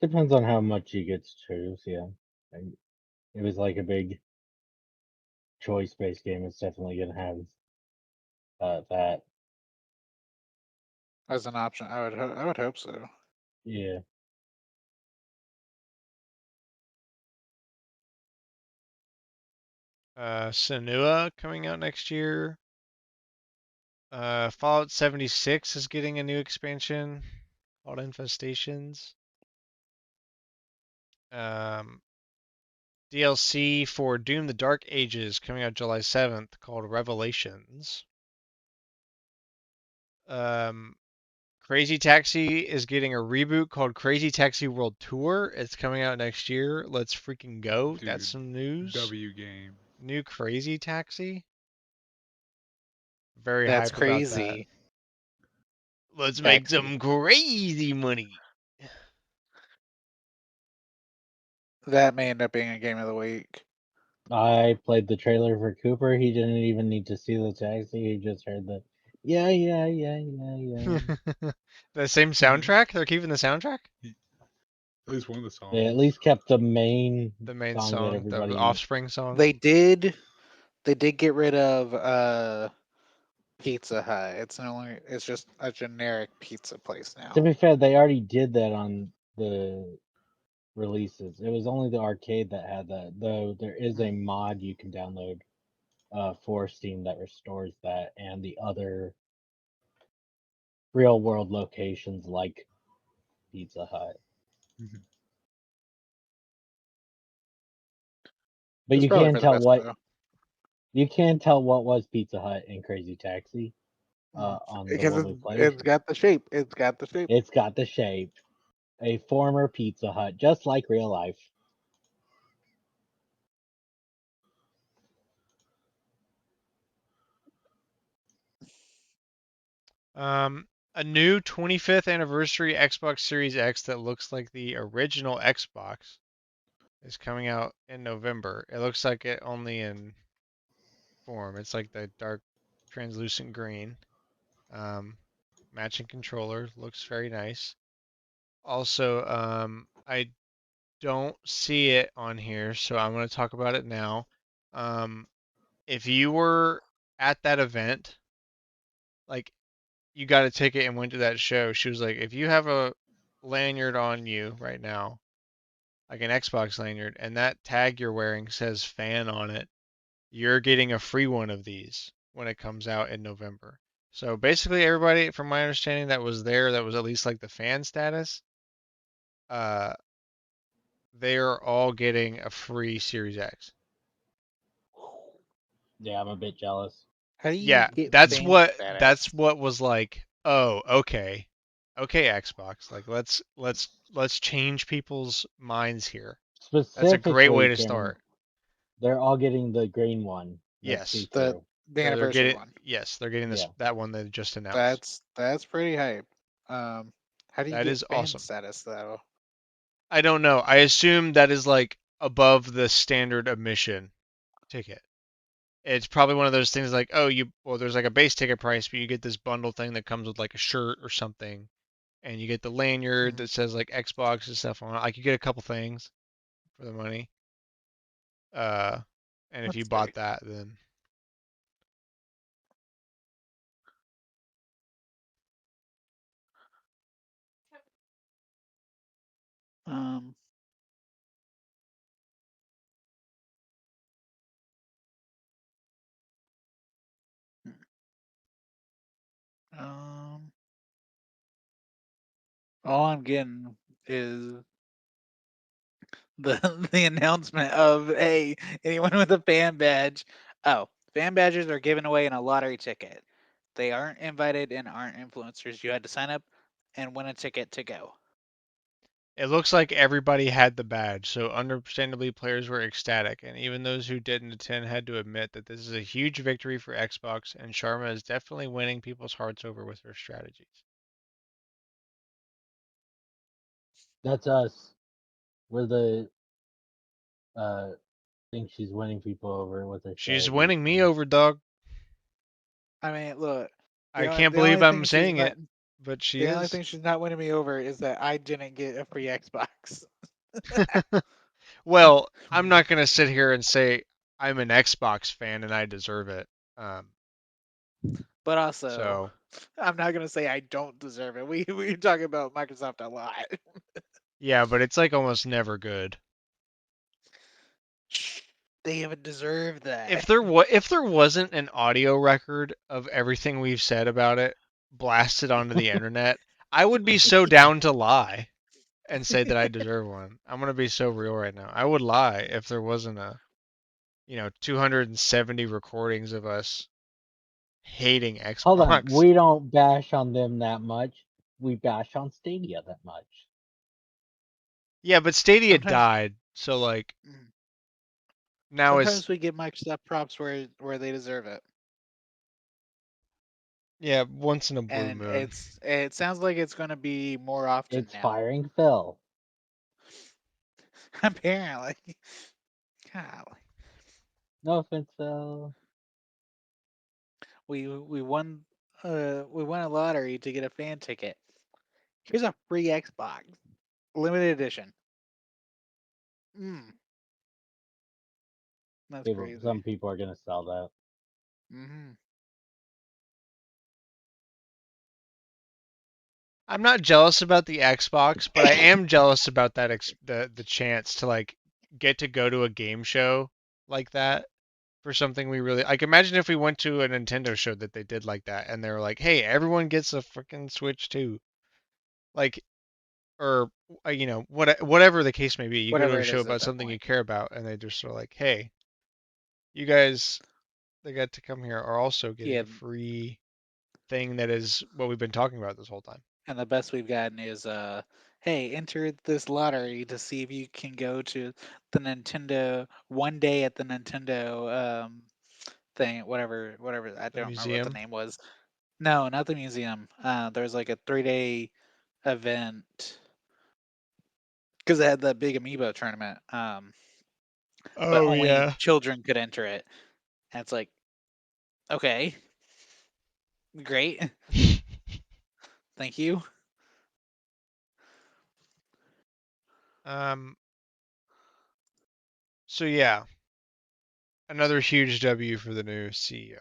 Depends on how much you get to choose, yeah. And it was like a big choice-based game. It's definitely going to have that. As an option, I would hope so. Yeah. Senua coming out next year. Fallout 76 is getting a new expansion called Infestations. Um, DLC for Doom: The Dark Ages coming out July 7th called Revelations. Crazy Taxi is getting a reboot called Crazy Taxi World Tour. It's coming out next year. Let's freaking go. Dude, That's some news. W game. New Crazy Taxi. Very That's hype about that. crazy. Let's make Taxi. some crazy money. That may end up being a game of the week. I played the trailer for Cooper. He didn't even need to see the taxi. He just heard the yeah, yeah, yeah, yeah, yeah. The same soundtrack? They're keeping the soundtrack? At least one of the songs. They at least kept the main The main song that song, the everybody. Offspring song. They did get rid of Pizza Hut. It's just a generic pizza place now. To be fair, they already did that on the releases. It was only the arcade that had that. Though there is a mod you can download for Steam that restores that and the other real world locations like Pizza Hut. Mhm. But It's you probably can for the tell best what though. you can tell what was Pizza Hut in Crazy Taxi on the Because one we played. it's got the shape. It's got the shape. It's got the shape. A former Pizza Hut, just like real life. A new 25th anniversary Xbox Series X that looks like the original Xbox is coming out in November. It looks like it only in form. It's like the dark translucent green. Um, Matching controller looks very nice. Also, I don't see it on here, so I'm going to talk about it now. Um, if you were at that event, like you got a ticket and went to that show, she was like, if you have a lanyard on you right now, like an Xbox lanyard, and that tag you're wearing says fan on it, you're getting a free one of these when it comes out in November. So basically, everybody, from my understanding, that was there, that was at least like the fan status, uh, they are all getting a free Series X. Yeah, I'm a bit jealous. How do you Yeah, get that's fan what status? that's what was like. Oh, okay, okay, Xbox. Like let's change people's minds here. That's a great way Specifically, to Cameron, start. they're all getting the green one that's see Yes, The through. they're anniversary getting one. they're getting this Yeah. that one they just announced. That's pretty hype. How do you That get is fan awesome. status though? I don't know. I assume that is like above the standard admission ticket. It's probably one of those things like, oh, there's like a base ticket price, but you get this bundle thing that comes with like a shirt or something, and you get the lanyard that says like Xbox and stuff on it. Like you get a couple things for the money. Uh, and if you Let's see. bought that, then Um, um, all I'm getting is the the announcement of, hey, anyone with a fan badge. Oh, fan badges are given away in a lottery ticket. They aren't invited and aren't influencers. You had to sign up and win a ticket to go. it looks like everybody had the badge. So understandably, players were ecstatic, and even those who didn't attend had to admit that this is a huge victory for Xbox, and Sharma is definitely winning people's hearts over with her strategies. That's us. We're the think she's winning people over with her She's strategies. winning me over, dog. I mean, look, I can't the believe only I'm thing she's saying not it, but she the only is. thing she's not winning me over is that I didn't get a free Xbox. Well, I'm not gonna sit here and say I'm an Xbox fan and I deserve it. Um, But also, so I'm not gonna say I don't deserve it. We talk about Microsoft a lot. yeah, but it's like almost never good. They haven't deserved that. If there wasn't an audio record of everything we've said about it blasted onto the internet, I would be so down to lie. and say that I deserve one. I'm gonna be so real right now. I would lie if there wasn't 270 recordings of us hating Hold on, Xbox. we don't bash on them that much. We bash on Stadia that much. Yeah, but Stadia Sometimes, died, so like mm, now it's sometimes we give Microsoft props where they deserve it, yeah, once in a blue and moon. it sounds like it's going to be more often It's now. firing Phil. Apparently, golly, No offense, Phil. we won a lottery to get a fan ticket. Here's a free Xbox, limited edition. Mm, that's Some crazy. people are gonna sell that. Hmm. I'm not jealous about the Xbox, but I am jealous about that the chance to like get to go to a game show like that for something we really like. Imagine if we went to a Nintendo show that they did like that, and they were like, "Hey, everyone gets a freaking Switch too," like, or whatever the case may be. You go to Whatever a it show is at about that something you point. care about, and they just are like, "Hey, you guys that got to come here are also getting Yeah, a free thing that is what we've been talking about this whole time." and the best we've gotten is hey, enter this lottery to see if you can go to the Nintendo one day at the Nintendo thing, whatever. I The don't remember what the museum. name was. No, not the museum. There's like a 3 day event because it had that big amiibo tournament. But Oh only yeah. children could enter it. And it's like, okay, great, thank you. um. So yeah, another huge W for the new CEO.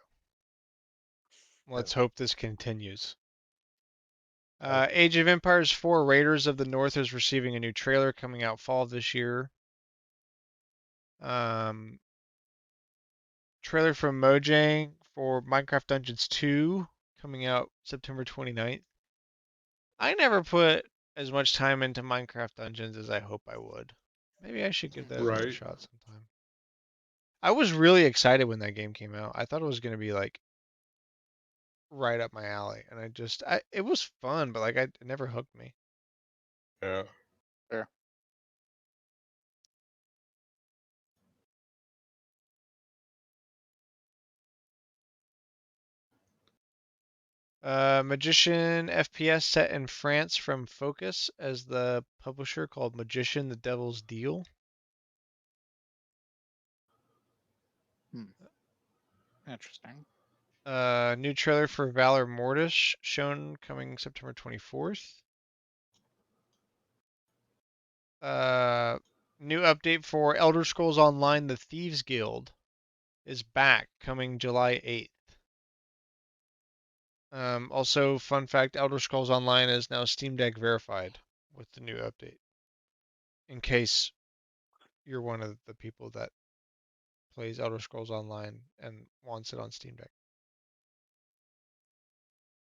Let's hope this continues. Age of Empires 4 Raiders of the North is receiving a new trailer coming out fall of this year. Um, trailer from Mojang for Minecraft Dungeons 2 coming out September 29th. I never put as much time into Minecraft Dungeons as I hope I would. Maybe I should give that another Right. shot sometime. I was really excited when that game came out. I thought it was going to be like right up my alley, and it was fun, but like it never hooked me. Yeah. Sure. Magician FPS set in France from Focus as the publisher called Magician the Devil's Deal. Hmm. Interesting. New trailer for Valor Mortis shown coming September 24th. New update for Elder Scrolls Online The Thieves Guild is back coming July 8th. Also, fun fact, Elder Scrolls Online is now Steam Deck verified with the new update. In case you're one of the people that plays Elder Scrolls Online and wants it on Steam Deck.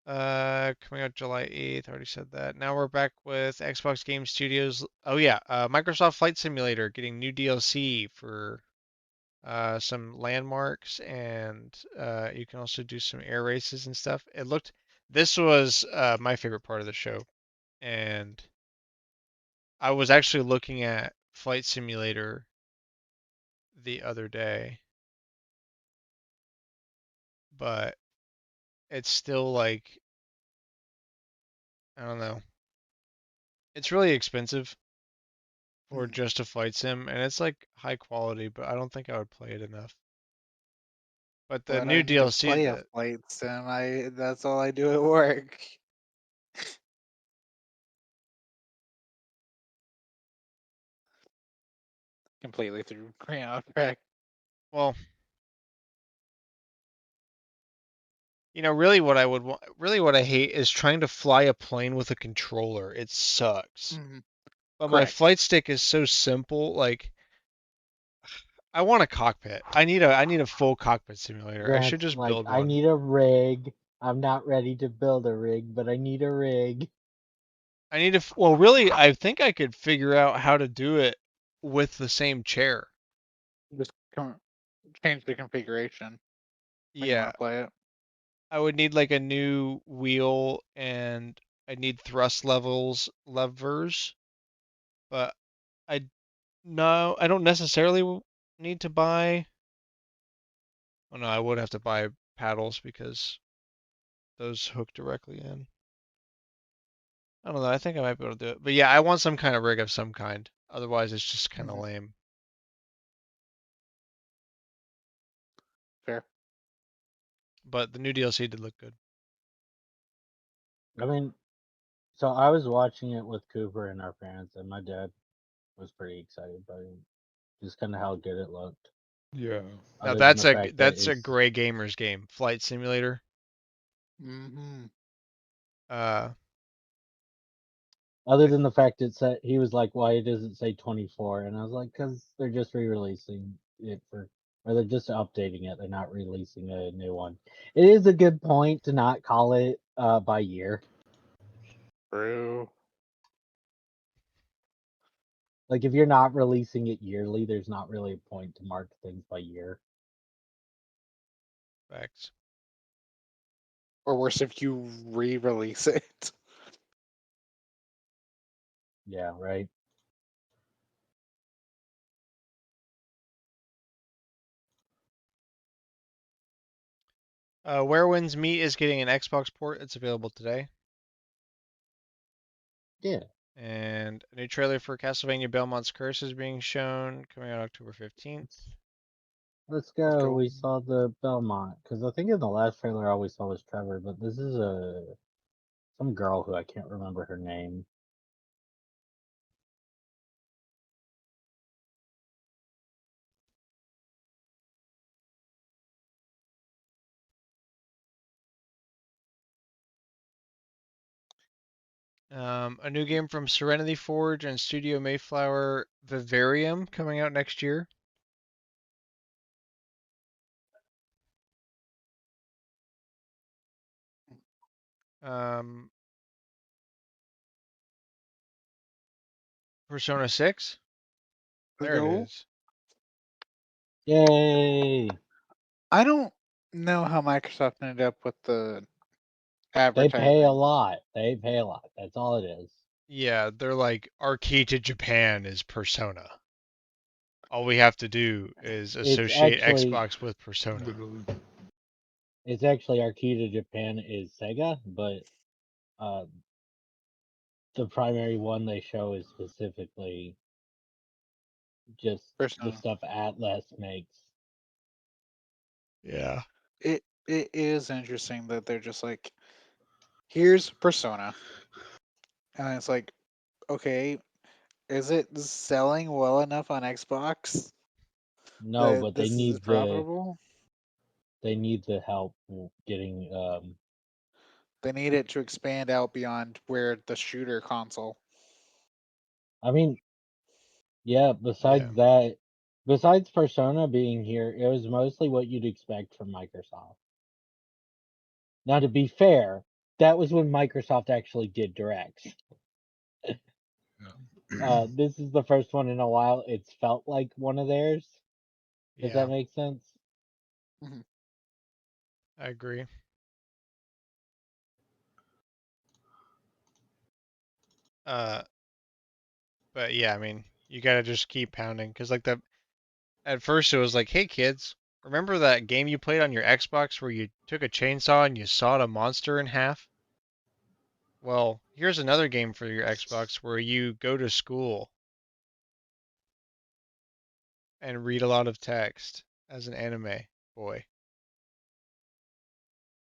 Coming out July 8th, already said that. Now we're back with Xbox Game Studios. Oh yeah, Microsoft Flight Simulator getting new DLC for some landmarks, and you can also do some air races and stuff. This was my favorite part of the show, and I was actually looking at Flight Simulator the other day, but it's still like, I don't know. It's really expensive for Hmm. just a flight sim, and it's like high quality, but I don't think I would play it enough. But the What new I need to DLC play a that flight sim. That's all I do at work. Completely through off track. well, really what I would want, really what I hate is trying to fly a plane with a controller. It sucks. Hmm. But my Correct. flight stick is so simple, like I want a cockpit. I need a full cockpit simulator. I should Grant's just like, build I one. need a rig. I'm not ready to build a rig, but I need a rig. I need to. Well, really, I think I could figure out how to do it with the same chair. Just change the configuration when you want Yeah, to play it. I would need like a new wheel and I need thrust levers, but I no, I don't necessarily need to buy. Oh no, I would have to buy paddles because those hook directly in. I don't know. I think I might be able to do it. But yeah, I want some kind of rig of some kind. Otherwise, it's just kind of Mhm. lame. Fair. But the new DLC did look good. I mean, so I was watching it with Cooper and our parents, and my dad was pretty excited by it. Just kind of how good it looked. Yeah. Now Other than the fact that that's a it's gray gamers game, Flight Simulator. Mm-hmm. Uh, other I, than the fact it said he was like, "Why does it say 24?" And I was like, "Cause they're just re-releasing it or they're just updating it. They're not releasing a new one." It is a good point to not call it by year. True. Like if you're not releasing it yearly, there's not really a point to mark things by year. facts. Or worse, if you re-release it. Yeah, right. Where Winds Meet is getting an Xbox port. It's available today. Yeah. And a new trailer for Castlevania Belmont's Curse is being shown, coming out October 15th. Let's Let's go. go. We saw the Belmont because I think in the last trailer all we saw was Trevor, but this is some girl who I can't remember her name. A new game from Serenity Forge and Studio Mayflower, Vivarium, coming out next year. Um, Persona 6. Let's There it go. is. Yay! I don't know how Microsoft ended up with the They pay a advertising. lot. They pay a lot. That's all it is. Yeah, they're like, our key to Japan is Persona. All we have to do is It's associate actually Xbox with Persona. Literally. it's actually our key to Japan is Sega, but uh, the primary one they show is specifically just the Persona. stuff Atlas makes. Yeah. It is interesting that they're just like, here's Persona, and it's like, okay, is it selling well enough on Xbox No, that but this is profitable? they need the help getting. They need it to expand out beyond where the shooter console. I mean, yeah. Yeah. Besides Persona being here, it was mostly what you'd expect from Microsoft. Now, to be fair, that was when Microsoft actually did directs. Yeah. This is the first one in a while it's felt like one of theirs. Does Yeah, that make sense? Mhm. I agree. Uh, but yeah, I mean, you gotta just keep pounding because like the at first it was like, hey kids, remember that game you played on your Xbox where you took a chainsaw and you sawed a monster in half? Well, here's another game for your Xbox where you go to school and read a lot of text as an anime boy.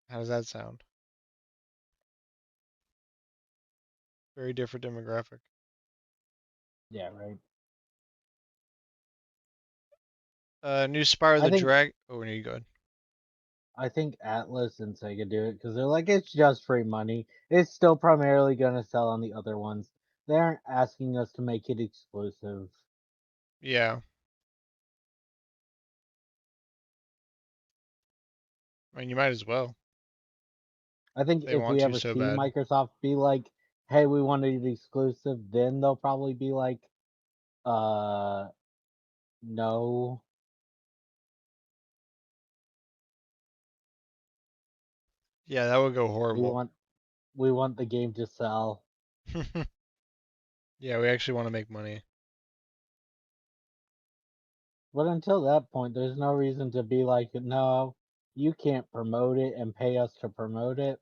How does that sound? Very different demographic. Yeah, right. New Spyro I the think Drag. Oh, no, you go ahead. I think Atlas and Sega do it because they're like it's just free money. It's still primarily gonna sell on the other ones. They aren't asking us to make it exclusive. Yeah, I mean, you might as well. I think They if want we to ever so see bad. Microsoft be like, hey, we want it exclusive, then they'll probably be like, no. Yeah, that would go We horrible. want the game to sell. Yeah, we actually want to make money. But until that point, there's no reason to be like, no, you can't promote it and pay us to promote it.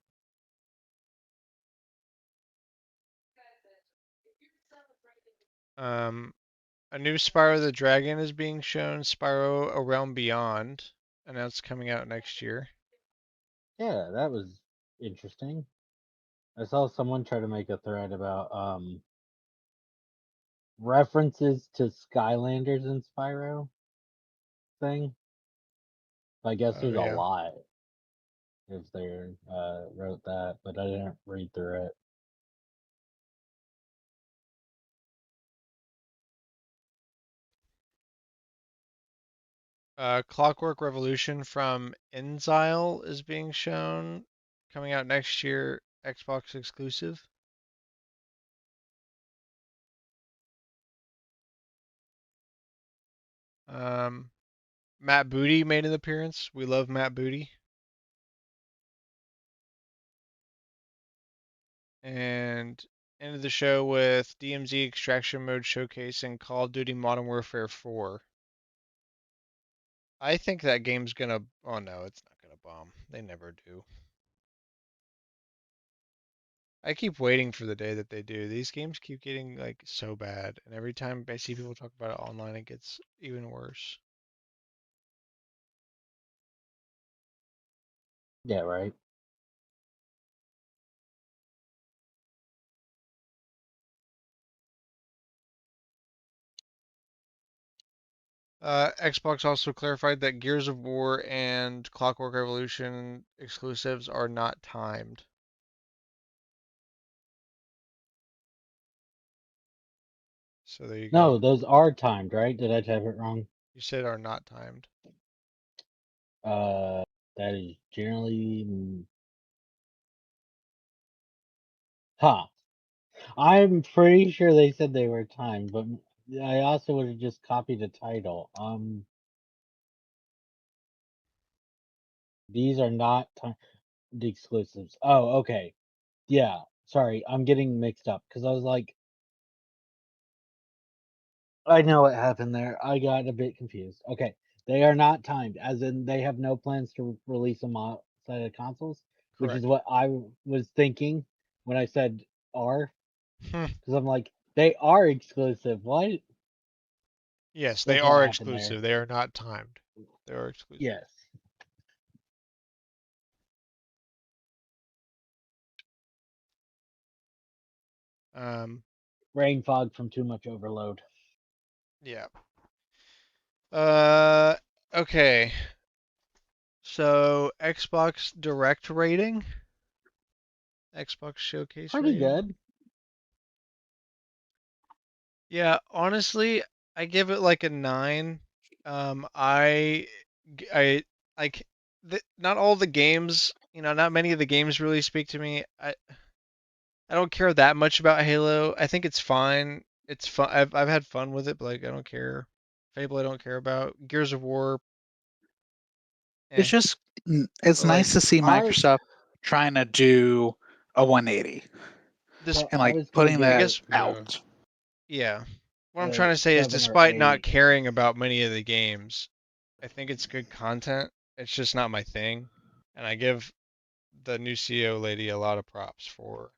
Um, a new Spyro the Dragon is being shown. Spyro A Realm Beyond, announced coming out next year. Yeah, that was interesting. I saw someone try to make a thread about references to Skylanders in Spyro thing. I guess Oh there's a yeah. lot if they wrote that, but I didn't read through it. Clockwork Revolution from Inzile is being shown, coming out next year, Xbox exclusive. Um, Matt Booty made an appearance. We love Matt Booty. And ended the show with DMZ Extraction Mode Showcase and Call of Duty Modern Warfare 4. I think that game's gonna. Oh no, it's not gonna bomb. They never do. I keep waiting for the day that they do. These games keep getting like so bad, and every time I see people talk about it online, it gets even worse. Yeah, right. Xbox also clarified that Gears of War and Clockwork Revolution exclusives are not timed. So there you No, go. those are timed, right? Did I type it wrong? You said are not timed. Uh, that is generally. Huh. I'm pretty sure they said they were timed, but I also would have just copied the title. These are not timed exclusives. Oh, okay. Yeah. Sorry, I'm getting mixed up because I was like, I know what happened there. I got a bit confused. Okay, they are not timed, as in they have no plans to release them outside of consoles, which is Correct. what I was thinking when I said are, Hmm. because I'm like, they are exclusive. What? Yes, they That's what are happened there. exclusive. They are not timed. They are exclusive. Yes. Um, Brain fog from too much overload. yeah. Uh, okay. So Xbox Direct rating, Xbox Showcase Pretty rating. good. Yeah, honestly, I give it like a 9. Um, I, I like not all the games, not many of the games really speak to me. I don't care that much about Halo. I think it's fine. It's fun. I've had fun with it, but like I don't care. Fable, I don't care about. Gears of War, It's eh. just it's But like nice to see I Microsoft trying to do a 180 this, so and I like was gonna putting I give that it guess, Yeah. out. yeah. What I'm a trying to say is, 7 or despite not 8. caring about many of the games, I think it's good content. It's just not my thing, and I give the new CEO lady a lot of props for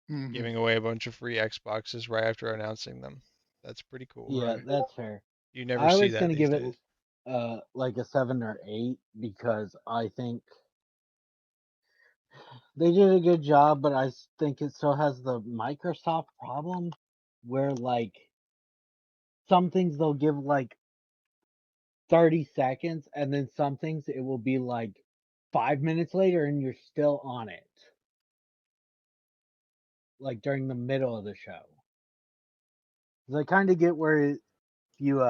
Hmm. giving away a bunch of free Xboxes right after announcing them. That's pretty cool. Yeah, Right. that's fair. You never I see was that gonna these give it days. like a 7 or 8 because I think they did a good job, but think it still has the Microsoft problem where like some things they'll give like 30 seconds and then some things it will be like 5 minutes later and you're still on it. Like during the middle of the show. 'Cause I kind of get where you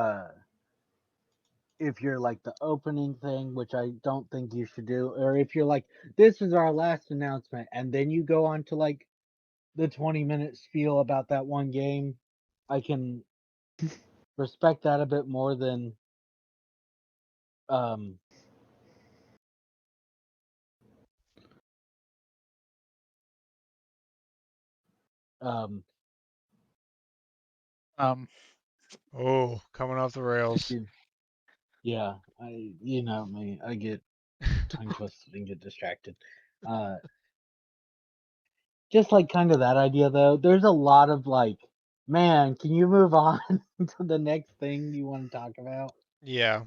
if you're like the opening thing, which I don't think you should do, or if you're like, this is our last announcement, and then you go on to like the 20-minute spiel about that one game, I can respect that a bit more than um um Um, Oh, coming off the rails. yeah, you know me, I get tongue twisted and get distracted. Uh just like kind of that idea though. There's a lot of like, man, can you move on to the next thing you want to talk about? Yeah,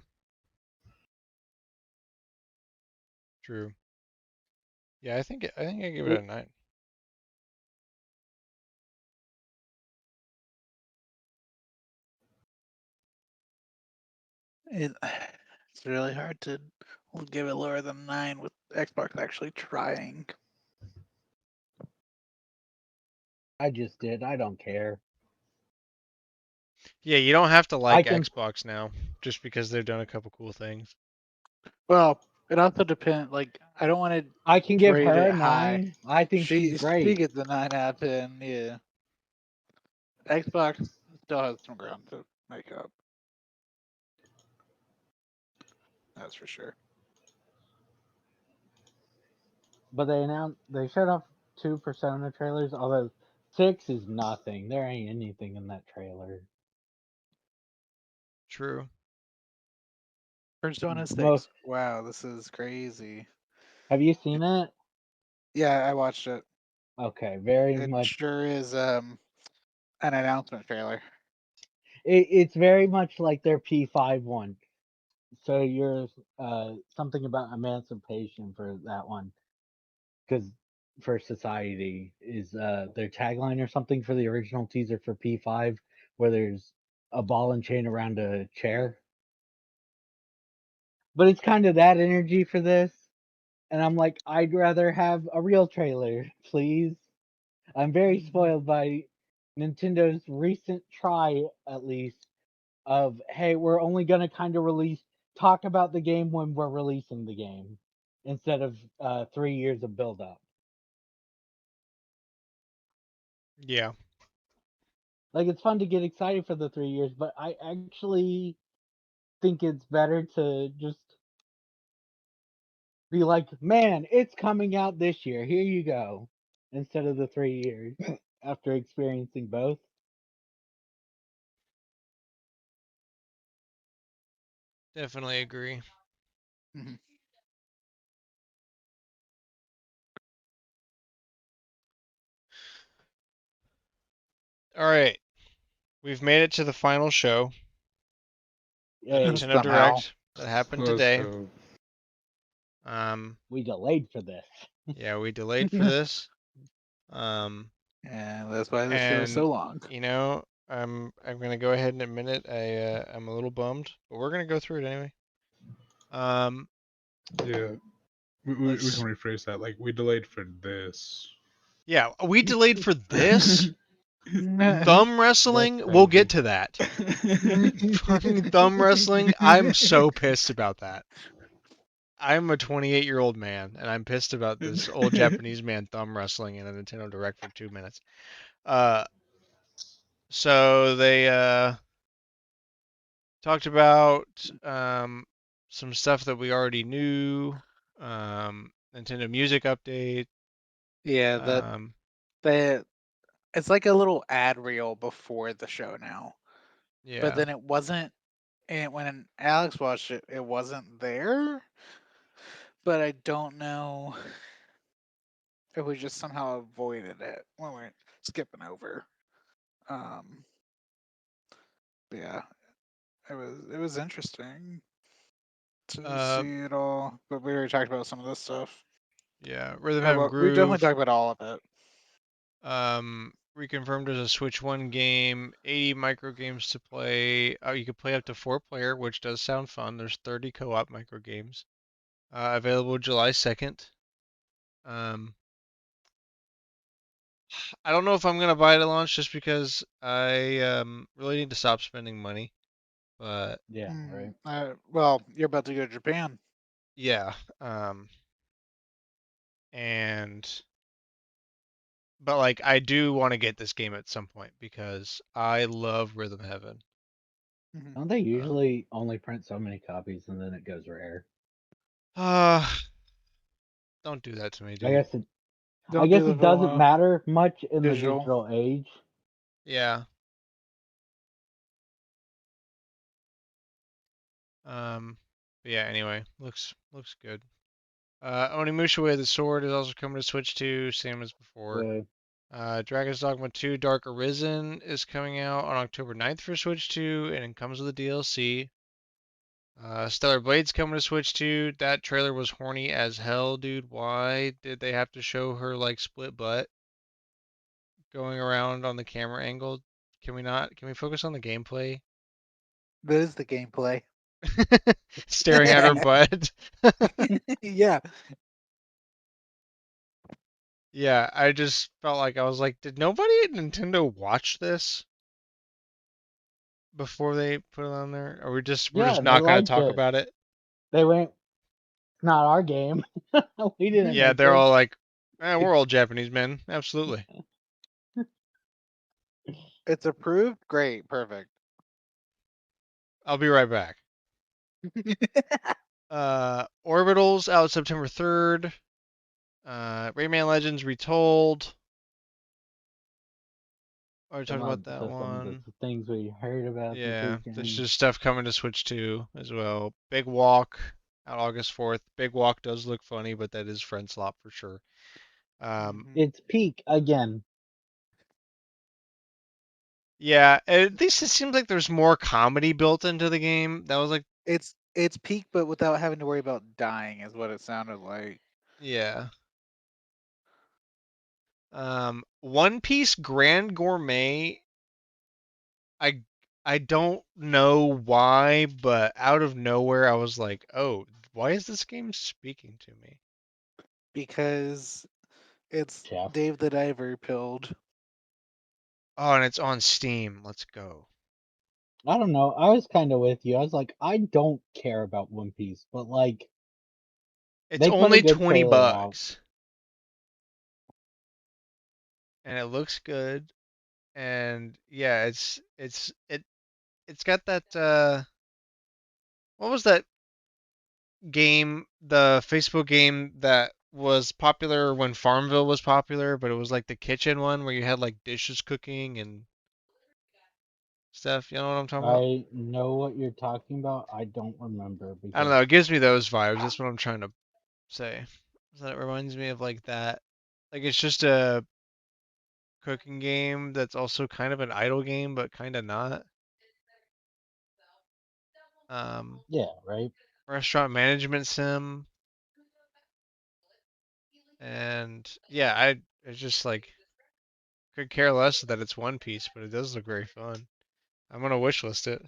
true. Yeah, I think I give it a 9. it, it's really hard to give it lower than 9 with Xbox actually trying. I just did. I don't care. Yeah, you don't have to I like can Xbox now just because they've done a couple cool things. Well, it also depends. Like, I don't want I can to give rate her it a high. 9. I think she's She great. gets a 9 out of 10. Yeah, Xbox still has some ground to make up. That's for sure. But they showed off 2 Persona trailers, although 6 is nothing. There ain't anything in that trailer. True. Persona Mo 6. Wow, this is crazy. Have you seen it? Yeah, I watched it. Okay, very It much. sure is an announcement trailer. It's very much like their P5 one. So you're something about emancipation for that one, because for society is their tagline or something for the original teaser for P5, where there's a ball and chain around a chair. But it's kind of that energy for this, and I'm like, I'd rather have a real trailer, please. I'm very spoiled by Nintendo's recent try, at least, of hey, we're only gonna kind of talk about the game when we're releasing the game, instead of 3 years of build up. Yeah. Like it's fun to get excited for the 3 years, but I actually think it's better to just be like, man, it's coming out this year. Here you go, instead of the 3 years after experiencing both. Definitely agree. Mm-hmm. All right. We've made it to the final show, the Yay, Nintendo Somehow. Direct that happened Let's today. go. we delayed for this. Yeah, we delayed for this. Um, And that's why the show is and so long. I'm gonna go ahead and admit it. I'm a little bummed, but we're gonna go through it anyway. Um, Yeah, we can let's. rephrase that. Like, we delayed for this. Yeah, we delayed for this That's thumb wrestling. We'll get Crazy. to that. Fucking thumb wrestling. I'm so pissed about that. I'm a 28-year-old man, and I'm pissed about this old Japanese man thumb wrestling in a Nintendo Direct for 2 minutes. Uh, so they talked about some stuff that we already knew. Nintendo Music update. Yeah, Um, that it's like a little ad reel before the show now. But yeah. then it wasn't, and when Alex watched it, it wasn't there. But I don't know if we just somehow avoided it when we're skipping over. Um, but yeah, it was interesting to Uh, see it all. But we already talked about some of this stuff. yeah. Rhythm Yeah, Heaven but we definitely Groove. talked about all of it. Reconfirmed as a Switch One game. 80 micro games to play. You can play up to 4 player, which does sound fun. There's 30 co-op micro games. Available July 2nd. Um, I don't know if I'm gonna buy it at launch just because I really need to stop spending money. But Yeah, right. Well, you're about to go to Japan. yeah, and But like I do want to get this game at some point because I love Rhythm Heaven. Mhm. Don't they usually only print so many copies and then it goes rare? Uh, don't do that to me, I dude. guess it. I Don't do guess the it doesn't whole matter much in the digital. digital age. Yeah. Um, but yeah, anyway, looks good. Onimusha Way of the Sword is also coming to Switch 2, same as before. Uh, Dragon's Dogma 2 Dark Arisen is coming out on October 9th for Switch 2, and it comes with a DLC. Stellar Blade's coming to Switch 2. That trailer was horny as hell, dude. Why did they have to show her like split butt going around on the camera angle? Can we not? Can we focus on the gameplay? That is the gameplay. Staring at her butt. Yeah. Yeah, I just felt like I was like, did nobody at Nintendo watch this before they put it on there? Or we're yeah, just and they not gonna liked talk it. about it? They went. It's not our game. We didn't Yeah, make they're it. all like, we're all Japanese men. Absolutely. It's approved. Great. Perfect. I'll be right back. Orbitals out September 3rd. Rayman Legends Retold. Already talked about that Some of the one. things we heard about this Yeah, there's weekend. just stuff coming to Switch 2 as well. Big Walk out August 4th. Big Walk does look funny, but that is friend slop for sure. Mhm. It's peak again. Yeah, at least it seems like there's more comedy built into the game. That was like, It's peak, but without having to worry about dying, is what it sounded like. yeah. One Piece Grand Gourmet. I I don't know why, but out of nowhere I was like, "Oh, why is this game speaking to me?" Because it's Chef. Dave the Diver pilled. Oh, and it's on Steam. Let's go. I don't know. I was kind of with you. I was like, I don't care about One Piece, but like, It's they put a only good 20 trailer out. bucks and it looks good and yeah, it's got that what was that game, the Facebook game that was popular when Farmville was popular, but it was like the kitchen one where you had like dishes cooking and stuff. You know what I'm talking about? I know what you're talking about. I don't remember I don't because know. It gives me those vibes. That's what I'm trying to say. So it reminds me of like that. Like it's just a cooking game that's also kind of an idle game, but kind of not. Um, yeah, right. Restaurant management sim, and yeah, I it's just like could care less that it's One Piece, but it does look very fun. I'm gonna wishlist it.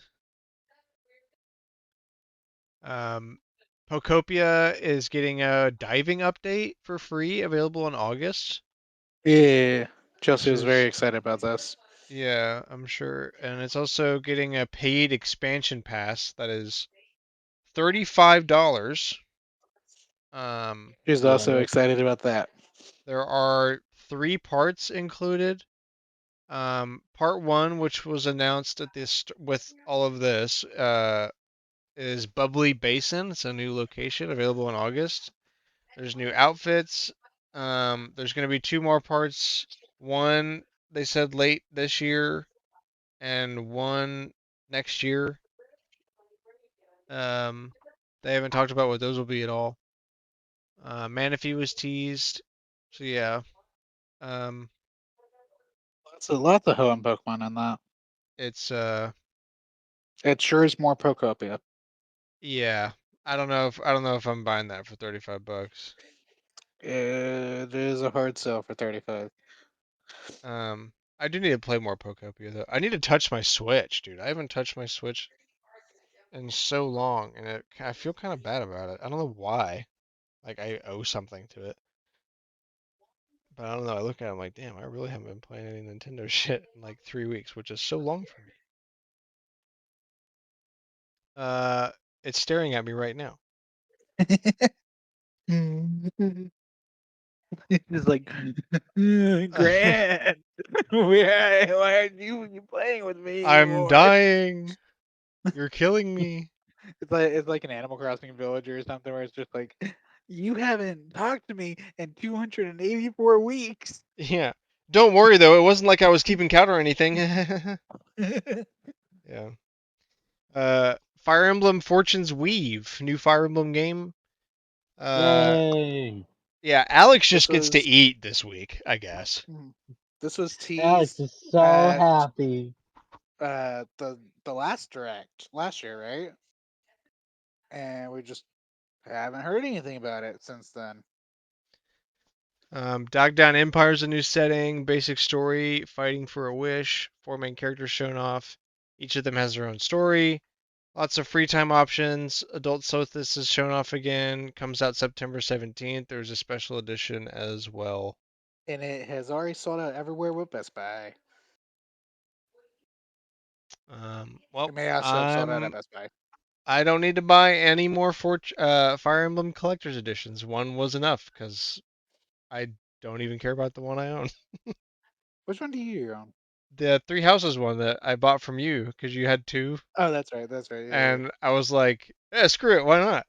Um, Pocopia is getting a diving update for free, available in August, Yeah. which Chelsea was very is excited about this. yeah, I'm sure. And it's also getting a paid expansion pass that is $35. Um, She's Yeah, also that's excited about that. there are 3 parts included. Part one, which was announced at this with all of this, is Bubbly Basin. It's a new location available in August. There's new outfits. There's going to be 2 more parts. One they said late this year, and one next year. Um, they haven't talked about what those will be at all. Manaphy was teased, so yeah. Um, Lots of Hoenn Pokemon in that. it's It sure is more Procopia. yeah. I don't know if I'm buying that for $35. It is a hard sell for 35. I do need to play more Pokopia though. I need to touch my Switch, dude. I haven't touched my Switch in so long, and I feel kind of bad about it. I don't know why. Like I owe something to it, but I don't know. I look at it, I'm like, damn, I really haven't been playing any Nintendo shit in like 3 weeks, which is so long for me. Uh, it's staring at me right now. It's like, Grant, why aren't you playing with me I'm anymore? dying. You're killing me. It's like an Animal Crossing villager or something where it's just like, you haven't talked to me in 284 weeks. Yeah. Don't worry though, it wasn't like I was keeping count or anything. Yeah. Fire Emblem Fortune's Weave, new Fire Emblem game. Yay! Yeah, Alex This just gets to was eat this week, I guess. this was Alex teased is so at happy. the last direct last year, right? And we just haven't heard anything about it since then. Dog Down Empire's a new setting, basic story, fighting for a wish, 4 main characters shown off. Each of them has their own story. Lots of free time options. Adult Sothis is shown off again. Comes out September 17th. There's a special edition as well. And it has already sold out everywhere with Best Buy. Well, It may also have sold out at Best Buy. I don't need to buy any more Fire Emblem Collector's Editions. One was enough because I don't even care about the one I own. Which one do you own? The Three Houses one that I bought from you because you had two, Oh, that's right. That's right. Yeah, and I was like, yeah, screw it, why not?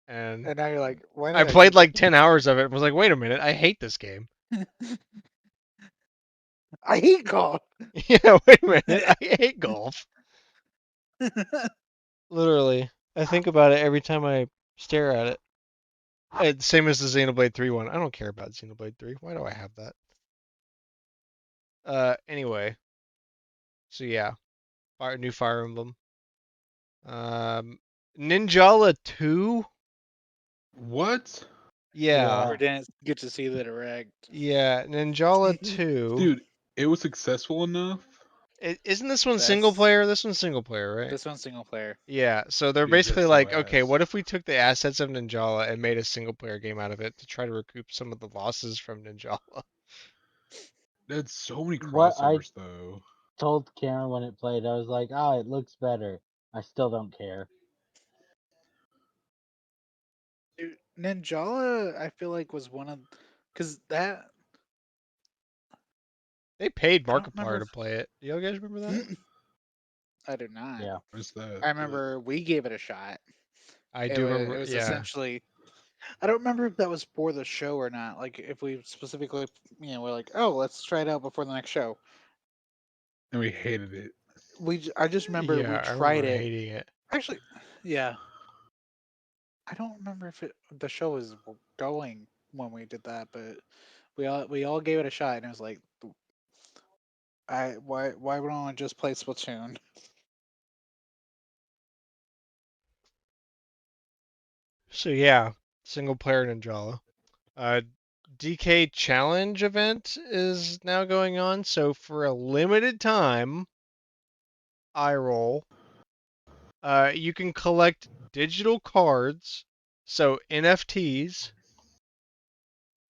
yeah. And And now you're like, why I not? I played keep like 10 hours of it and was like, wait a minute, I hate this game. it. I hate golf. Yeah, wait a minute, I hate golf. Literally. I think about it every time I stare at it. Same as the Xenoblade 3 one. I don't care about Xenoblade 3. Why do I have that? Anyway. So yeah, new Fire Emblem. Um, Ninjala 2? What? Yeah. Never didn't get to see the direct. Yeah, Ninjala 2. Dude, it was successful enough. Isn't this one single That's player? This one's single player, right? this one's single player. Yeah, so they're Dude, basically that's so like, okay, ass. what if we took the assets of Ninjala and made a single player game out of it to try to recoup some of the losses from Ninjala? That's so many What I crossovers though. told Cameron when it played, I was like, "Oh, it looks better." I still don't care. Dude, Ninjala, I feel like was one of, because that They paid I don't remember Markiplier to play it. Do you guys remember that? if I do not. Yeah. What's that? I remember we gave it a shot. I It do was remember, yeah. essentially. I don't remember if that was for the show or not. Like if we specifically, we're like, oh, let's try it out before the next show. And we hated it. I just remember Yeah, we I tried remember it. hating it. Actually, yeah. I don't remember if the show was going when we did that, but we all gave it a shot, and it was like, why would I just play Splatoon? So yeah, single player Ninjala. Uh, DK Challenge event is now going on, so for a limited time, I roll. You can collect digital cards, so NFTs,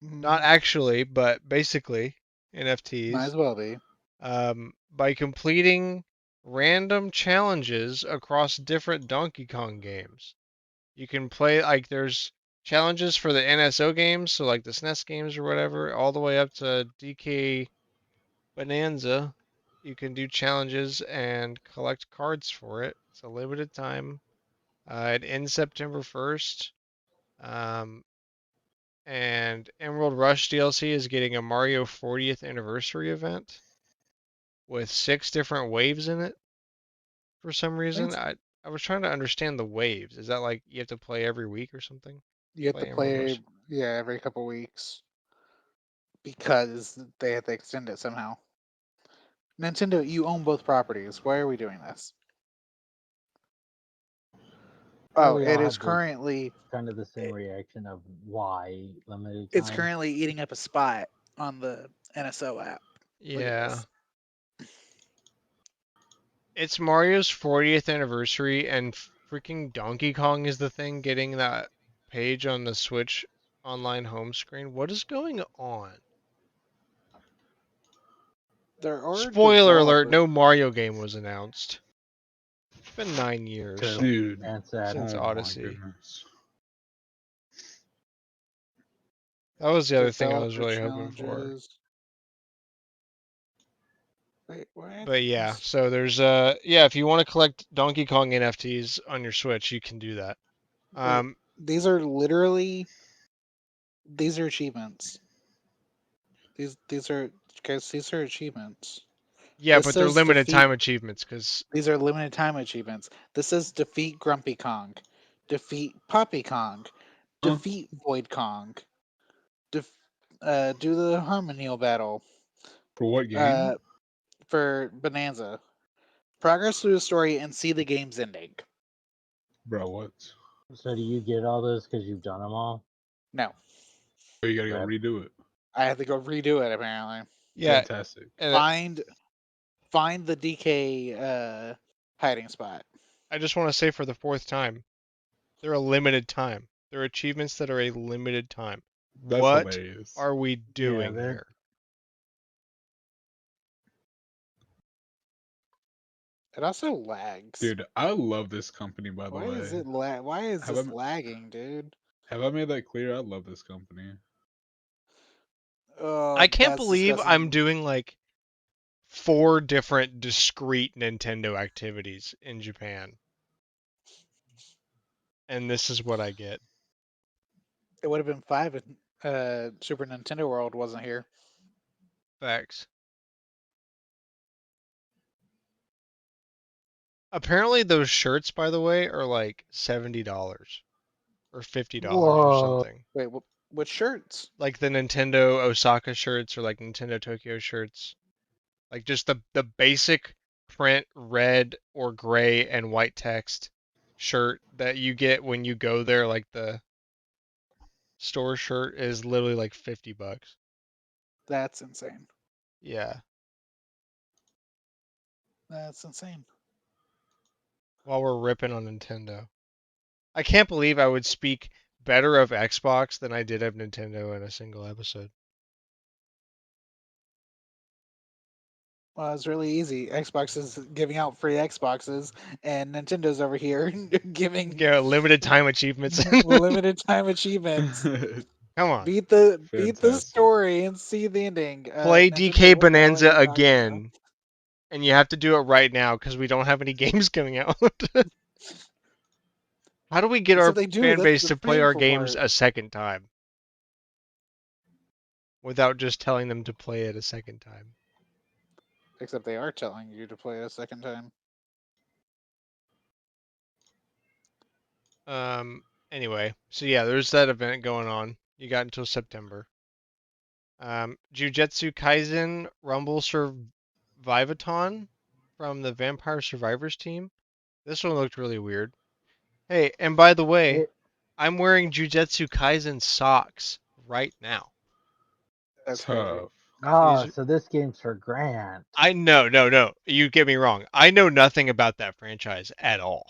not actually, but basically Might NFTs, as well be. by completing random challenges across different Donkey Kong games. You can play, like, there's challenges for the NSO games, so like the SNES games or whatever, all the way up to DK Bonanza. You can do challenges and collect cards for it. It's a limited time. It ends September 1st. Um, and Emerald Rush DLC is getting a Mario 40th anniversary event with 6 different waves in it for some reason. Thanks. I was trying to understand the waves. Is that like you have to play every week or something? You have to Play Emerald play, Rush? every couple weeks because they had to extend it somehow. Nintendo, you own both properties. Why are we doing this? So Oh, we it all is had this currently kind of the same reaction of why limited it's time. currently eating up a spot on the NSO app. Look at Yeah. this. It's Mario's 40th anniversary, and freaking Donkey Kong is the thing getting that page on the Switch online home screen. What is going on? There are Spoiler alert, developers. no Mario game was announced. It's been 9 years True. Dude. And sad. since Oh my Odyssey. goodness. That was the other thing I was Developer really hoping for. challenges. Wait, what? But yeah, so there's yeah, if you want to collect Donkey Kong NFTs on your Switch, you can do that. Wait, these are literally these are achievements. These are guys. These are achievements. Yeah, This but they're says limited defeat. time achievements because These are limited time achievements. This says defeat Grumpy Kong, defeat Poppy Kong, Huh? defeat Void Kong, def- do the Harmonial battle For what game? for Bonanza. Progress through the story and see the game's ending. Bro, what? So do you get all those because you've done them all? No, Oh, you gotta go Rip. redo it. I have to go redo it apparently. yeah, Fantastic. and Find the DK hiding spot. I just want to say for the fourth time, they're a limited time. They're achievements that are a limited time. That's What hilarious. are we Yeah, doing they're here? It also lags. Dude, I love this company, by the Why way. is it Why is Have this I lagging, dude? have I made that clear? I love this company. I can't That's believe I'm disgusting. doing like 4 different discrete Nintendo activities in Japan, and this is what I get. It would have been 5 if Super Nintendo World wasn't here. Facts. Apparently those shirts, by the way, are like $70 or $50 or whoa. something. Wait, what shirts? Like the Nintendo Osaka shirts or like Nintendo Tokyo shirts. Like just the basic print red or gray and white text shirt that you get when you go there, like the store shirt is literally like $50. That's insane. Yeah. That's insane. While we're ripping on Nintendo. I can't believe I would speak better of Xbox than I did of Nintendo in a single episode. Well, it's really easy. Xbox is giving out free Xboxes, and Nintendo's over here giving Yeah, limited time achievements. limited time achievements. Come on. Beat the Fantastic. story and see the ending. Play Nintendo, DK what the hell are Bonanza you talking about? again. And you have to do it right now because we don't have any games coming out. How do we get Except our they do. fan That's base the to play our painful games part. a second time without just telling them to play it a second time? Except they are telling you to play it a second time. Anyway, so yeah, there's that event going on. You got until September. Jujutsu Kaisen Rumble Survivathon from the Vampire Survivors team. This one looked really weird. Hey, and by the way, It, I'm wearing Jujutsu Kaisen socks right now. That's crazy. Tough. These oh, so this game's for Grant. I know, no. You get me wrong. I know nothing about that franchise at all.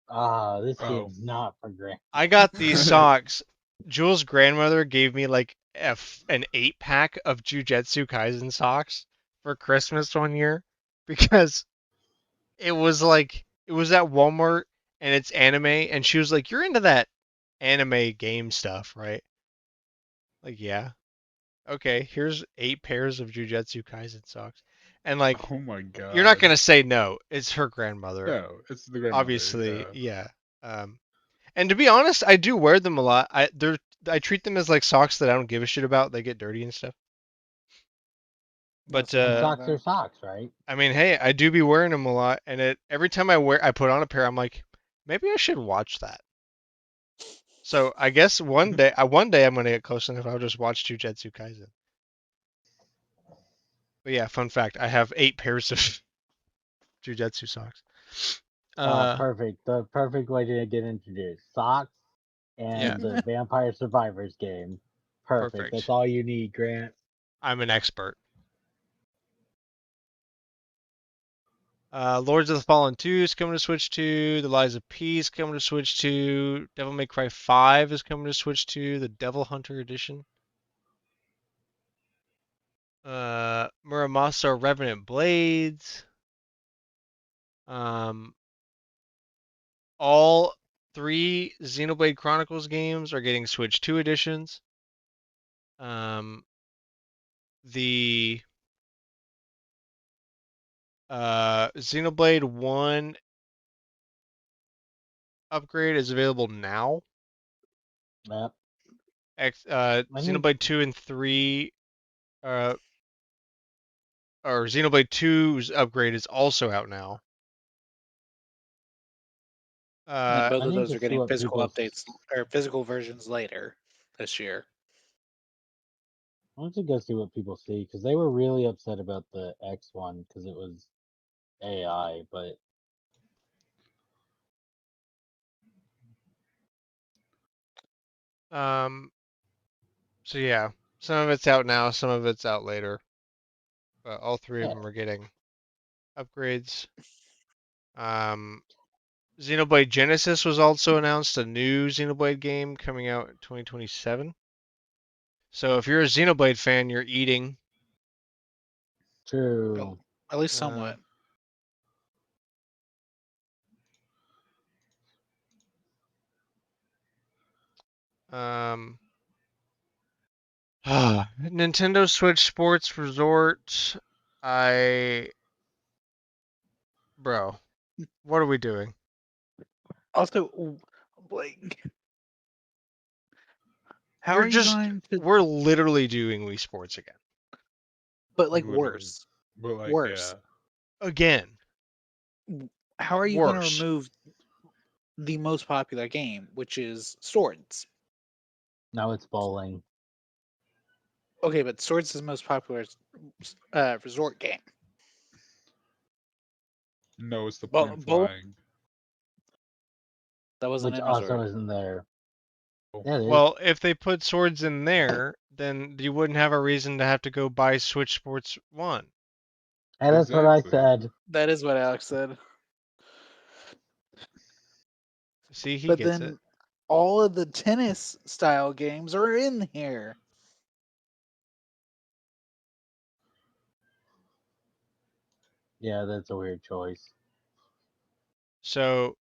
Ah, this Oh. game's not for Grant. I got these socks. Jules' grandmother gave me like an 8-pack of Jujutsu Kaisen socks for Christmas one year because it was at Walmart and it's anime and she was like, "You're into that anime game stuff, right?" Like, yeah. Okay, here's 8 pairs of Jujutsu Kaisen socks. And like Oh my you're not god. gonna say no. It's her grandmother. No, it's the grandmother. Obviously, Yeah. yeah. And to be honest, I do wear them a lot. I treat them as like socks that I don't give a shit about. They get dirty and stuff. But Nothing wrong with Socks are that. socks, right? I mean, hey, I do be wearing them a lot, and every time I put on a pair, I'm like, maybe I should watch that. So I guess one day I'm gonna get close enough. I'll just watch Jujutsu Kaisen. But yeah, fun fact: I have 8 pairs of Jujutsu socks. Perfect. The perfect way to get introduced. Socks Yeah, and the Vampire Survivors game. Perfect. That's perfect. all you need, Grant. I'm an expert. Lords of the Fallen 2 is coming to Switch 2. The Lies of P is coming to Switch 2. Devil May Cry 5 is coming to Switch 2. The Devil Hunter Edition. Muramasa Revenant Blades. Um, all 3 Xenoblade Chronicles games are getting Switch 2 editions. The Xenoblade 1 upgrade is available now. Yep. Xenoblade 2 and 3, or Xenoblade 2's upgrade is also out now. And then both I of need those to are see getting what physical people. updates or physical versions later this year. I want to go see what people see because they were really upset about the X one because it was AI, but So yeah, some of it's out now, some of it's out later, but all three of yeah, them are getting upgrades. Xenoblade Genesis was also announced, a new Xenoblade game coming out in 2027. So if you're a Xenoblade fan, you're eating. true. At least Uh, somewhat. um, Nintendo Switch Sports Resort. Bro, what are we doing? Also, like, how are you going to? We're literally doing Wii Sports again. But like Literally. worse, But like, worse. Again, How are you going to worse. remove the most popular game, which is Swords? Now it's bowling. Okay, but Swords is the most popular resort game. no, it's the Well, point both flying. that wasn't Which in also resort. isn't there. Oh, Yeah, it is. Well, if they put swords in there, then you wouldn't have a reason to have to go buy Switch Sports 1. And that's what I exactly. said. That is what Alex said. See, he But gets it. then all of the tennis style games are in here. Yeah, that's a weird choice. So,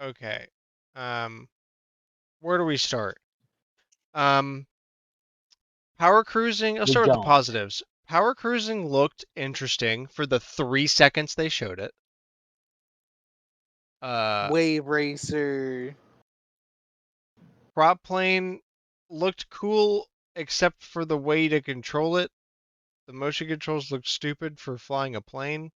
okay. Where do we start? Um, Power cruising. I'll We start with the don't. positives. Power cruising looked interesting for the 3 seconds they showed it. Wave Racer. Prop plane looked cool, except for the way to control it. The motion controls looked stupid for flying a plane.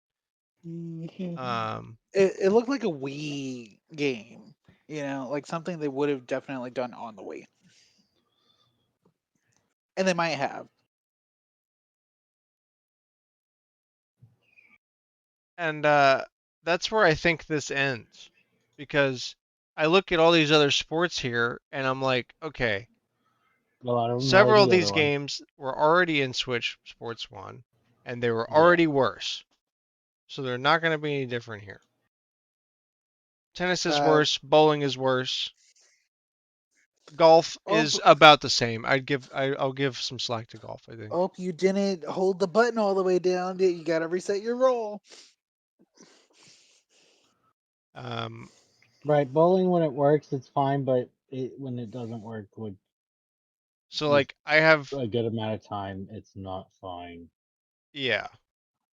Um, It looked like a Wii game, like something they would have definitely done on the Wii, and they might have. and that's where I think this ends, because I look at all these other sports here, and I'm like, okay, A lot of them are several of the these other one. games were already in Switch Sports 1, and they were Yeah. already worse. So they're not going to be any different here. Tennis is Uh, worse, bowling is worse. Golf oh, is about the same. I'll give some slack to golf, I think. oh, you didn't hold the button all the way down. You got to reset your roll. Um, Right, bowling when it works, it's fine, but when it doesn't work with so with like I have, a good amount of time, it's not fine. yeah,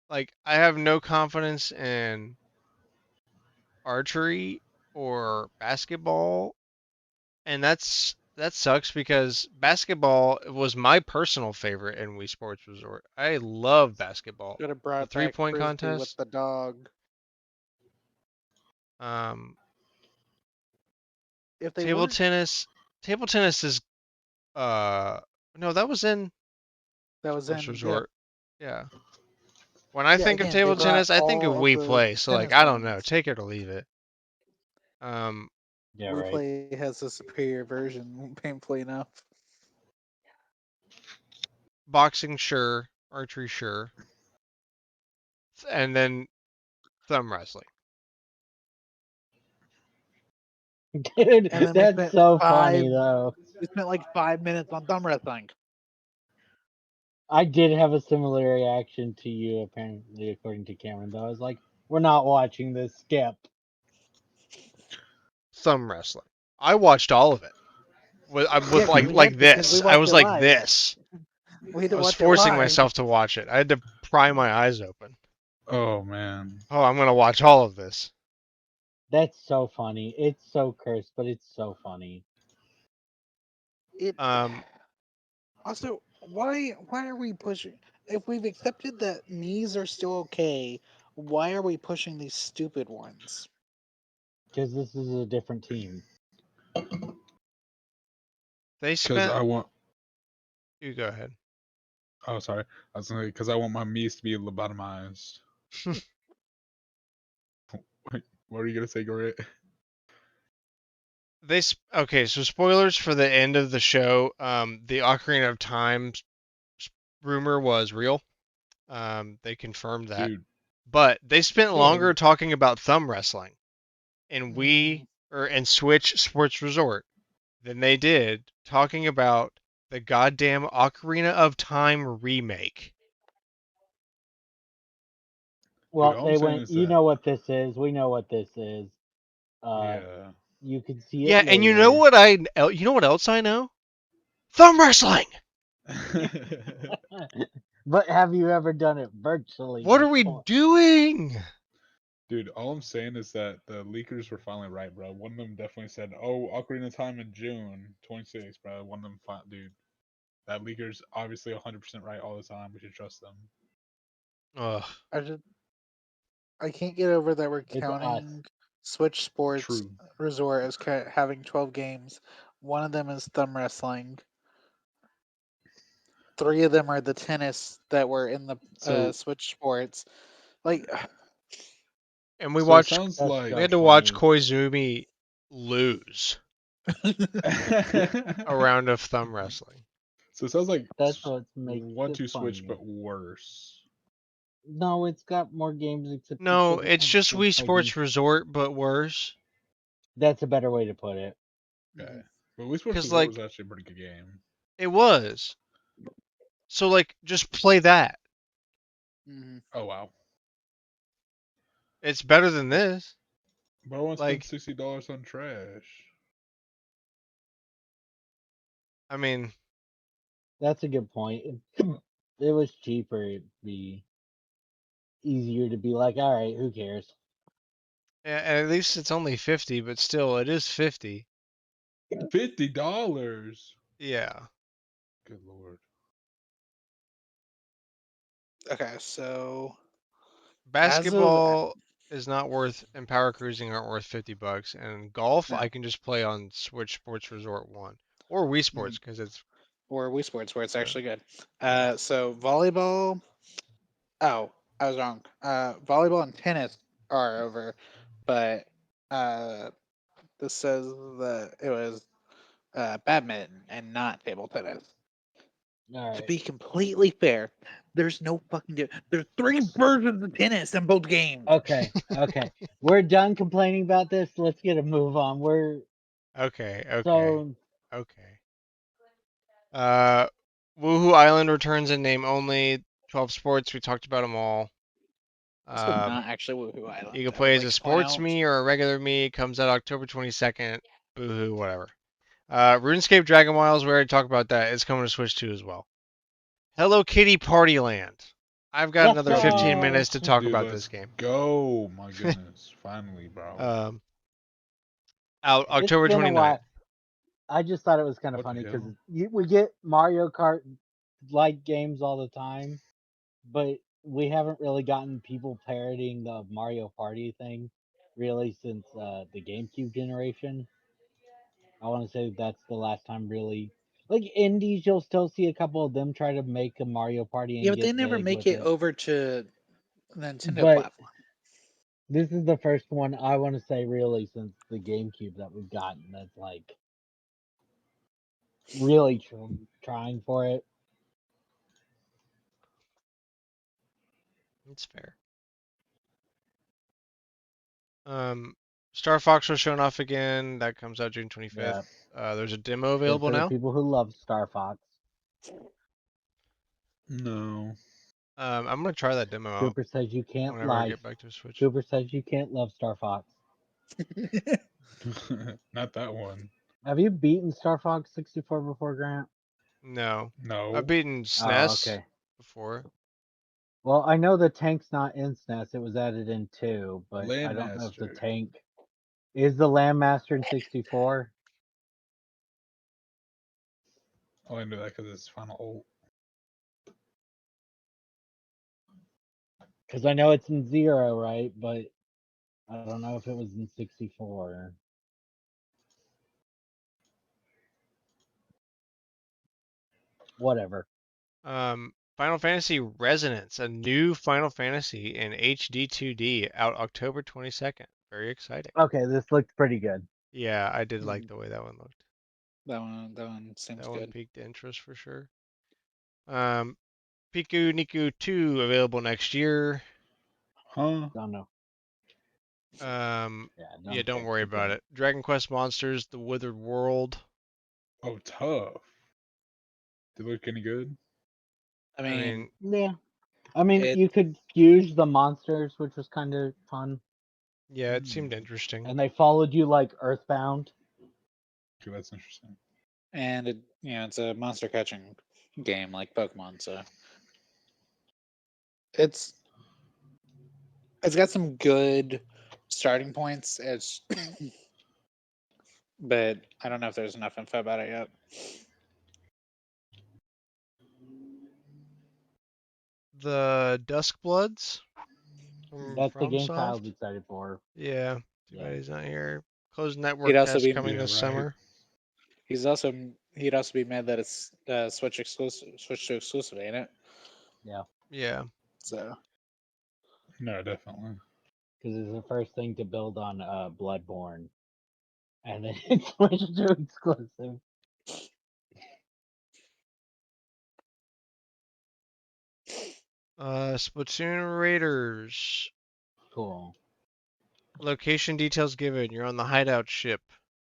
like I have no confidence in archery or basketball, and that sucks because basketball was my personal favorite in Wii Sports Resort. I love basketball. Should have The brought three back point frisbee with contest. the dog. Um, If they table weren't, tennis. Table tennis is no, that was in that was Sports in. Yep. Resort. Yeah. When I Yeah. think of Again, they table brought tennis, I think of all of Wii the Play. So like tennis I don't know, ones. take it or leave it. Um, Yeah, We right. Play has a superior version, painfully enough. boxing sure, archery sure, and then thumb wrestling. Dude, And then that's so funny though. we spent like 5 minutes on thumb wrestling. I did have a similar reaction to you, apparently, according to Cameron. Though I was like, "We're not watching this. Skip." Thumb wrestling. I watched all of it. I'm Yeah, with 'cause we like had to, because we this. I watched was it like live. this. We had I to was watch it forcing live. myself to watch it. I had to pry my eyes open. Oh man. Oh, I'm gonna watch all of this. That's so funny. It's so cursed, but it's so funny. It Um, also, why are we pushing? If we've accepted that knees are still okay, why are we pushing these stupid ones? Because this is a different team. they Because spent. I want. You go ahead. Oh, sorry. I was gonna say because I want my Mies to be lobotomized. Wait, what are you gonna say, Garrett? Okay. So spoilers for the end of the show. The Ocarina of Time rumor was real. They confirmed that, Dude, but they spent Yeah. longer talking about thumb wrestling in Mm, in Switch Sports Resort than they did talking about the goddamn Ocarina of Time remake. dude, Well, all I'm they saying went, is you that know what this is. We know what this is. yeah. You can see it Yeah, and you know later. what you know what else I know? Thumb wrestling. But have you ever done it virtually What are we before? doing? Dude, all I'm saying is that the leakers were finally right, bro. One of them definitely said, "Oh, Ocarina of Time in June 26th, bro." One of them, dude, that leaker's obviously 100% right all the time. We should trust them. Ugh. I just I can't get over that we're It's us. counting Switch Sports True. Resort as having 12 games. One of them is thumb wrestling. Three of them are the tennis that were in the So, Switch Sports. Like, And so it sounds That's we like. so had to watch funny. Koizumi lose a round of thumb wrestling. So it sounds like That's what makes one it two switch, funny. but worse. No, it's got more games except it No, doesn't it's have just the Wii fighting. Sports Resort, but worse. That's a better way to put it. Okay, mhm, but Wii Sports Cause Resort was like actually a pretty good game. it was. So like just play that. mhm. Oh wow, It's better than this. but I want to spend Like $60 on trash. I mean, That's a good point. If it was cheaper, it'd be easier to be like, all right, who cares? at least it's only 50, but still it is 50. $50. Yeah. Good lord. Okay, so as of Basketball is not worth and power cruising aren't worth $50, and golf I no, can just play on Switch Sports Resort 1 or Wii mhm, Sports because it's or Wii Sports where it's the actually good. yeah. So volleyball. Oh, I was wrong. Volleyball and tennis are over, but uh, this says that it was badminton and not table tennis. All To right. be completely fair, there's no fucking there's three versions of tennis in both games. Okay. Okay. We're done complaining about this. Let's get a move on. We're Okay, okay, so okay. Uh, Woohoo Island returns in name only. 12 sports, we talked about them all. This was Um, not actually Woohoo you Island. can I would play as like a to point sports out. me or a regular me. It comes out October 22nd. Boohoo, whatever. RuneScape Dragon Wilds, we already talked about that. It's coming to Switch 2 as well. Hello Kitty Party Land. I've got let's another Oh, 15 dude. go. minutes to talk Dude, about let's this game. go. My goodness. Finally, bro. Um, out It's October been a 29th. while. I just thought it was kind of What the funny because hell? we get Mario Kart like games all the time, but we haven't really gotten people parodying the Mario Party thing really since the GameCube generation. I want to say that's the last time really. Like indies, you'll still see a couple of them try to make a Mario Party Yeah, and but they get never big make with it it. over to the Nintendo But platform. this is the first one I want to say really since the GameCube that we've gotten that's like really trying for it. It's fair. Um, Star Fox was shown off again. That comes out June 25th. Yeah, There's a demo good available for the now. people who love Star Fox. No. I'm gonna try that demo out Cooper says you can't whenever I lie. get back to Switch. Cooper says you can't love Star Fox. Not that one. Have you beaten Star Fox 64 before, Grant? No. No. I've beaten Oh, SNES okay. before. Well, I know the tank's not in SNES. It was added in 2, but I don't know if the Landmaster. tank is the Landmaster in 64. Oh, I knew that because it's Final Ult. Because I know it's in 0, right? But I don't know if it was in 64. Whatever. Final Fantasy Resonance, a new Final Fantasy in HD 2D, out October 22nd. Very exciting. Okay, this looked pretty good. Yeah, I did like Mhm. the way that one looked. That one seems That one good. piqued interest for sure. Piku Niku 2 available next year. Huh? Don't know. Yeah, Don't don't care. worry Keep about going. it. Dragon Quest Monsters: The Withered World. Oh, tough. Did it look any good? I I mean, mean, Yeah. I mean, it you could use the monsters, which was kind of fun. yeah, it seemed interesting. And they followed you like Earthbound. Okay, that's interesting. and it it's a monster catching game like Pokemon, so it's it's got some good starting points. It's but I don't know if there's enough info about it yet. The Duskbloods from That's the game Kyle's FromSoft. excited for. Yeah, too Yeah. bad he's not here. Closed He'd network also test be coming Yeah, this right. summer. he'd also be mad that it's Switch to exclusive, ain't it? Yeah. Yeah. So No, definitely. Because it's the first thing to build on Bloodborne. And then it switched to exclusive. Splatoon Raiders. Cool. Location details given. You're on the hideout ship.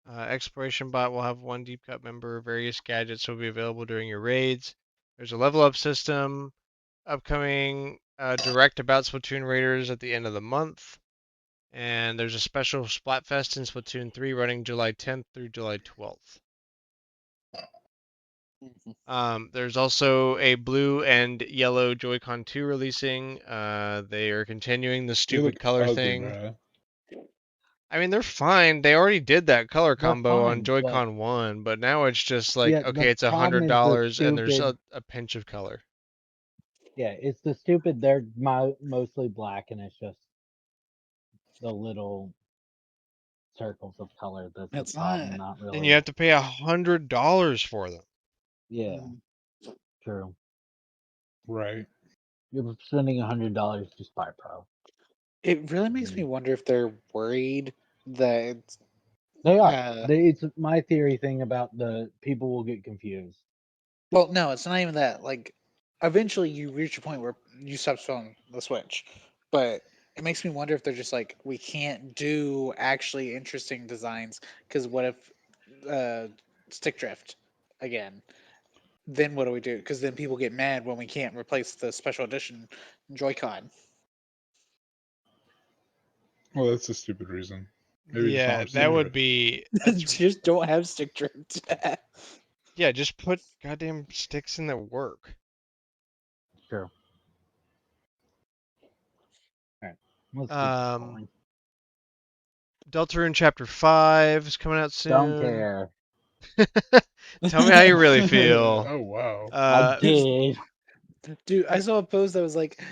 Exploration bot will have one deep cut member. Various gadgets will be available during your raids. There's a level up system. Upcoming direct about Splatoon Raiders at the end of the month. And there's a special Splatfest in Splatoon 3 running July 10th through July 12th. There's also a blue and yellow Joy-Con 2 releasing. They are continuing the They look stupid color ugly, thing. bro. I mean, they're fine. They already did that color They're combo on fine, but Joy-Con 1, but now it's just like, yeah, okay, the it's problem is the $100 and there's stupid. a pinch of color. Yeah, it's the stupid. They're mostly black, and it's just the little circles of color that's the it's problem, not. not And you really. have to pay $100 for them. Yeah, Mhm. true. Right. You're spending $100 to buy Pro. It really makes me wonder if they're worried that They are. uh It's my theory thing about the people will get confused. well, no, it's not even that. Like, eventually you reach a point where you stop selling the Switch, but it makes me wonder if they're just like, we can't do actually interesting designs because what if stick drift again? Then what do we do? Because then people get mad when we can't replace the special edition Joy-Con. Well, that's a stupid reason. Maybe just not Yeah, with that stick would drift. be that's Just don't have stick drift. yeah, just put goddamn sticks in that work. True. All right, let's keep Um, going. Deltarune Chapter 5 is coming out Don't soon. care. Tell me how you really feel. Oh wow. I Uh, did. Dude, I saw a post that was like,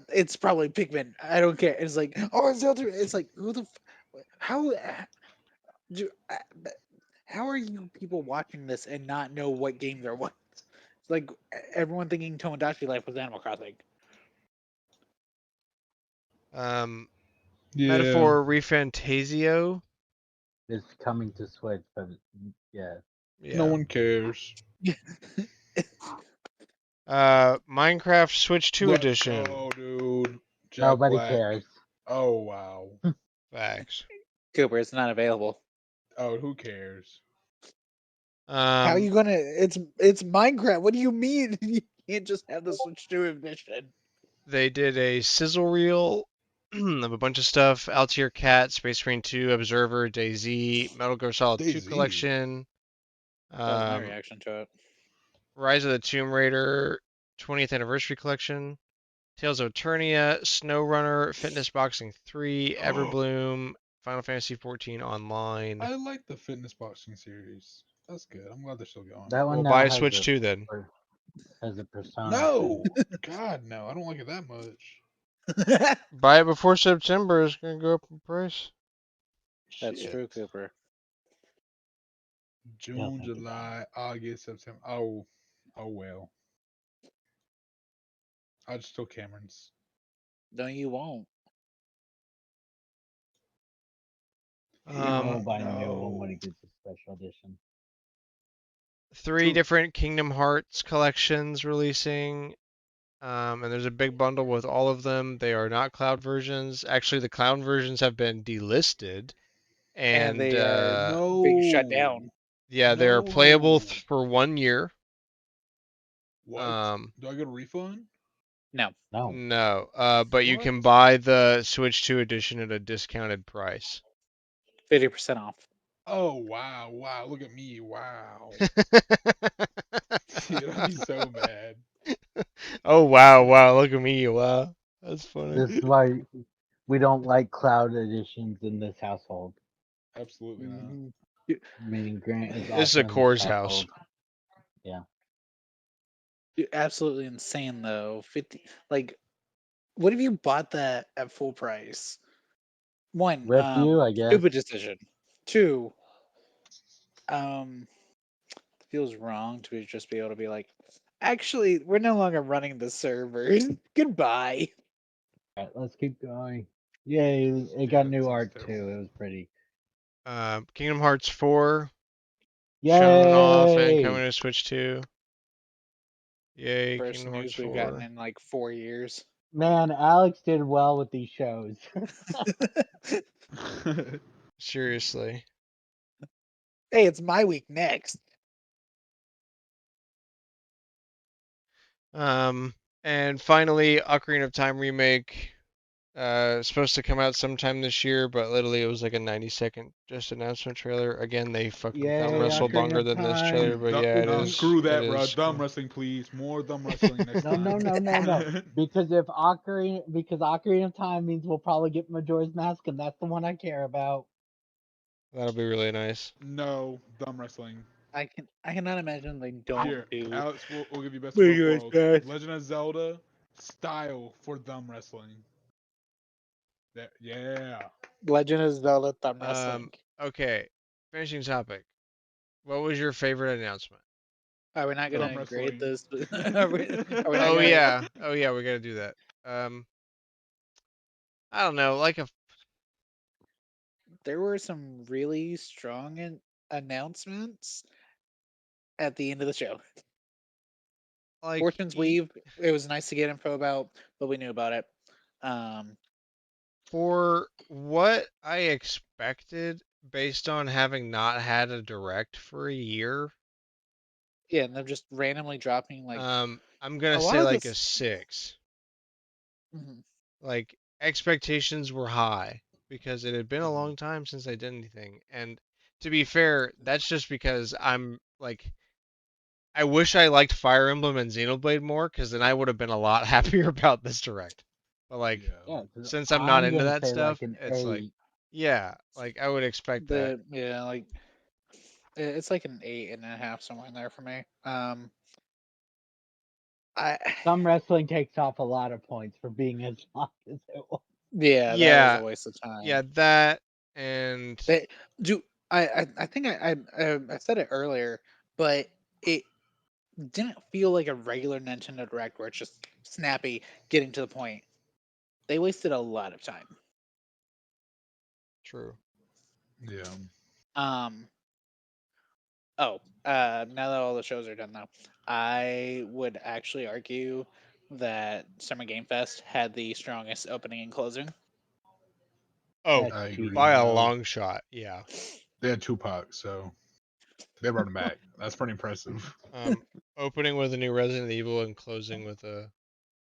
"It's probably Pikmin. I don't care." It's like, "Oh, it's Zelda." It's like, who the, how, do, how are you people watching this and not know what game they're watching? It's like everyone thinking Tomodachi Life was Animal Crossing. um, Yeah. Metaphor Refantasio. It's coming to Switch, but yeah, No Yeah. one cares. Minecraft Switch 2 Let's edition. go, dude. Jack nobody Black. cares. Oh wow. Facts. Cooper, it's not available. Oh, who cares? How are you Um, gonna? It's Minecraft. What do you mean? You can't just have the Switch 2 edition. they did a sizzle reel of a bunch of stuff. Altier Cat, Space Marine 2, Observer, DayZ, Metal Gear Solid 2 DayZ. collection, That was my um, reaction to it. Rise of the Tomb Raider 20th Anniversary Collection, Tales of Eternia, SnowRunner, Fitness Boxing 3, Everbloom, Final Fantasy 14 Online. I like the fitness boxing series. That's good. I'm glad they're still going. That one Well, now buy a has Switch a 2 then. has a persona. thing. No, God, no. I don't like it that much. Buy it before September. It's gonna go up in price. That's Shit. true, Cooper. He'll June, think about July, August, September. Oh well. I'll just steal Cameron's. No, you won't. I Um, will buy a new one when No. it gets a special edition. 3 different Kingdom Hearts collections releasing. And there's a big bundle with all of them. They are not cloud versions. Actually, the cloud versions have been delisted, And and they are being shut No. down. yeah, they're playable No. for 1 year. What? Do I get a refund? No. No, No, but you can What? buy the Switch 2 edition at a discounted price. 50% off. Oh wow, wow. Look at me. Wow. Dude, I'd be so mad. Oh wow, wow! Look at me, wow, that's funny. this is why we don't like cloud editions in this household. Absolutely not. Mhm. Meaning Grant is This is a also in this Coors house. household. Yeah. Absolutely insane though. 50, like, what if you bought that at full price? One, Rip you, I guess. stupid decision. Two, um, feels wrong to just be able to be like, actually, we're no longer running the servers. Goodbye. Alright, let's keep going. Yay, it Yeah, got that new sounds art terrible. too. It was pretty. Kingdom Hearts 4 shown off and coming Yay! to Switch 2. Yay, First Kingdom Hearts news we've gotten 4. in like 4 years. Man, Alex did well with these shows. Seriously. Hey, it's my week next. And finally, Ocarina of Time remake. Supposed to come out sometime this year, but literally it was like a 90-second just announcement trailer. Again, they fucking thumb Yay, wrestled Ocarina longer of than this trailer, Time! but yeah, it Nah, is. screw It that, bro. is. Dumb wrestling, please. More dumb wrestling next No, no, time. no, no, no. Because because Ocarina of Time means we'll probably get Majora's Mask, and that's the one I care about. That'll be really nice. No, dumb wrestling. I cannot imagine they don't Here, do Alex, we'll give you best of both Majora's worlds. Mask. Legend of Zelda style for dumb wrestling. That, yeah. Legend of Zelda thumb wrestling. Okay. Finishing topic. What was your favorite announcement? Are we not Dumb gonna grade wrestling. this? Are we not Oh gonna? yeah. Oh yeah, we gotta do that. I don't know, like a There were some really strong announcements at the end of the show. like Fortune's Weave. It was nice to get info about, but we knew about it. Um, for what I expected based on having not had a direct for a year. yeah, and they're just randomly dropping like I'm gonna a lot say of like a this. 6. Mhm. Like expectations were high because it had been a Mhm. long time since I did anything. And to be fair, that's just because I'm like I wish I liked Fire Emblem and Xenoblade more because then I would have been a lot happier about this direct. But like Yeah. Yeah, 'cause since I'm not I'm into gonna that say like stuff, an it's like 8. yeah, like I would expect that. Like it's like an 8.5 somewhere in there for me. I Some wrestling takes off a lot of points for being as long as it was. yeah, that was a Yeah, waste of yeah, time. that and They do. I think I said it earlier, but it didn't feel like a regular Nintendo Direct where it's just snappy, getting to the point. They wasted a lot of time. true. Yeah. Um. Oh, now that all the shows are done, though, I would actually argue that Summer Game Fest had the strongest opening and closing. Oh, That's I agree. by cheating a though. long shot, yeah. They had Tupac, so they brought him back. That's pretty impressive. Um, opening with a new Resident Evil and closing with a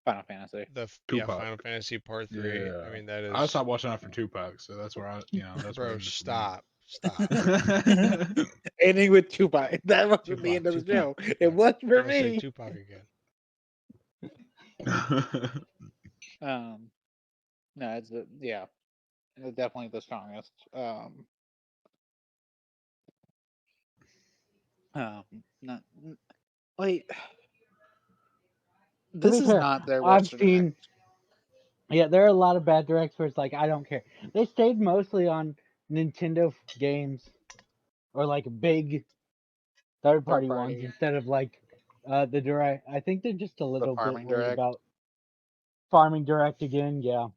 Final Fantasy. Tupac. Final Fantasy Part 3. Yeah. I mean, that I is, stopped watching after Tupac, so that's where that's where bro, it is for stop. me. Ending with Tupac. That wasn't the Tupac, end of the show. Tupac. It was for Never say me. Tupac again. No, it's yeah, it's definitely the strongest. Not wait. To This be is fair, not their I've worst direct. seen. Yeah, there are a lot of bad directs where it's like I don't care. They stayed mostly on Nintendo games or like big third-party ones Third-party. instead of like the direct. I think they're just a little bit Farming worried Direct. about farming direct again. Yeah.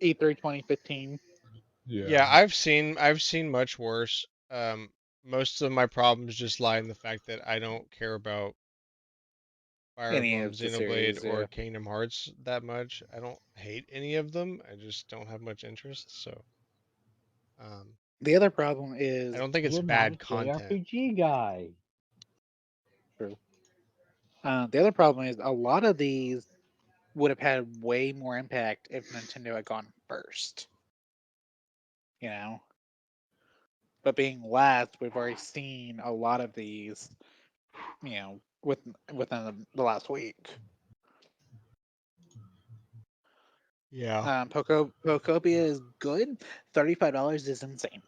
E3 2015. Yeah, Yeah. I've seen much worse. Most of my problems just lie in the fact that I don't care about Fire Any Emblem, of the Xenoblade, series, or yeah. Kingdom Hearts that much. I don't hate any of them. I just don't have much interest. So, um, The other problem I is don't think it's You're not a bad content. JRPG guy. true. The other problem is a lot of these would have had way more impact if Nintendo had gone first. You know, but being last, we've already seen a lot of these. You know, within the last week. Yeah. Pokopia is good. $35 is insane.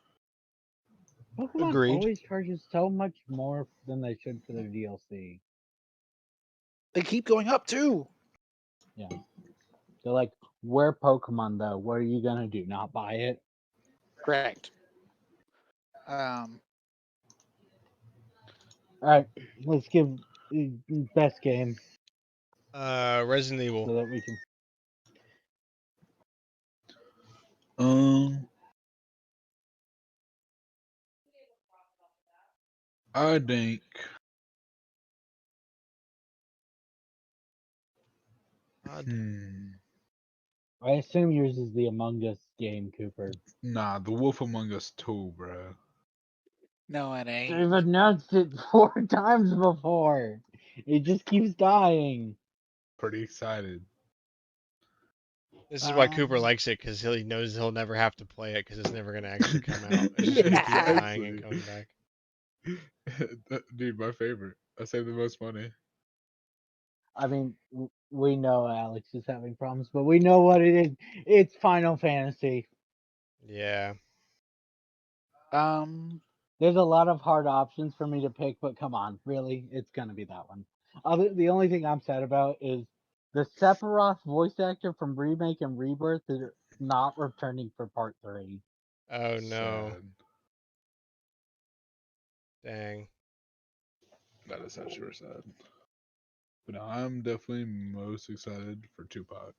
Pokemon Agreed. always charges so much more than they should for their DLC. They keep going up too. Yeah. They're like, we're Pokemon though. What are you gonna do? Not buy it? Correct. Alright, let's give best game Resident Evil. so that we can. um, I think. Hmm. I assume yours is the Among Us game, Cooper. Nah, The Wolf Among Us 2, bro. No, it ain't. They've announced it 4 times before. It just keeps dying. Pretty excited. This is why Cooper Um, likes it because he knows he'll never have to play it because it's never gonna actually come out. It's just gonna keep dying and Exactly. coming back. Dude, my favorite. I save the most money. I mean, we know Alex is having problems, but we know what it is. It's Final Fantasy. Yeah. um, There's a lot of hard options for me to pick, but come on, really, it's gonna be that one. The only thing I'm sad about is the Sephiroth voice actor from Remake and Rebirth is not returning for Part 3. Oh no. Sad. Dang. That is actually sad. But no, I'm definitely most excited for Tupac.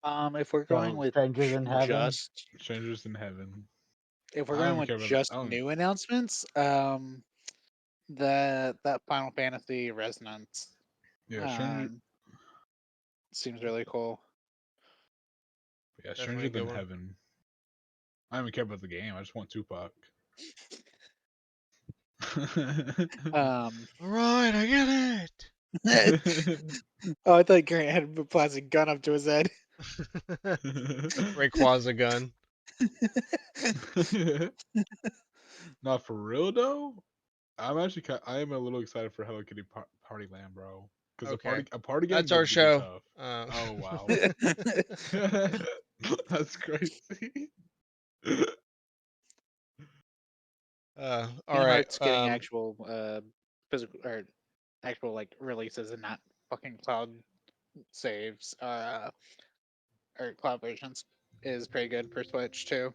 if we're going So, with Strangers in Heaven. just Strangers in Heaven. if we're I don't going even with care about just new announcements, that Final Fantasy Resonance yeah, um seems really cool. Definitely a Stranger good Than one. Heaven. I don't even care about the game. I just want Tupac. Um, All right, I get oh, I thought Grant had a plastic gun up to his head. it. Rayquaza gun. Not for real though. I am a little excited for Hello Kitty Party Land, bro. Because Okay. a party game That's our would be show. tough. Oh wow, that's crazy. All Kingdom right. Hearts getting actual physical or actual like releases and not fucking cloud saves or cloud versions is pretty good for Switch too.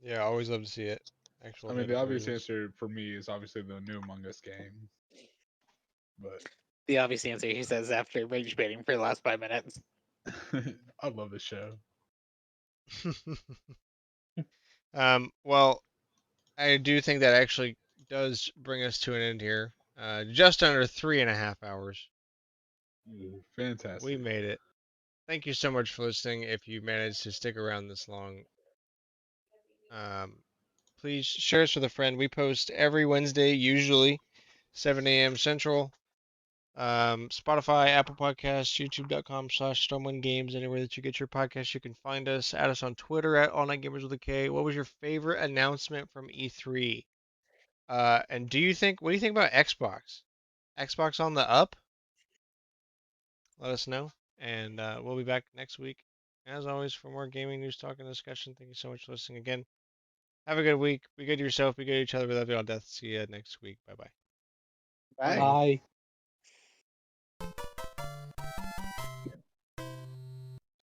Yeah, always love to see it. Actual I mean, the native obvious versions. answer for me is obviously the new Among Us game, but The obvious answer, he says after rage baiting for the last 5 minutes. I love the show. Well, I do think that actually does bring us to an end here. Just under 3.5 hours. We Fantastic. made it. Thank you so much for listening. If you managed to stick around this long, um, please share us with a friend. We post every Wednesday, usually 7 a.m. Central. Spotify, Apple Podcasts, YouTube.com/StormwindGames, anywhere that you get your podcasts, you can find us. Add us on Twitter at AllNightGamers with a K. What was your favorite announcement from E3? And what do you think about Xbox? Xbox on the up? Let us know. And we'll be back next week, as always, for more gaming news, talk, and discussion. Thank you so much for listening again. Have a good week. Be good to yourself. Be good to each other. We love you all to death. See you next week. Bye bye. Bye. Bye.